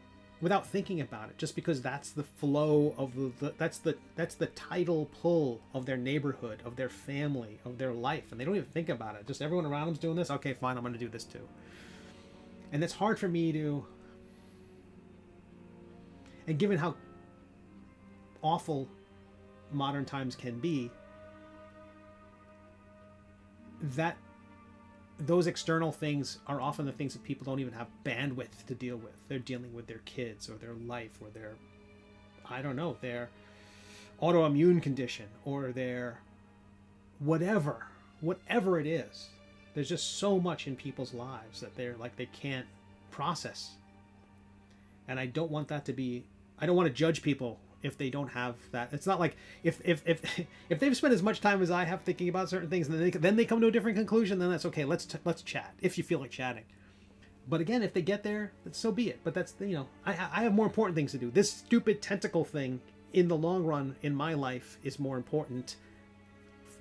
without thinking about it, just because that's the flow of that's the tidal pull of their neighborhood, of their family, of their life, and they don't even think about it. Just everyone around them's doing this. Okay, fine, I'm going to do this too. And it's hard for me to, and given how awful modern times can be, that those external things are often the things that people don't even have bandwidth to deal with. They're dealing with their kids or their life or their, I don't know, their autoimmune condition or their whatever it is. There's just so much in people's lives that they're like, they can't process. And I don't want that to be, I don't want to judge people if they don't have that. It's not like if they've spent as much time as I have thinking about certain things, and then they come to a different conclusion, then that's okay. Let's chat if you feel like chatting. But again, if they get there, so be it. But that's, you know, I have more important things to do. This stupid tentacle thing in the long run in my life is more important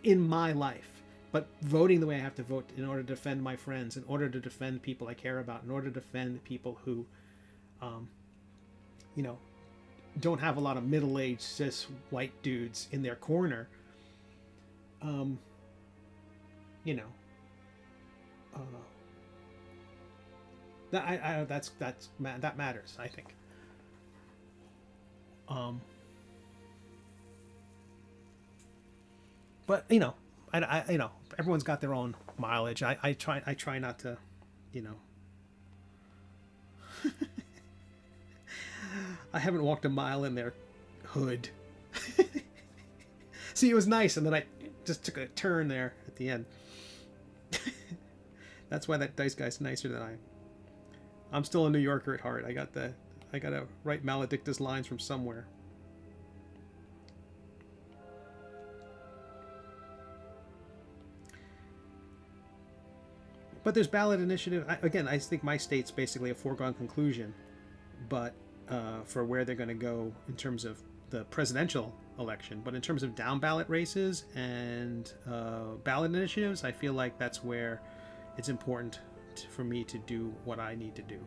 in my life. But voting the way I have to vote in order to defend my friends, in order to defend people I care about, in order to defend people who, you know, don't have a lot of middle-aged cis white dudes in their corner, you know, that matters, I think. But you know, I you know, everyone's got their own mileage. I try not to, you know. I haven't walked a mile in their hood. See, it was nice, and then I just took a turn there at the end. That's why that dice guy's nicer than I am. I'm still a New Yorker at heart. I gotta write maledictus lines from somewhere. But there's ballot initiative. Again, I think my state's basically a foregone conclusion, but for where they're going to go in terms of the presidential election. But in terms of down ballot races and ballot initiatives, I feel like that's where it's important for me to do what I need to do.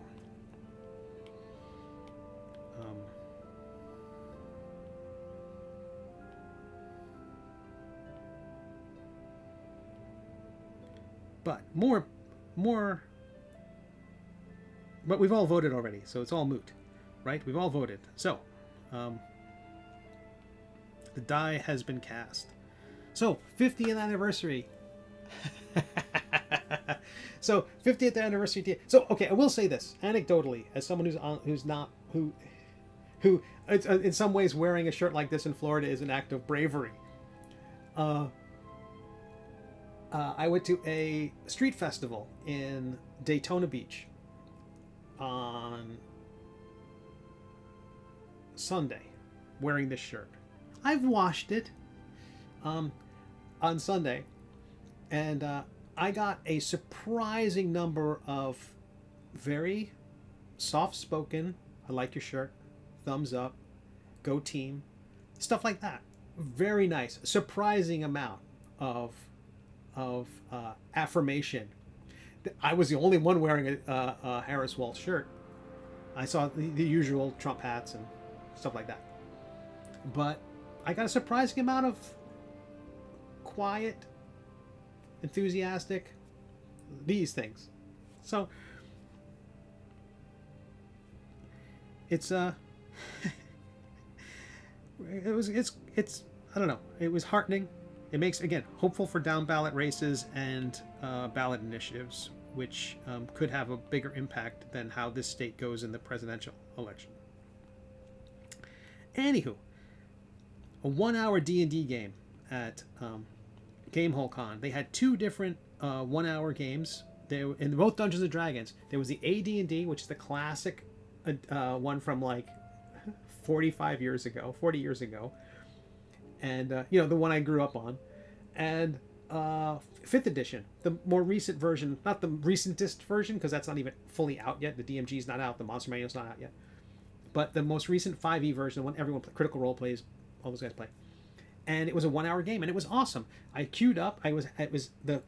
But but we've all voted already, so it's all moot. Right? We've all voted. So, the die has been cast. So, 50th anniversary. So, 50th anniversary. So, okay, I will say this anecdotally, as someone who in some ways wearing a shirt like this in Florida is an act of bravery. I went to a street festival in Daytona Beach on Sunday wearing this shirt. I've washed it on Sunday, and I got a surprising number of very soft-spoken, I like your shirt, thumbs up, go team, stuff like that. Very nice, surprising amount of affirmation. I was the only one wearing a Harris Walsh shirt. I saw the usual Trump hats and stuff like that. But I got a surprising amount of quiet, enthusiastic, these things. So it's it's I don't know. It was heartening. It makes, again, hopeful for down ballot races and ballot initiatives, which could have a bigger impact than how this state goes in the presidential election. Anywho, a 1-hour D&D game at Gamehole Con. They had two different 1-hour games. In both Dungeons & Dragons. There was the AD&D, which is the classic one from like 40 years ago. And, you know, the one I grew up on. And 5th edition, the more recent version, not the recentest version, because that's not even fully out yet. The DMG is not out. The Monster Manual is not out yet. But the most recent 5e version, the one everyone Critical Role plays, all those guys play. And it was a 1-hour game, and it was awesome. I queued up. It was the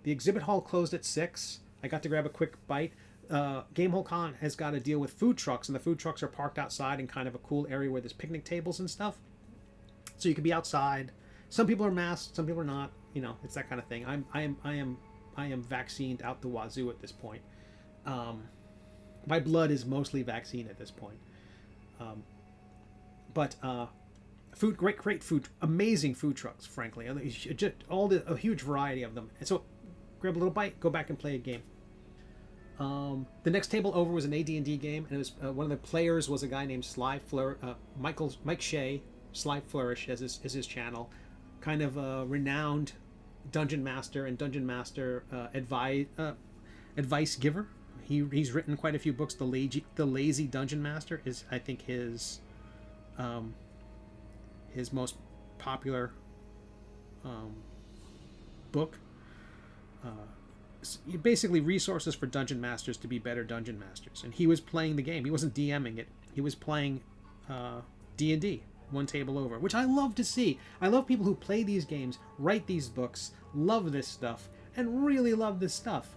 exhibit hall closed at 6. I got to grab a quick bite. Gamehole Con has got to deal with food trucks, and the food trucks are parked outside in kind of a cool area where there's picnic tables and stuff. So you can be outside. Some people are masked, some people are not. You know, it's that kind of thing. I am vaccinated out the wazoo at this point. My blood is mostly vaccine at this point. But food, great food, amazing food trucks. Frankly, just a huge variety of them. And so, grab a little bite, go back and play a game. The next table over was an AD&D game, and it was one of the players was a guy named Mike Shea. Sly Flourish is his channel, kind of a renowned dungeon master and dungeon master advice giver. He's written quite a few books. The Lazy Dungeon Master is, I think, his most popular book. Basically resources for dungeon masters to be better dungeon masters. And he was playing the game. He wasn't DMing it. He was playing D&D, one table over, which I love to see. I love people who play these games, write these books, love this stuff, and really love this stuff.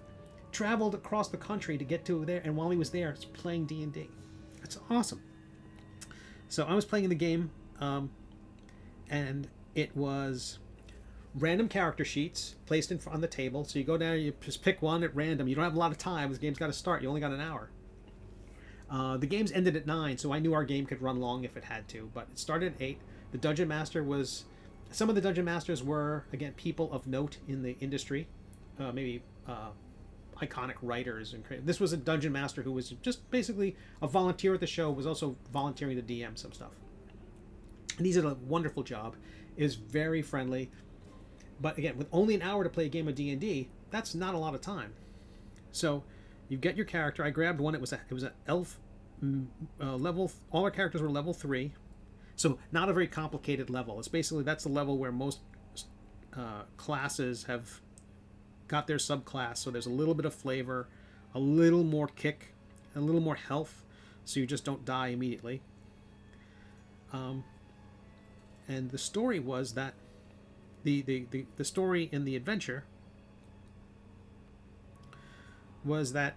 Traveled across the country to get to there, and while he was there, he's playing D&D. It's awesome. So I was playing the game, and it was random character sheets placed on the table. So you go down, you just pick one at random. You don't have a lot of time. This game's got to start. You only got an hour. The games ended at 9, so I knew our game could run long if it had to. But it started at 8. The Dungeon Master was... Some of the Dungeon Masters were, again, people of note in the industry. Maybe iconic writers. And this was a Dungeon Master who was just basically a volunteer at the show, was also volunteering to DM some stuff. And he did a wonderful job. Is very friendly. But again, with only an hour to play a game of D&D, that's not a lot of time. So you get your character. I grabbed one. It was an elf level. All our characters were level 3, so not a very complicated level. It's basically that's the level where most classes have got their subclass. So there's a little bit of flavor, a little more kick, a little more health, so you just don't die immediately. And the story was that the story in the adventure was that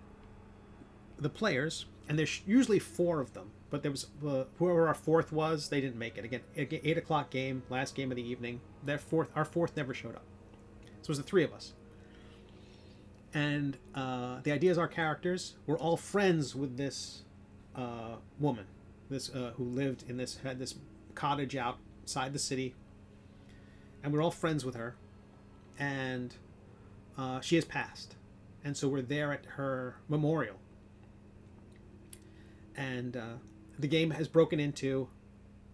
the players, and there's usually 4 of them, but there was whoever our 4th was, they didn't make it. Again, 8 o'clock game, last game of the evening. Our 4th never showed up. So it was the 3 of us. And the idea is our characters were all friends with this woman, this who lived in had this cottage outside the city, and we're all friends with her, and she has passed, and so we're there at her memorial. And the game has broken into,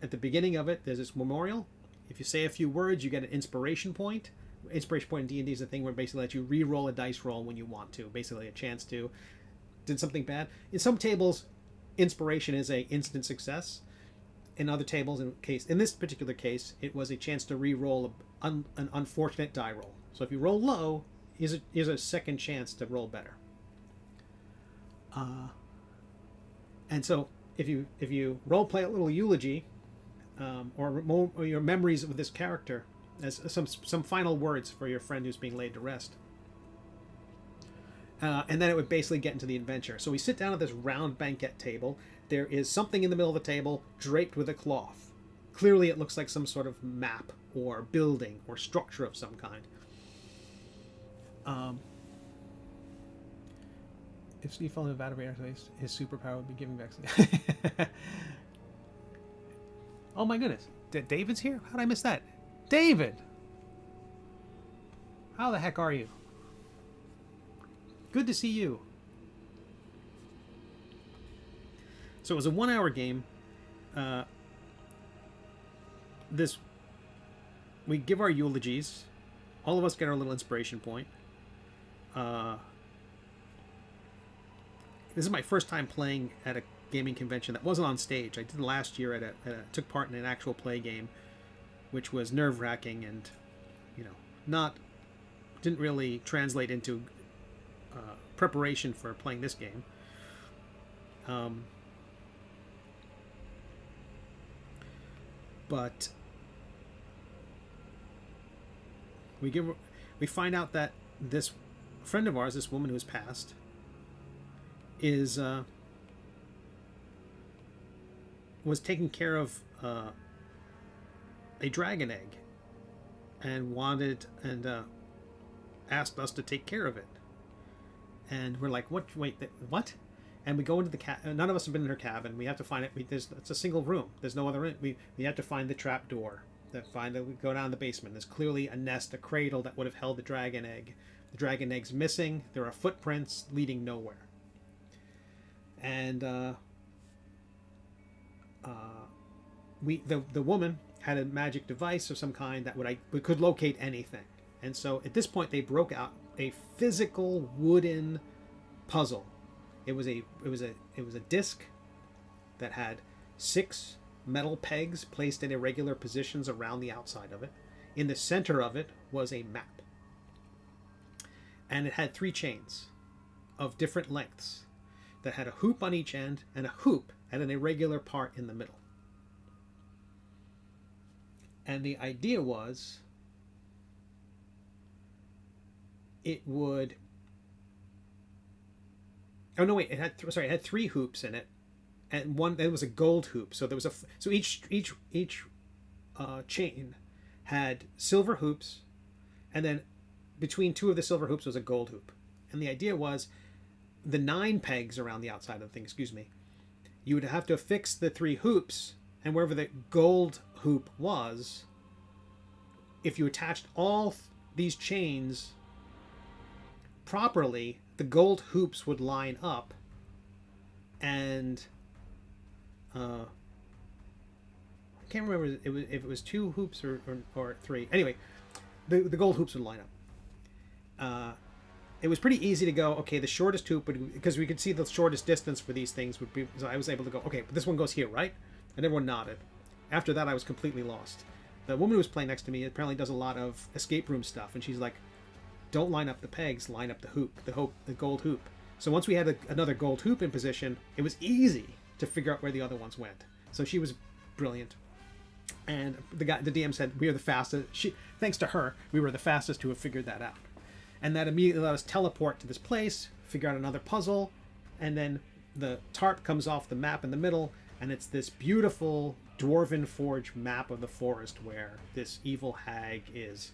at the beginning of it, there's this memorial. If you say a few words, you get an inspiration point. Inspiration point in D&D is a thing where basically lets you re-roll a dice roll when you want to. Basically a chance to did something bad. In some tables, inspiration is a instant success. In other tables, in this particular case, it was a chance to re-roll an unfortunate die roll. So if you roll low, is a second chance to roll better. And so if you role play a little eulogy, or your memories of this character as some final words for your friend who's being laid to rest. And then it would basically get into the adventure. So we sit down at this round banquet table. There is something in the middle of the table draped with a cloth. Clearly it looks like some sort of map or building or structure of some kind. If Steve fell in Nevada, his superpower would be giving vaccine. Oh my goodness. David's here? How did I miss that? David! How the heck are you? Good to see you. So it was a 1-hour game. We give our eulogies. All of us get our little inspiration point. This is my first time playing at a gaming convention that wasn't on stage. I did last year took part in an actual play game, which was nerve-wracking and, didn't really translate into preparation for playing this game. But We find out that this friend of ours, this woman who's passed, is was taking care of a dragon egg, and asked us to take care of it. And we're like, what? Wait, what? And we go into the none of us have been in her cabin. We have to find it. It's a single room. There's no other room. We have to find the trap door. We go down the basement. There's clearly a nest, a cradle that would have held the dragon egg. The dragon egg's missing. There are footprints leading nowhere. And the woman had a magic device of some kind that we could locate anything. And so at this point they broke out a physical wooden puzzle. It was a disc that had 6 metal pegs placed in irregular positions around the outside of it. In the center of it was a map. And it had 3 chains of different lengths that had a hoop on each end and a hoop at an irregular part in the middle. And the idea was it would... Oh no! Wait. It had 3 hoops in it, and there was a gold hoop. So there was each chain had silver hoops, and then between 2 of the silver hoops was a gold hoop. And the idea was the 9 pegs around the outside of the thing. Excuse me. You would have to affix the 3 hoops, and wherever the gold hoop was, if you attached all these chains properly, the gold hoops would line up, and I can't remember if it was 2 hoops or 3. Anyway, the gold hoops would line up. It was pretty easy to go, okay, the shortest hoop, because we could see the shortest distance for these things would be, so I was able to go, okay, but this one goes here, right? And everyone nodded. After that, I was completely lost. The woman who was playing next to me apparently does a lot of escape room stuff, and she's like, don't line up the pegs, line up the hoop, the gold hoop. So once we had another gold hoop in position, it was easy to figure out where the other ones went. So she was brilliant. And the DM said, we are the fastest. Thanks to her, we were the fastest to have figured that out. And that immediately let us teleport to this place, figure out another puzzle, and then the tarp comes off the map in the middle, and it's this beautiful dwarven forge map of the forest where this evil hag is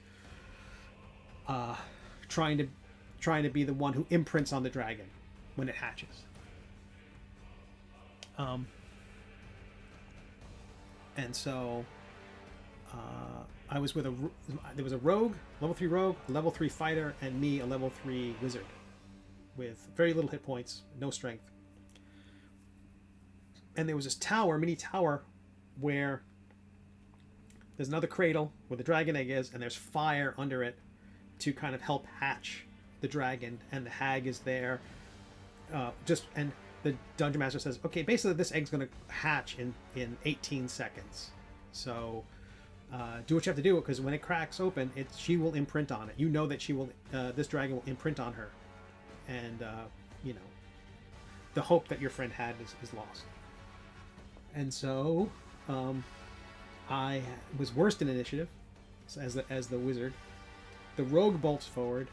trying to be the one who imprints on the dragon when it hatches. And so I was with there was a rogue, level 3 rogue, a level 3 fighter, and me, a level 3 wizard with very little hit points, no strength. And there was this mini tower, where there's another cradle where the dragon egg is, and there's fire under it to kind of help hatch the dragon, and the hag is there. And the dungeon master says, okay, basically this egg's going to hatch in 18 seconds. So do what you have to do, because when it cracks open, she will imprint on it. You know that this dragon will imprint on her. And, the hope that your friend had is lost. And so I was worst in initiative as the wizard. The rogue bolts forward.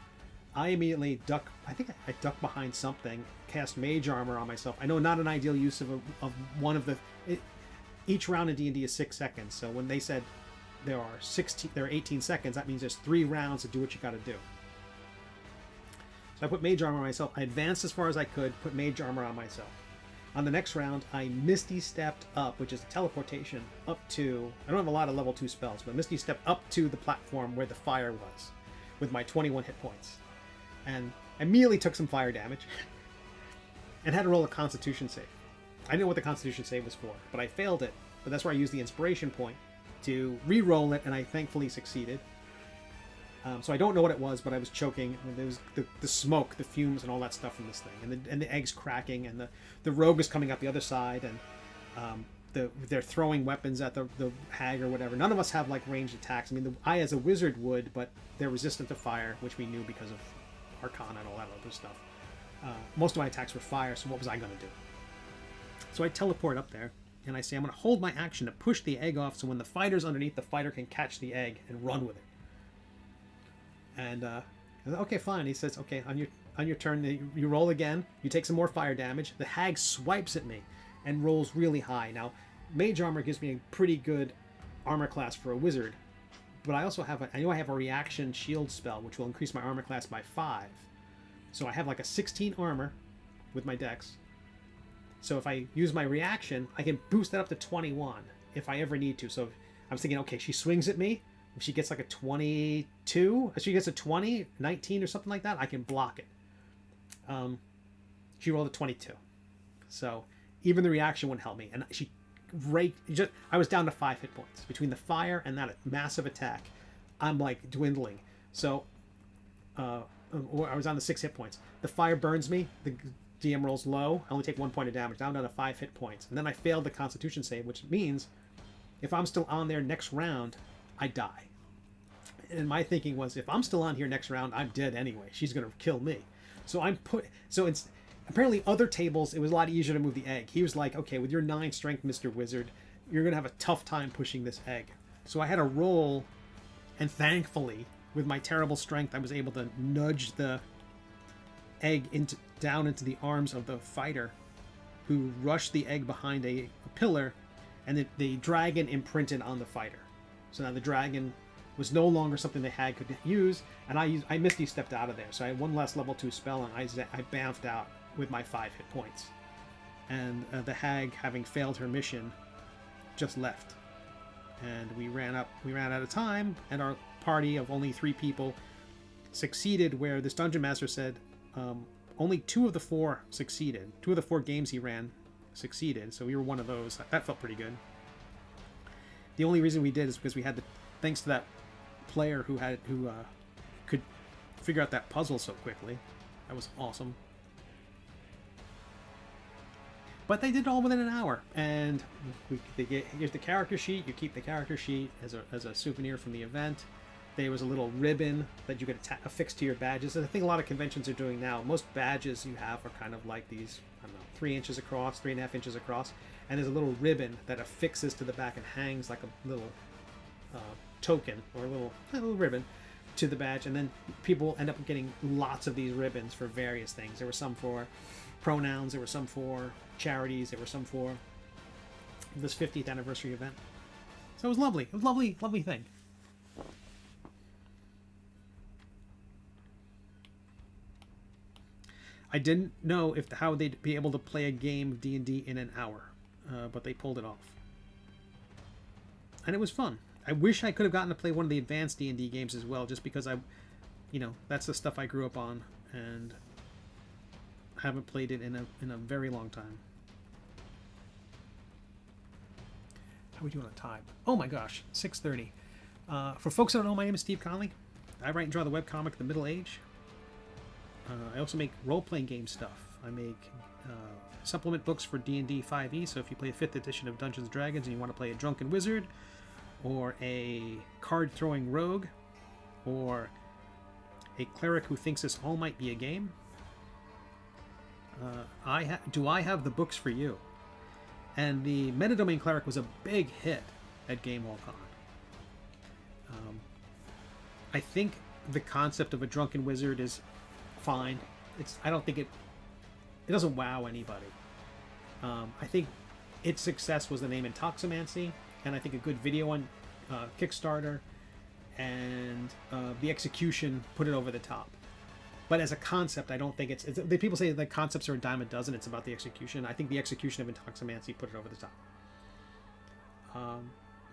I immediately duck. I think I duck behind something. Cast mage armor on myself. I know, not an ideal use of one of the. Each round in D&D is 6 seconds. So when they said there are 18 seconds, that means there's 3 rounds to do what you got to do. So I put mage armor on myself. I advanced as far as I could. Put mage armor on myself. On the next round, I Misty Stepped up, which is a teleportation, up to... I don't have a lot of level 2 spells, but Misty Stepped up to the platform where the fire was, with my 21 hit points. And immediately took some fire damage, and had to roll a Constitution save. I didn't know what the Constitution save was for, but I failed it. But that's where I used the Inspiration Point to re-roll it, and I thankfully succeeded. So I don't know what it was, but I was choking. There was the smoke, the fumes, and all that stuff from this thing, and the eggs cracking, and the rogue is coming up the other side, and they're throwing weapons at the hag or whatever. None of us have like ranged attacks. I mean, I as a wizard would, but they're resistant to fire, which we knew because of Arcana and all that other stuff. Most of my attacks were fire, so what was I going to do? So I teleport up there, and I say I'm going to hold my action to push the egg off, so when the fighter's underneath, the fighter can catch the egg and run with it. And I said, okay, fine. He says, okay, on your turn, you roll again. You take some more fire damage. The hag swipes at me and rolls really high. Now, mage armor gives me a pretty good armor class for a wizard, but I also have I know I have a reaction shield spell, which will increase my armor class by 5. So I have like a 16 armor with my dex. So if I use my reaction, I can boost that up to 21 if I ever need to. So I was thinking, okay, she swings at me. If she gets like a 22, if she gets a 20, 19 or something like that, I can block it. She rolled a 22. So even the reaction wouldn't help me. And she I was down to 5 hit points. Between the fire and that massive attack, I'm like dwindling. So I was down to 6 hit points. The fire burns me. The DM rolls low. I only take 1 point of damage. Down to 5 hit points. And then I failed the Constitution save, which means if I'm still on there next round, I die. And my thinking was, if I'm still on here next round, I'm dead anyway. She's going to kill me. So it's apparently other tables, it was a lot easier to move the egg. He was like, okay, with your 9 strength, Mr. Wizard, you're going to have a tough time pushing this egg. So I had to roll, and thankfully, with my terrible strength, I was able to nudge the egg down into the arms of the fighter, who rushed the egg behind a pillar, and the dragon imprinted on the fighter. So now the dragon was no longer something the hag could use, and I Misty stepped out of there. So I had one less level 2 spell, and I bamfed out with my 5 hit points. And the hag, having failed her mission, just left. And we ran out of time, and our party of only 3 people succeeded where this dungeon master said only 2 of the 4 succeeded. 2 of the 4 games he ran succeeded, so we were one of those. That felt pretty good. The only reason we did is because we had thanks to that player who could figure out that puzzle so quickly. That was awesome. But they did it all within an hour, and here's the character sheet. You keep the character sheet as a souvenir from the event. There was a little ribbon that you could affix to your badges. And I think a lot of conventions are doing now. Most badges you have are kind of like these, I don't know, 3 inches across, 3.5 inches across, and there's a little ribbon that affixes to the back and hangs like a little token or a little ribbon to the badge. And then people end up getting lots of these ribbons for various things. There were some for pronouns, there were some for charities, there were some for this 50th anniversary event. So it was lovely. It was a lovely thing. I didn't know how they'd be able to play a game of D&D in an hour, but they pulled it off. And it was fun. I wish I could have gotten to play one of the advanced D&D games as well, just because that's the stuff I grew up on, and haven't played it in a very long time. How are we doing on time? Oh my gosh, 6:30. For folks that don't know, my name is Steve Conley. I write and draw the webcomic The Middle Age. I also make role-playing game stuff. I make supplement books for D&D 5e, so if you play a 5th edition of Dungeons & Dragons and you want to play a drunken wizard, or a card-throwing rogue, or a cleric who thinks this all might be a game, I have the books for you. And the Metadomain Cleric was a big hit at GameWallCon. I think the concept of a drunken wizard is fine. I don't think it doesn't wow anybody. I think its success was the name Intoximancy, and I think a good video on Kickstarter and the execution put it over the top. But as a concept, I don't think the people say the concepts are a dime a dozen. It's about the execution. I think the execution of Intoximancy put it over the top.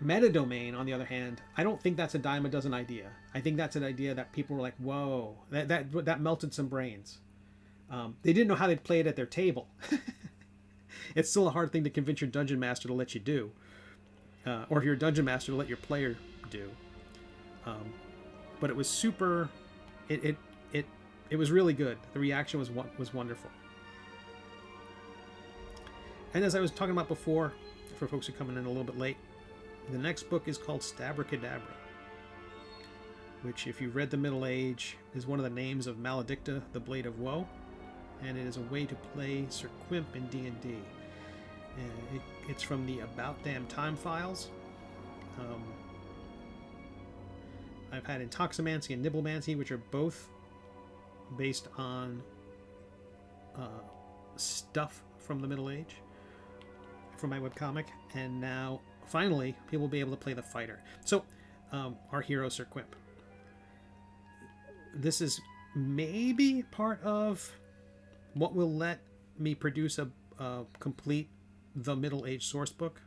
Metadomain, on the other hand, I don't think that's a dime a dozen idea. I think that's an idea that people were like, whoa, that melted some brains. They didn't know how they'd play it at their table. It's still a hard thing to convince your dungeon master to let you do. Or if you're a dungeon master, to let your player do. But it was super... It was really good. The reaction was wonderful. And as I was talking about before, for folks who are coming in a little bit late, the next book is called Stabracadabra, which, if you've read The Middle Age, is one of the names of Maledicta, the Blade of Woe, and it is a way to play Sir Quimp in D&D. It's from the About Damn Time files. I've had Intoximancy and Nibblemancy, which are both based on stuff from the Middle Age for my webcomic, and now finally people will be able to play the fighter. So our hero Sir Quimp. This is maybe part of what will let me produce a complete the Middle Age source book,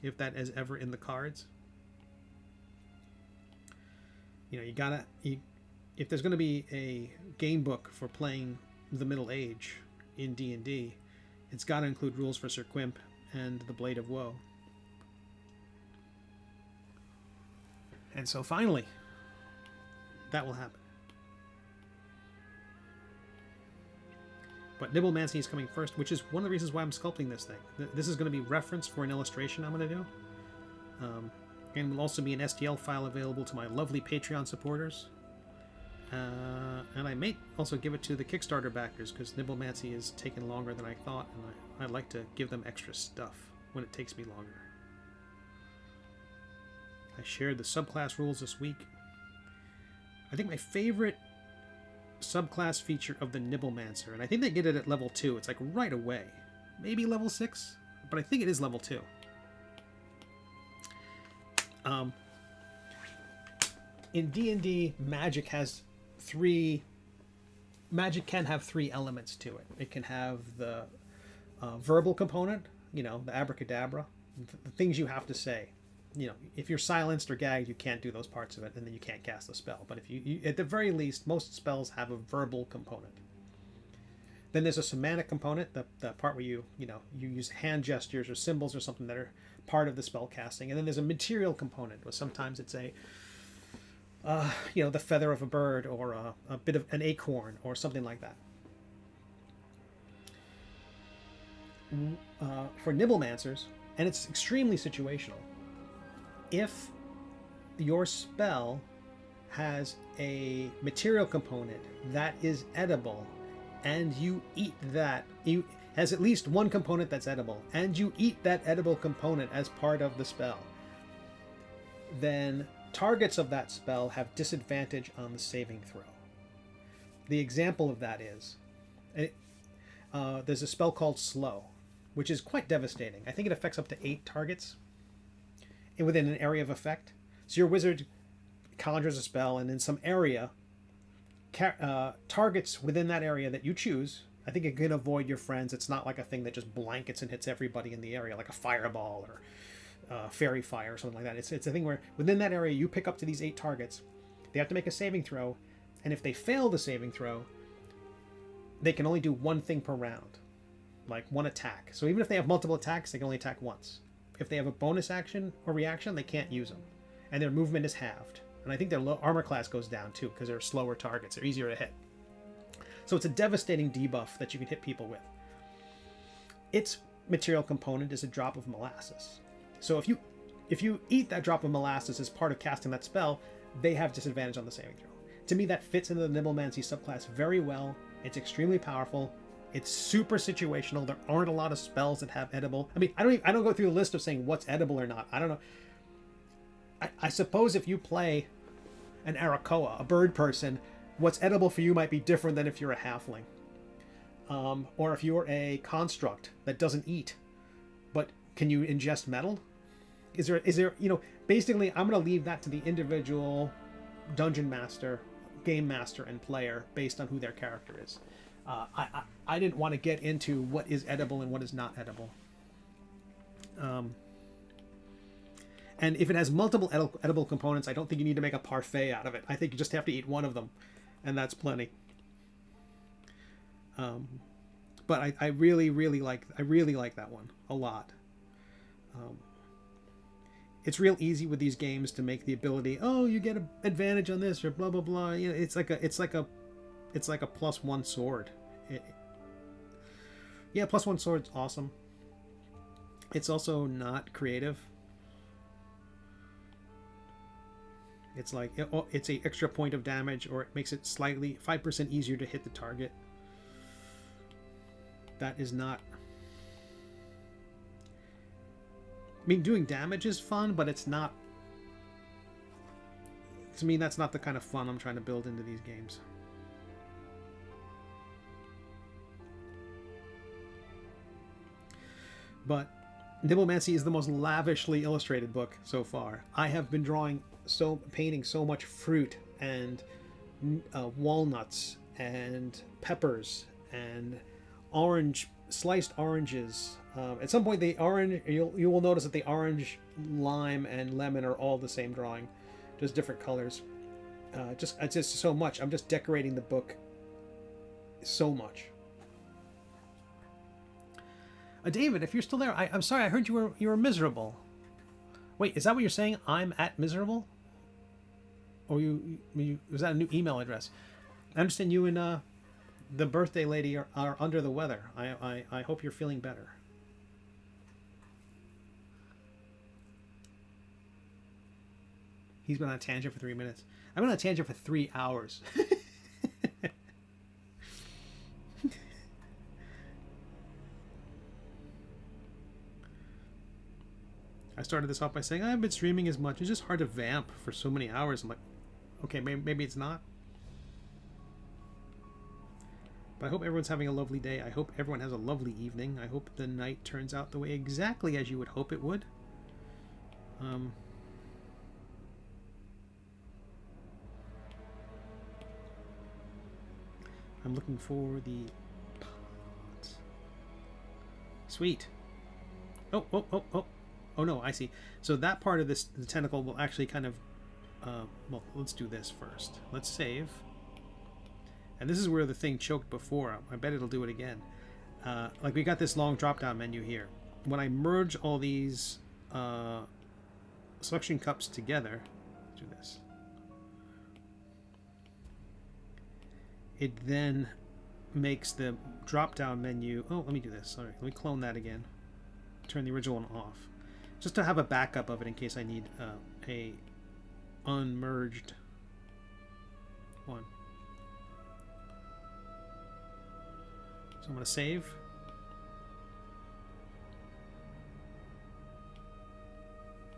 if that is ever in the cards. You know, if there's going to be a game book for playing the Middle Age in D&D, it's got to include rules for Sir Quimp and the Blade of Woe. And so finally, that will happen. But Nibblemancy is coming first, which is one of the reasons why I'm sculpting this thing. This is going to be referenced for an illustration I'm going to do. And will also be an STL file available to my lovely Patreon supporters. And I may also give it to the Kickstarter backers, because Nibblemancy is taking longer than I thought, and I'd like to give them extra stuff when it takes me longer. I shared the subclass rules this week. I think my favorite subclass feature of the Nibblemancer, and I think they get it at level 2. It's like right away. Maybe level 6, but I think it is level 2. In D&D, magic can have 3 elements to it. It can have the verbal component, you know, the abracadabra, the things you have to say. You know, if you're silenced or gagged, you can't do those parts of it, and then you can't cast the spell. But if you at the very least, most spells have a verbal component. Then there's a semantic component, the part where you use hand gestures or symbols or something that are part of the spell casting. And then there's a material component, where sometimes it's a the feather of a bird, or a bit of an acorn, or something like that. For Nibblemancer's, and it's extremely situational, if your spell has a material component that is edible, and you eat that, has at least one component that's edible, and you eat that edible component as part of the spell, then targets of that spell have disadvantage on the saving throw. The example of that is, there's a spell called Slow, which is quite devastating. I think it affects up to 8 targets within an area of effect. So your wizard conjures a spell, and in some area, targets within that area that you choose. I think it can avoid your friends. It's not like a thing that just blankets and hits everybody in the area, like a fireball or fairy fire or something like that. It's a thing where within that area you pick up to these 8 targets. They have to make a saving throw, and if they fail the saving throw, they can only do one thing per round, like one attack. So even if they have multiple attacks, they can only attack once. If they have a bonus action or reaction, they can't use them, and their movement is halved. And I think their armor class goes down too, because they're slower targets. They're easier to hit. So it's a devastating debuff that you can hit people with. Its material component is a drop of molasses. So if you eat that drop of molasses as part of casting that spell, they have disadvantage on the saving throw. To me, that fits into the Nibblemancy subclass very well. It's extremely powerful. It's super situational. There aren't a lot of spells that have edible. I mean, I don't go through the list of saying what's edible or not. I don't know. I suppose if you play an Arakoa, a bird person, what's edible for you might be different than if you're a halfling. Or if you're a construct that doesn't eat, but can you ingest metal? Is there, basically I'm going to leave that to the individual dungeon master, game master, and player based on who their character is. I didn't want to get into what is edible and what is not edible. And if it has multiple edible components, I don't think you need to make a parfait out of it. I think you just have to eat one of them, and that's plenty. But I really like that one a lot. It's real easy with these games to make the ability, oh, you get an advantage on this or blah blah blah. It's like a +1 sword. +1 sword's awesome. It's also not creative. It's like it's a extra point of damage, or it makes it slightly 5% easier to hit the target. That is not. I mean, doing damage is fun, but it's not. to me, that's not the kind of fun I'm trying to build into these games. But Nibblemancy is the most lavishly illustrated book so far. I have been painting so much fruit and walnuts and peppers and sliced oranges. At some point, the orange, you will notice that the orange, lime, and lemon are all the same drawing, just different colors. It's just so much. I'm just decorating the book so much. David, if you're still there, I'm sorry. I heard you were miserable. Wait, is that what you're saying? I'm at miserable? Or was that a new email address? I understand you and the birthday lady are under the weather. I hope you're feeling better. He's been on a tangent for 3 minutes. I've been on a tangent for 3 hours. I started this off by saying I haven't been streaming as much. It's just hard to vamp for so many hours. I'm like, okay, maybe it's not. But I hope everyone's having a lovely day. I hope everyone has a lovely evening. I hope the night turns out the way exactly as you would hope it would. I'm looking for the pods. Sweet. Oh no, I see. So that part of the tentacle will actually kind of... well, let's do this first. Let's save. And this is where the thing choked before. I bet it'll do it again. Like we got this long drop-down menu here. When I merge all these suction cups together... Let's do this. It then makes the drop-down menu... Oh, let me do this. Sorry, let me clone that again. Turn the original one off. Just to have a backup of it in case I need a unmerged one. So I'm going to save.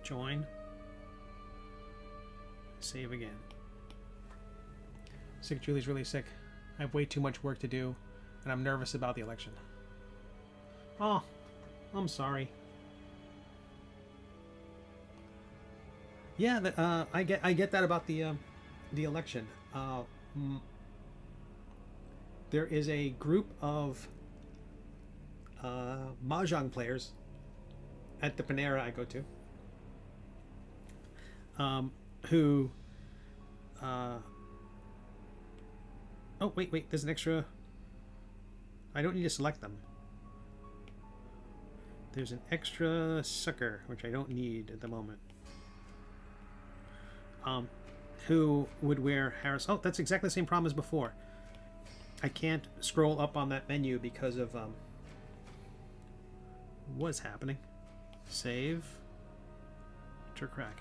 Join. Save again. Sick Julie's really sick. I have way too much work to do, and I'm nervous about the election. Oh, I'm sorry. Yeah, I get that about the election. There is a group of mahjong players at the Panera I go to who oh wait, there's an extra. I don't need to select them. There's an extra sucker which I don't need at the moment. Who would wear Harris? Oh, that's exactly the same problem as before. I can't scroll up on that menu because of what's happening. Save. Turkraken.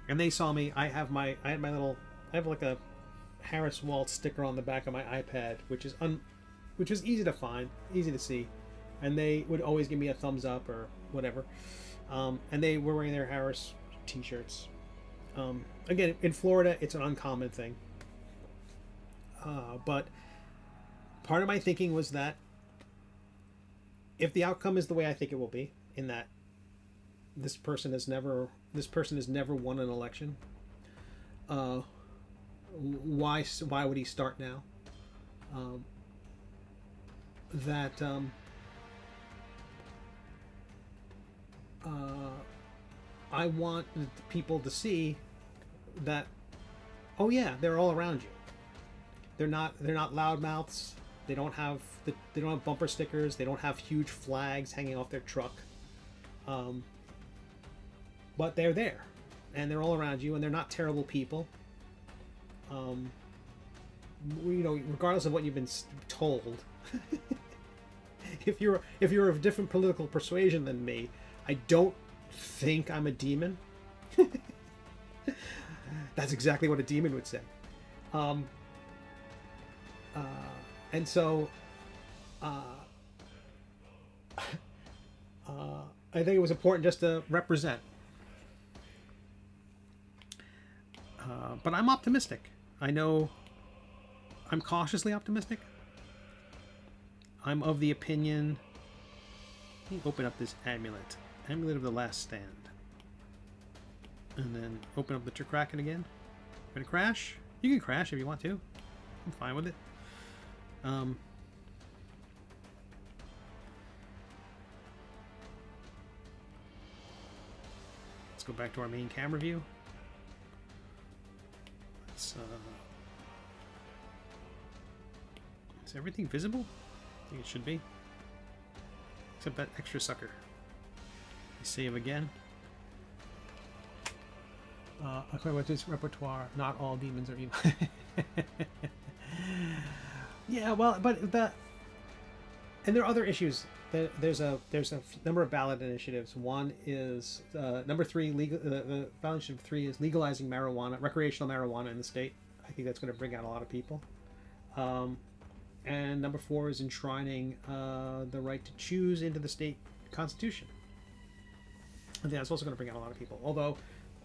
And they saw me. I have like a Harris Waltz sticker on the back of my iPad, which is easy to find, easy to see, and they would always give me a thumbs up or whatever. And they were wearing their Harris t-shirts. Again, in Florida, it's an uncommon thing. But part of my thinking was that if the outcome is the way I think it will be, in that this person has never won an election, why would he start now? I want people to see that, oh yeah, they're all around you. They're not loudmouths. They don't have bumper stickers. They don't have huge flags hanging off their truck. But they're there, and they're all around you, and they're not terrible people. Regardless of what you've been told, if you're of different political persuasion than me, I don't think I'm a demon. That's exactly what a demon would say. And so I think it was important just to represent. But I'm optimistic. I know I'm cautiously optimistic. I'm of the opinion... Let me open up this amulet. Amulet of the Last Stand. And then open up the Turkraken again. Gonna crash? You can crash if you want to. I'm fine with it. Let's go back to our main camera view. Let's, is everything visible? I think it should be. Except that extra sucker. Save again. According to this repertoire, not all demons are evil. Yeah, well, but that, and there are other issues. There's a number of ballot initiatives. One is number 3. The ballot initiative 3 is legalizing marijuana, recreational marijuana in the state. I think that's going to bring out a lot of people. And number 4 is enshrining the right to choose into the state constitution. I think that's also going to bring out a lot of people. Although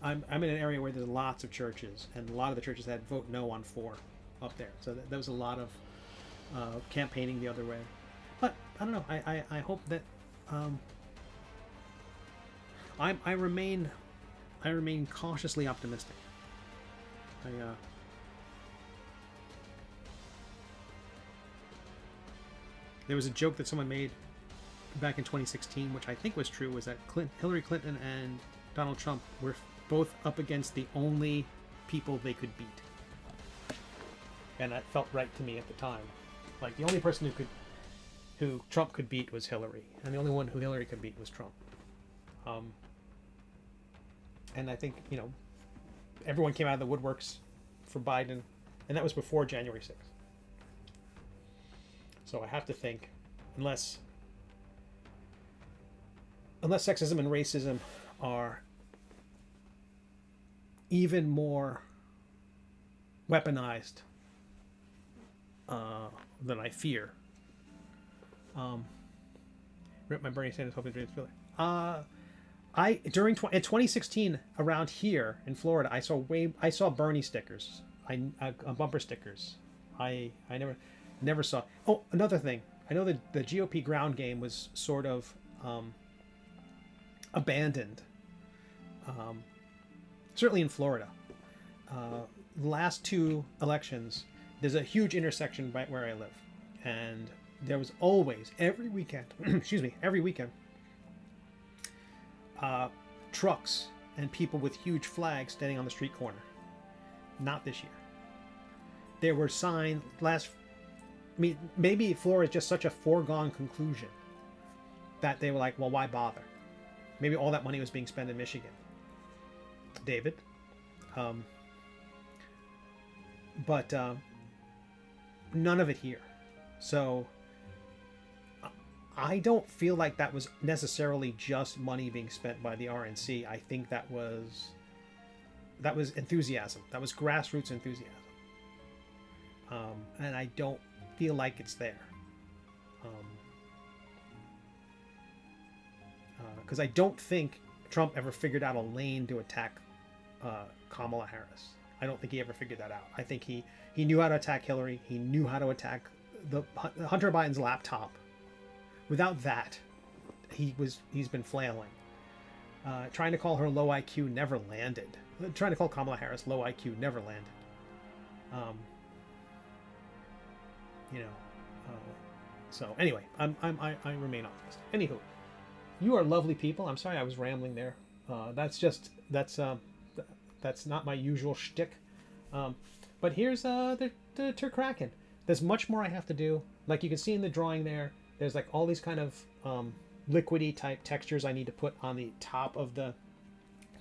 I'm in an area where there's lots of churches, and a lot of the churches had vote no on 4 up there. So there was a lot of campaigning the other way. But I don't know. I hope that I remain cautiously optimistic. There was a joke that someone made back in 2016, which I think was true, was that Hillary Clinton and Donald Trump were both up against the only people they could beat. And that felt right to me at the time. Like, the only person who Trump could beat was Hillary, and the only one who Hillary could beat was Trump. And I think, everyone came out of the woodworks for Biden, and that was before January 6th. So I have to think, unless sexism and racism are even more weaponized than I fear. Rip my Bernie Sanders, hoping to feel it. In 2016 around here in Florida, I saw Bernie stickers, bumper stickers. I never saw. Oh, another thing. I know that the GOP ground game was sort of abandoned. Certainly in Florida. The last 2 elections, there's a huge intersection right where I live, and there was always, every weekend, trucks and people with huge flags standing on the street corner. Not this year. There were signs maybe Florida is just such a foregone conclusion that they were like, well, why bother? Maybe all that money was being spent in Michigan. David. But none of it here. So I don't feel like that was necessarily just money being spent by the RNC. I think that was enthusiasm. That was grassroots enthusiasm. And I don't feel like it's there. Because I don't think Trump ever figured out a lane to attack Kamala Harris. I don't think he ever figured that out. I think he knew how to attack Hillary. He knew how to attack Hunter Biden's laptop. Without that, he's been flailing. Trying to call her low IQ never landed. Trying to call Kamala Harris low IQ never landed. So anyway, I remain optimistic. Anywho, you are lovely people. I'm sorry I was rambling there. That's not my usual shtick. But here's the Turkraken. There's much more I have to do. Like you can see in the drawing there, there's like all these kind of liquidy type textures I need to put on the top of the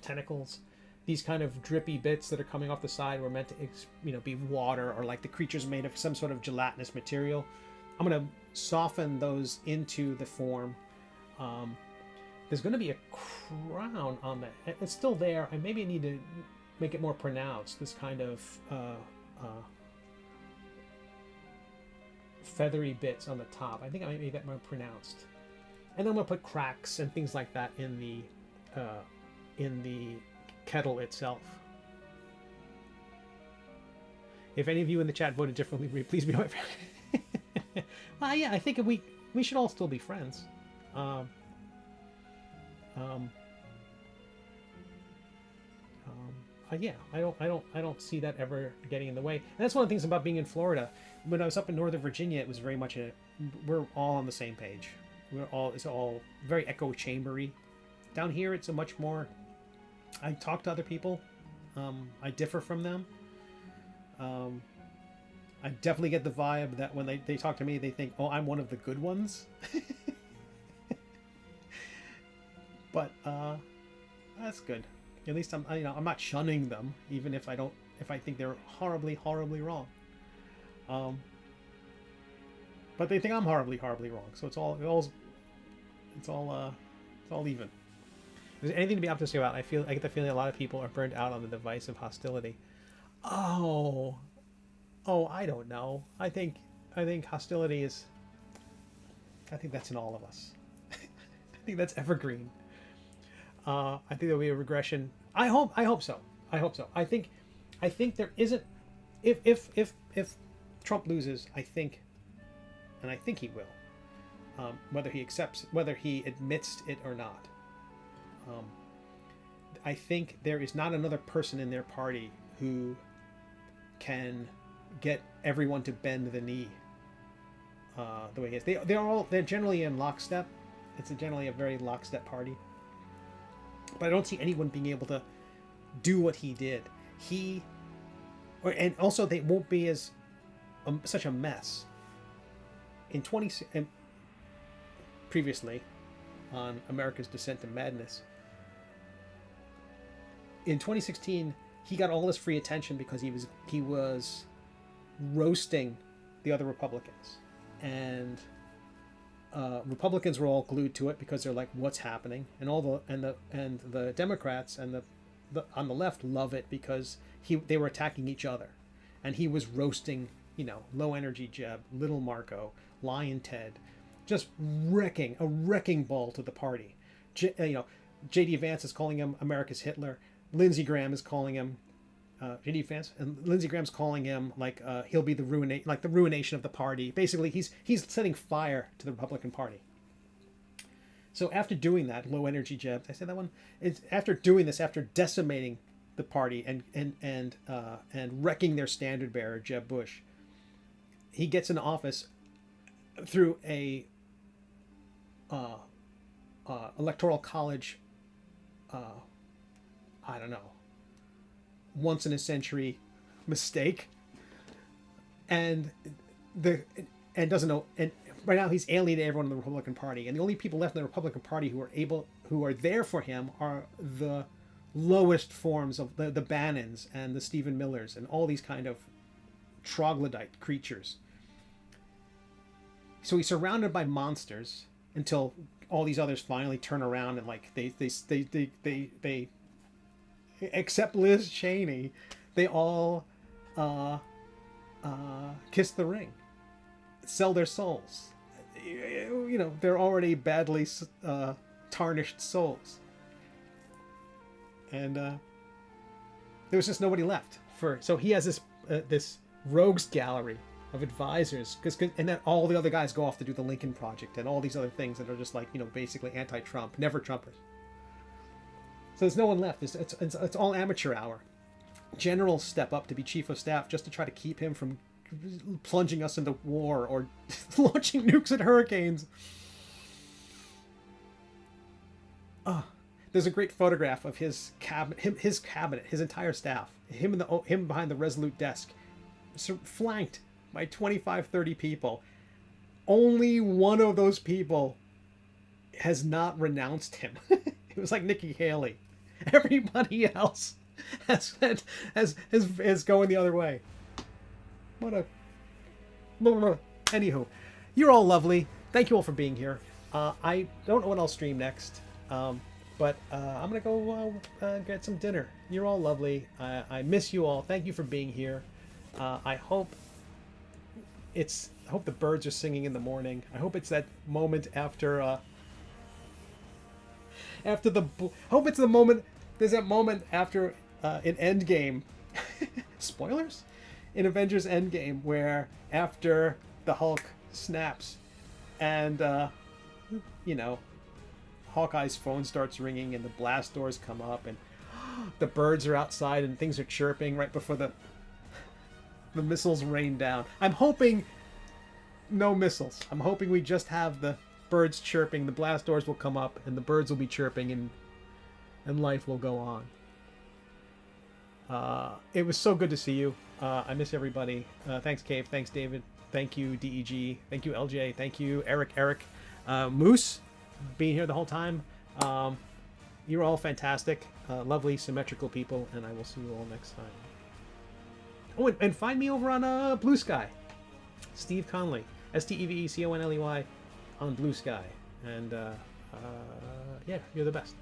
tentacles. These kind of drippy bits that are coming off the side were meant to, be water, or like the creature's made of some sort of gelatinous material. I'm going to soften those into the form. There's going to be a crown on that. It's still there. I maybe need to make it more pronounced. This kind of feathery bits on the top. I think I might make that more pronounced. And then I'm going to put cracks and things like that in the kettle itself. If any of you in the chat voted differently, please be my friend. Well, yeah, I think we should all still be friends. Yeah, I don't see that ever getting in the way. And that's one of the things about being in Florida. When I was up in Northern Virginia, it was very much we're all on the same page. It's all very echo chambery. Down here, it's a much more. I talk to other people. I differ from them. I definitely get the vibe that when they talk to me, they think, "Oh, I'm one of the good ones." But that's good. At least I'm not shunning them, even if I think they're horribly wrong. But they think I'm horribly wrong. So it's all even. If there's anything to be optimistic about, I get the feeling a lot of people are burned out on the divisive hostility. Oh, I don't know. I think hostility is. I think that's in all of us. I think that's evergreen. I think there'll be a regression. I hope so. I think there isn't. If Trump loses, I think he will. Whether he admits it or not. I think there is not another person in their party who can get everyone to bend the knee the way he is. They're generally in lockstep. It's generally a very lockstep party. But I don't see anyone being able to do what he did. And also they won't be as such a mess. Previously on America's Descent to Madness, in 2016, he got all this free attention because he was roasting the other Republicans, and Republicans were all glued to it because they're like, "What's happening?" And the Democrats and the on the left love it because they were attacking each other, and he was roasting, Low Energy Jeb, Little Marco, Lion Ted, just wrecking ball to the party. J.D. Vance is calling him America's Hitler. Lindsey Graham is calling him J.D. Vance, and Lindsey Graham's calling him like he'll be the ruination of the party. Basically, he's setting fire to the Republican Party. So after doing that, Low Energy Jeb, did I say that one? After doing this, after decimating the party and wrecking their standard bearer, Jeb Bush, he gets into office through a electoral college. I don't know, once in a century mistake, and doesn't know, and right now he's alienated everyone in the Republican Party, and the only people left in the Republican Party who are there for him are the lowest forms of the Bannons and the Stephen Millers and all these kind of troglodyte creatures. So he's surrounded by monsters until all these others finally turn around and they except Liz Cheney, they all kiss the ring, sell their souls. They're already badly tarnished souls, and there was just nobody left so he has this rogues gallery of advisors, and then all the other guys go off to do the Lincoln Project and all these other things that are just basically anti-Trump, never Trumpers. So there's no one left. It's all amateur hour. Generals step up to be chief of staff just to try to keep him from plunging us into war or launching nukes at hurricanes. There's a great photograph of his cabinet, his entire staff, him behind the Resolute desk, flanked by 25, 30 people. Only one of those people has not renounced him. It was like Nikki Haley. Everybody else is going the other way. Anywho, you're all lovely. Thank you all for being here. I don't know when I'll stream next, but I'm gonna go get some dinner. You're all lovely. I miss you all. Thank you for being here. I hope the birds are singing in the morning. I hope it's that moment after. Hope it's the moment. There's that moment after an Endgame. Spoilers. in Avengers Endgame where after the Hulk snaps and, you know, Hawkeye's phone starts ringing and the blast doors come up and the birds are outside and things are chirping right before the missiles rain down. I'm hoping no missiles. I'm hoping we just have the birds chirping, the blast doors will come up and the birds will be chirping and life will go on. It was so good to see you. I miss everybody. Thanks, Cave. Thanks, David. Thank you, DEG. Thank you, LJ. Thank you, Eric. Moose, being here the whole time. You're all fantastic, lovely, symmetrical people, and I will see you all next time. Oh, and find me over on Blue Sky. Steve Conley. SteveConley on Blue Sky. And, yeah, you're the best.